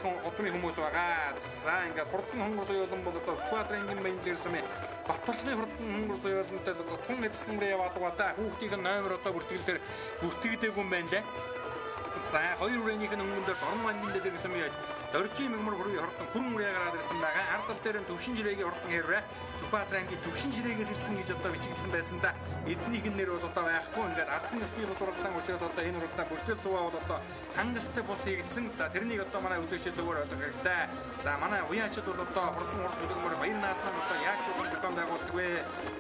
хүмүүс байгаа. За ингээд хурдан хүмүүс уяалан бол одоо Сүхбаатар аймгийн Баянлал ирсмийн Баттулгын хурдан хүмүүс уяалантай одоо тун эдлэнгэрээ яваад байгаа. Хүүхдийн номер одоо бүртгэл дээр бүртгэдэггүй юм байна лээ. За 2 үрээнийх нь өнгөн дээр Дорн аймгийн дээр гэсэн юм яаж Доржийн мэгмар хүрээ хурдан хүрэн үрээ гараад ирсэн байгаа. Ардал дээр нь төвшин жирээгийн хурдан хэрвээ Сүхбаатар аймгийн төвшин жирээгээс ирсэн гэж одоо бичигдсэн байсан да. Эзнийх нь нэр бол одоо байхгүй. Ингээд албан ёсны бус уралдаан учраас одоо энэ уралдаан бүртгэл цуваа бол одоо хангалттай бус хийгдсэн. За тэрнийг одоо манай үзэгчид зүгээр ойлгох хэрэгтэй. За манай уяачид бол одоо хурдан хөдөлмөр баяр наадмаар одоо яаж зохион байгуулдаг вэ?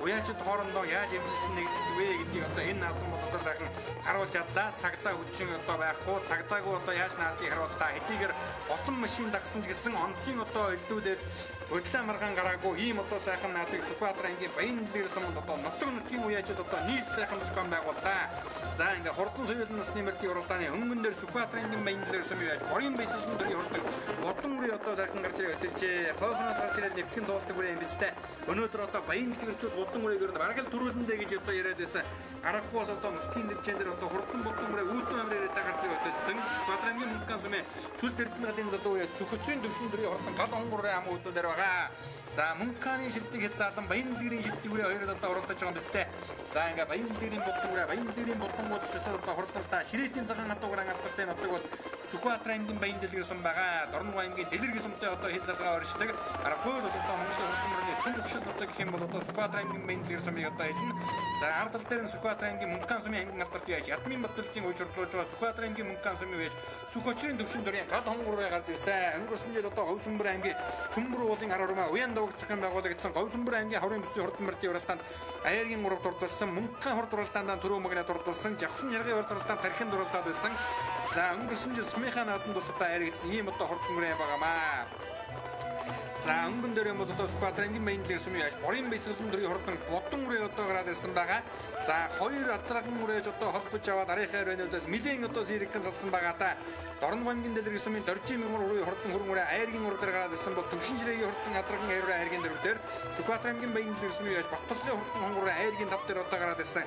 Уяачид хоорондоо яаж эвлэлт нэгддэг вэ гэдгийг одоо энэ наадам бол одоо сайхан харуулж чадлаа. Цагдаа хүчин одоо байхгүй. Цагдаагүй одоо яаж наадгийг харууллаа. Хэдийгээр олон машин дагсан ч гэсэн онцгийн одоо элдвүүдээр хөдлөө маргаан гараагүй ийм одоо сайхан наадыг Сүхбаатар аймгийн Баянлал ирсэн одоо нутаг нутгийн уяачид одоо нийт сайхан зохион байгууллаа. За ингээ хурдан соёлын насны мөрдийн уралдааны өнгөн дээр Сүхбаатар аймгийн Баянлал ирсэн юу яаж борын баясгалан төрийн хурдан бодон үрээ одоо сайхан гарч ирээд тэрчээ хойхноос гарч ирээд нэвтгэн дуулдаг үрээ юм бистэй. Өнөөдөр одоо Баянлал ирчүүд бодон үрээг бараг л төрүүлэндээ гэж одоо яриад байсан. Аргагүй одоо нутгийн нэрчэн дээр одоо хурдан бодон үрээ үүдэн амир ирээд гарч ирсэн. Сүхбаатар аймгийн мөнгөн сумын сүлд эрдэнэгийн залуу яа Сүхбаатарын төвшин төрийн хурдан гал хонгорын ам үзүүлэр байгаа. За мөнгөний шилдэг хязгаарлан Баянлалын шилдэг үрээ хоёроо одоо оролцож байгаа юм бистэй. За ингээ Баянлалын бодон үрээ Баянлалын бодонгууд шисээ одоо хурдалтаа ширээтийн цагаан хатуугаар ангалттай нутаг бол Сүхбаатар аймгийн Баянлал гэсэн байгаа. Дорн аймгийн Дэлгэр гэсэнтэй одоо хэл залгаа оршдог. Аргагүй бол одоо Монголын хурдмөрний цөм өгшил нутаг гэх юм бол одоо Сүхбаатар аймгийн Баянлал гэсэн одоо хэлнэ. За ардал дээр нь Сүхбаатар аймгийн Мөнгөн сумын аймгийн алдарт яаж Ядмын Батулцын уйжруулж байгаа Сүхбаатар аймгийн Мөнгөн сумын байж Сүхбаатарын төвшин төрийн гал хонгороо гарч ирсэн. Өнгөрсөн жил одоо Говьсөнбөр аймгийн Сүмбэр уулын ар урмаа уян давагч зохион байгуулагдсан Говьсөнбөр аймгийн хаврын бүсийн хурдан мөрдийн уралдаанд аяаргийн урав дурдсан Мөнгөн хурд уралдаанд төрөө магнаа дурдсан Жавхан яргын урд уралдаанд тархин дуралдаад байсан. За өнгөрсөн жил Сумынхаа наадам тусдаа аярагдсан ийм одоо хурдан мөрөө байгаамаа. За өнгөн дээр юм бол одоо Сүхбаатар аймгийн Баянлал ирсэн яаж борын баясгалан төрийн хурдан бодон үрээ одоо гараад ирсэн байгаа. За 2 азраган үрээж одоо холбож аваад арийнхаа өрөөнөөс нэлээд одоо сэрэгхэн салсан байгаа та. Дорн аймгийн Дэлгэр сумын Доржийн мэгмар үрээ хурдан хүрэн үрээ аяаргийн урд дээр гараад ирсэн бол төвшин жирээгийн хурдан азраган аяараа аяаргийн дөрвдөр Сүхбаатар аймгийн Баянлал ирсэн яаж Баттулгын хурдан хонгороо аяаргийн тав дээр одоо гараад ирсэн.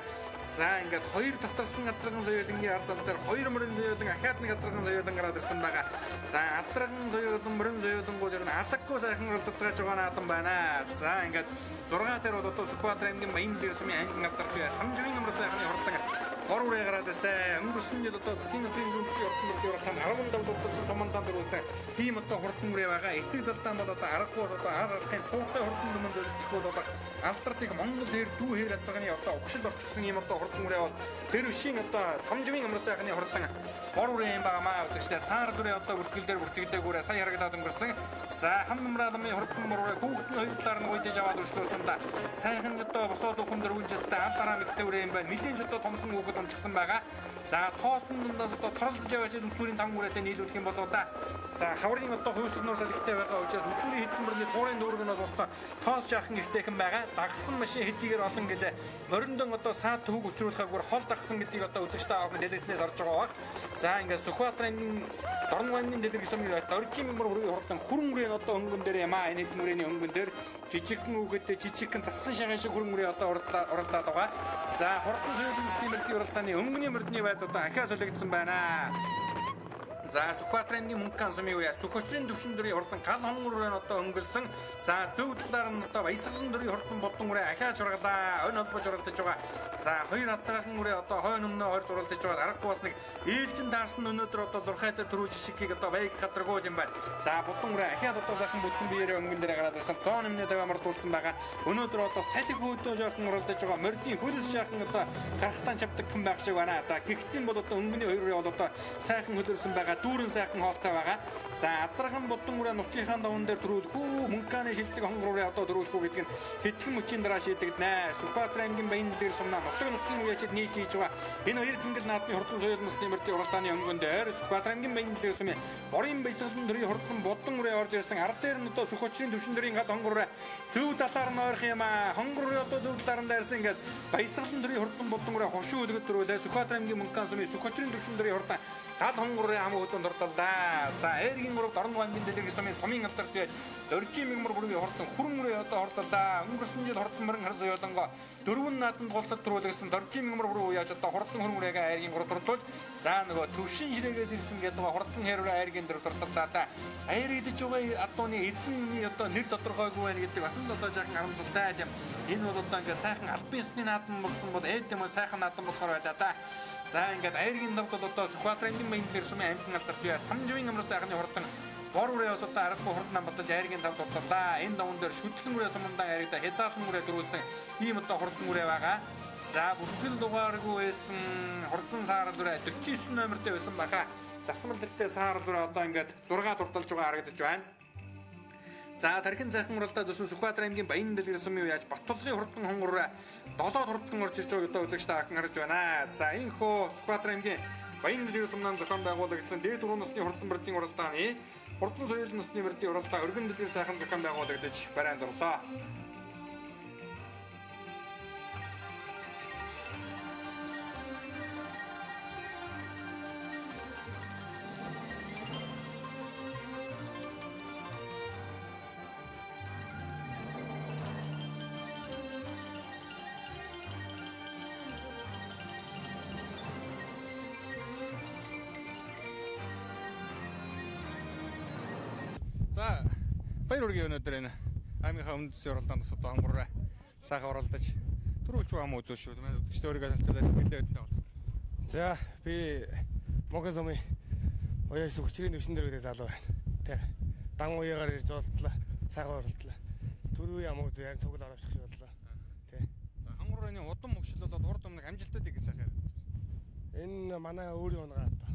За ингээд 2 тасарсан азраган соёлынгийн ард тал дээр 2 мөрөн соёлын ахаад нэг азраган соёлын гараад ирсэн байгаа. За азраган соёлын мөрөн соёлонгууд ер нь алакгүй сайхан уралдацгааж байгаа наадам байна. За ингээд 6 дээр бол одоо Сүхбаатар аймгийн Баянлал ирсэн аймгийн алдарт Самживын намрал сайхны хурдан бор үрээ гараад ирсэн. Өнгөрсөн жил одоо засгийн газрын зүүнтийн хурдан мөрдийн уралдаанд 15 дурдсан сумандаа дөрүүлсэн. Тийм одоо хурдан үрээ байгаа. Эцэг залдаан бол одоо аргагүй одоо аргахын цуутай хурдан дүмэнд их бол одоо алдарт их Монгол хэр дүү хэр хязгаарны одоо өгшил орчихсон ийм одоо хурдан үрээ бол тэр өвшийн одоо Самживын намрал сайхны хурдан бор үрээ юм байгаамаа. Үзэгчдээ саар дүрээ одоо бүртгэл дээр бүртгэдэгүүрээ сая харагдаад өнгөрсөн. За хам намраадмын хурдан бор үрээ хүүхэд нь хоёр талаар нь уйдаж аваад өршлөөсөн да. Сайхан одоо босоод ухам дөрвөлжстэй аль дараа мэгтэй үрээ юм байна. Нилийн ч одоо томхон хүүхэд унчсан байгаа. За тоосон дундаас одоо торолцож явж үзүүрийн тав үрээтэй нийлүүлэх юм болоо да. За хаврын одоо хувьсгноор салхитай байгаа учраас үзүүрийн хэдмөрний туурын дүүргнээс болсон тоос жаахан ихтэйхэн байгаа. Дагсан машин хэдийгээр олон гэлээ мориндон одоо саад төвөг өчрүүлэхгээр хол дагсан гэдгийг одоо үзэгчтэй авах дэлгэснээс орж байгаа баг. За ингээд Сүхбаатарын Дорн аймгийн Дэлгэр гэсэн Доржийн мэгмар үрээ хурдан хүрэн үрээ одоо өнгөн дээр юм аа. Энэ мөрөний өнгөн дээр жижигхэн үгэдтэй жижигхэн зассан шагаан шиг хүрэн үрээ одоо уралдаад байгаа. За хурдан соёлын систем мөрдийн уралдааны өнгөний мөрдний байд одоо ахиа солигдсон байна. За Сүхбаатар аймгийн Мөнгөн сумын үе Сүхбаатарын төвшин төрийн хурдан гал хонгороо одоо өнгөрсөн. За зөв талаар нь одоо баясгалан төрийн хурдан бодон үрээ ахиа чургалаа. Ойн холбож уралдаж байгаа. За 2 хатаахан үрээ одоо хойно өмнө ойр зуралдаж байгаа. Аргагүй бас нэг ээлжин таарсан өнөөдөр одоо зурхайтай төрүүлж чигийг одоо баяг газаргүй юм байна. За бодон үрээ ахиад одоо сайхан бүтэн биеэрээ өнгөн дээр гараад ирсэн. 100 нэмнээ 50 мардуулсан байгаа. Өнөөдөр одоо салхи хөөдөө жоохон уралдаж байгаа. Мордийн хөлс жаахан одоо гарахтан чавдаг хүн байх шиг байна. За гихтэн бол одоо өнгөний хоёр бол одоо сайхан хөлөрсөн байгаа. дүүрэн сайхан хоолтой байгаа. За азархан будан үрээ нутгийнхаа даван дээр төрүүлэх үү, мөнханы шилдэг хонгороо одоо төрүүлэх үү гэдэг нь хэдхэн мөчийн дараа шийдэгдэнэ. Сүхбаатар аймгийн Баянлэр сумна нутгийн үеачид нийж хийж байгаа. Энэ хоёр зингэл наадмын хурдан соёл насны мөрдийн уралдааны өнгөн дээр Сүхбаатар аймгийн Баянлэр сумын борын баясгалан төрийн хурдан будан үрээ орж ирсэн. Ард дээр нь одоо Сүхөчрийн төвшин төрийн гал хонгороо зөв талаар нь ойрхон юм аа. Хонгороо одоо зөв талаар нь дайрсан ингээд баясгалан төрийн хурдан будан үрээ хошуу үлгэж төрүүлээ. Сүхбаатар аймгийн мөнхөн сумын Сүхөчрийн төвшин төрийн хурдан гал хонгороо хамаг хөдөлгөөн дурдаллаа. За эргийн урагт орон аймгийн дэлгэр сумын алдарт байж Дөржийн мигмар бүрийн хурдан хүрэн үрээ одоо хордлаа. Өнгөрсөн жил хурдан мөрөн хар соёлонго дөрвөн нааданд голсод төрүүлсэн Дөржийн мигмар бүрийн үеаж одоо хурдан хүрэн үрээгээ айргийн урагт дурдуулж за нөгөө төвшин ширээгээс ирсэн гэдэг хурдан хэрвээ айргийн дөр дурдаллаа та. Айр идэж байгаа адууны эзэн одоо нэр тодорхойгүй байна гэдэг бас л одоо жаахан харамсалтай юм. Энэ бол одоо ингээ сайхан албан ёсны наадам болсон бол эд юм сайхан наадам болохоор байлаа та. За ингээд айргийн давд бол одоо Сүхбаатар аймгийн Баянлэр сумын аймгийн алдарт бие самживын амрал сайхны хурдан бор үрээ ус одоо аргагүй хурдан батлаж айргийн давд дурдаллаа. Энэ давн дээр шүтлэн үрээ сумандаа айргада хязаалан үрээ дөрүүлсэн ийм одоо хурдан үрээ байгаа. За бүртгэл дугааргүй байсан хурдан саарал үрээ 49 номертэй байсан баха. Засмал дэлтэй саарал үрээ одоо ингээд 6 дурдалж байгаа харагдаж байна. За тархин сайхан уралдаа төсөн Сүхбаатар аймгийн Баянлэр сумын үеаж Баттулгын хурдан хонгороо 7 хурдан орж ирж байгааг одоо үзэгчтэй ахин харж байна. За энэхүү Сүхбаатар аймгийн Баянлэр сумнан зохион байгуулагдсан дээд дөрвөн насны хурдан мөрдийн уралдааны хурдан соёл насны мөрдийн уралдаа өргөн дэлгэр сайхан зохион байгуулагдаж барайнд орлоо. За баяр хүргэе өнөөдөр энэ аймгийнхаа өмнөд засгийн уралдаанд бас одоо хонгороо сайхан оролдож төрүүлж байгаа юм үзүүл шүү. Үзэгчдээ өөрийгөө танилцуулаад хэлээ өдөртөө болсон. За би Монгол сумын уяа Сүхөчрийн төвшин дээр залуу байна. Тэ. Дан уяагаар ирж болтлоо. Сайхан оролдлоо. Төрөө ямаг зөв цуглаар авчих шиг боллоо. Тэ. За хонгорооны удам мөгшил болоод урд өмнө амжилттай гэж сайхан яриад. Энэ манай өөрийн унгаа одоо.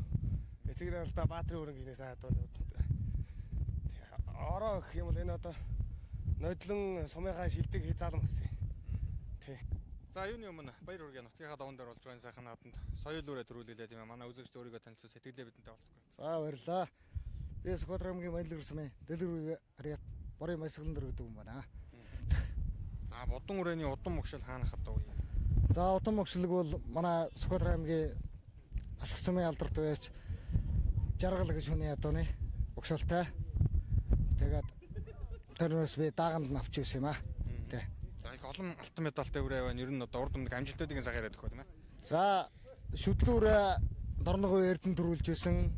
Эцэгэр алдаа Баатарын өрн гинээс одоо ороо гэх юм бол энэ одоо нодлон сумынхаа шилдэг хязаалан гэсэн. Тий. За юуны өмнө баяр хүргэе нутгийнхаа даван дээр болж байгаа сайхан нааданд соёл үрээ төрүүлээ тийм ээ. Манай үзэгчд өөрийгөө танилцуул сэтгэлээ бидэнтэй болцгоо. За баярлалаа. Би Сүхбаатар аймгийн Баянлэр сумын дэлгэр харьяат борын баясгалан дээр гэдэг юм байна. За будан үрээний удам мөгшил хаана хатав вэ? За удам мөгшлөг бол манай Сүхбаатар аймгийн Асах сумын алдарт байж Жаргал гэж хүний адууны угшаалтай. Тэгээд тэрнээс би дааганд навч ирсэн юм аа. Тэ. За их олон алтан медальтай үрээ байна. Ер нь одоо урд өмнөд амжилтуудыг сайхан яриад өгөх юм аа. За шүтлэн үрээ дорногоо эрдэнэ төрүүлж байсан,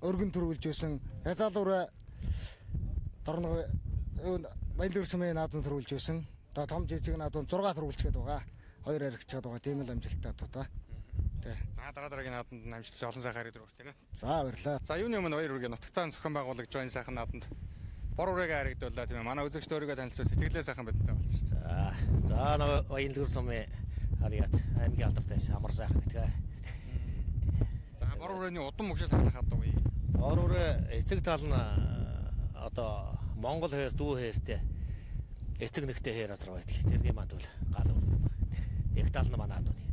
өргөн төрүүлж байсан, хязаал үрээ дорногоо Баянлэр сумын наадам төрүүлж байсан. Одоо том жижиг наадам 6 төрүүлчихэд байгаа. 2 аригчаад байгаа. Тийм л амжилттай дуудаа. Тэ. За дараагийн наадамд амжилт олон сайхан харагдаж байна тийм ээ. За баярлалаа. За юуны өмнө баяр хүргэе нутагтаа зохион байгуулагч байна сайхан наадамд бор үрээгээ харагдууллаа тийм ээ. Манай үзэгчд өөрийгөө танилцуул сэтгэлээ сайхан бидэнтэй болсон шүү. За нөгөө Баянлэр сумын харьяат аймгийн алдартай амар сайхан гэдэг. За бор үрээний удам мөгшил хаана хатав вэ? Бор үрээ эцэг тал нь одоо Монгол хаяр дүү хаяртай эцэг нэгтэй хаяр азар байдаг. Тэрний манд бол гал үрнэ. Их тал нь манай адууны.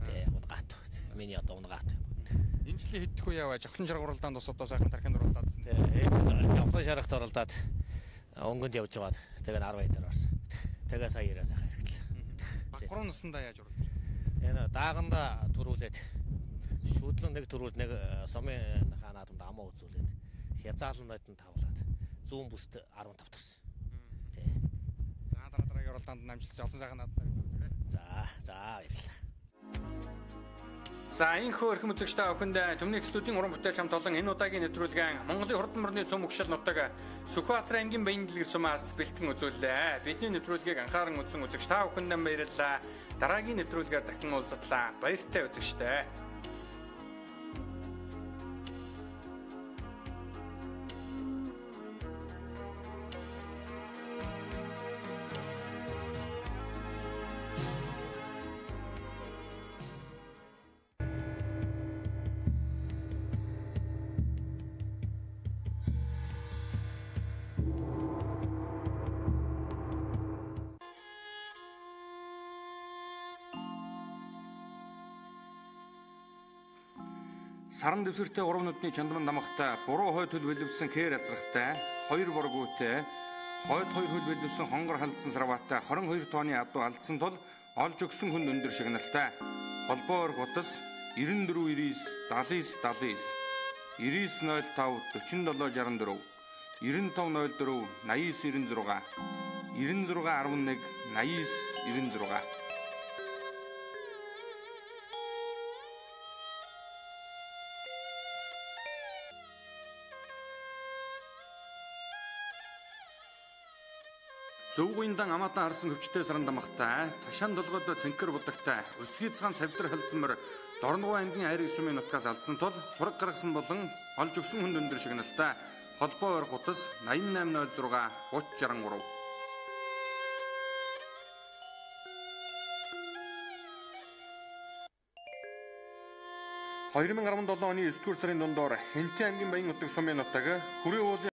Тэ унгат. Миний одоо унгат. Энэ жилийн хэддэх үе яваа жавхлан шарга уралдаанд бас одоо сайхан тархинд уралдаадсан. Тэгээ жавхлан шаргат уралдаад өнгөнд явж байгаад тэгээ 10 дээр орсон. Тэгээ сая яраа сайхан хэрэглээ. Багруу наснда яаж уралдав? Энэ дааганда төрүүлээд шүтлэн нэг төрүүл нэг сумын ханаадамд амаа үзүүлээд хязаалнууд нь тавлаад зүүн бүст 15 тарсан. Тий. За дараагийн уралдаанд амжилт олон сайхан наадмаар төрүүлээ. За баярлалаа. За энэхүү эрхэм үзэгчтэй охинд Төмний студийн уран бүтээлч хамт олон энэ удаагийн нэвтрүүлгэн Монголын хурдан мөрний цөм өгшил нутаг Сүхбаатар аймгийн Баянлэр сумаас бэлтгэн үзүүллээ. Бидний нэвтрүүлгийг анхааран үзсэн үзэгч та бүхэнд баярлалаа. Дараагийн нэвтрүүлгээр дахин уулзлаа. Баяртай үзэгчтэй. Саран дэвсгэртэй 3 нүдний чандман дамагтай буруу хойд хөл бэлэвсэн хээр азрахтай 2 боргүйтэй хойд 2 хөл бэлэвсэн хонгор халдсан сарваатай 22 тооны адуу алдсан тул олж өгсөн хүн өндөр шагналтай холбоо ор гутас 94 99 79 79 05 47 64 9504 89 96 96 11 89 96 Зөвгүйндан амаатан харсан хөвчтэй саран дамахтай ташаан долгоод цэнкэр будагтай өсгий цагаан савдар халдсамар Дорногов аймгийн айрыг сумын нутгаас алдсан тул сураг гаргасан болон олж өгсөн хүнд өндөр шагналтай холбоо ойр гутас 8806 3063 2017 оны 9 дугаар сарын дундор Хэнтэн аймгийн Баян нутаг сумын нутаг хүрээ уулын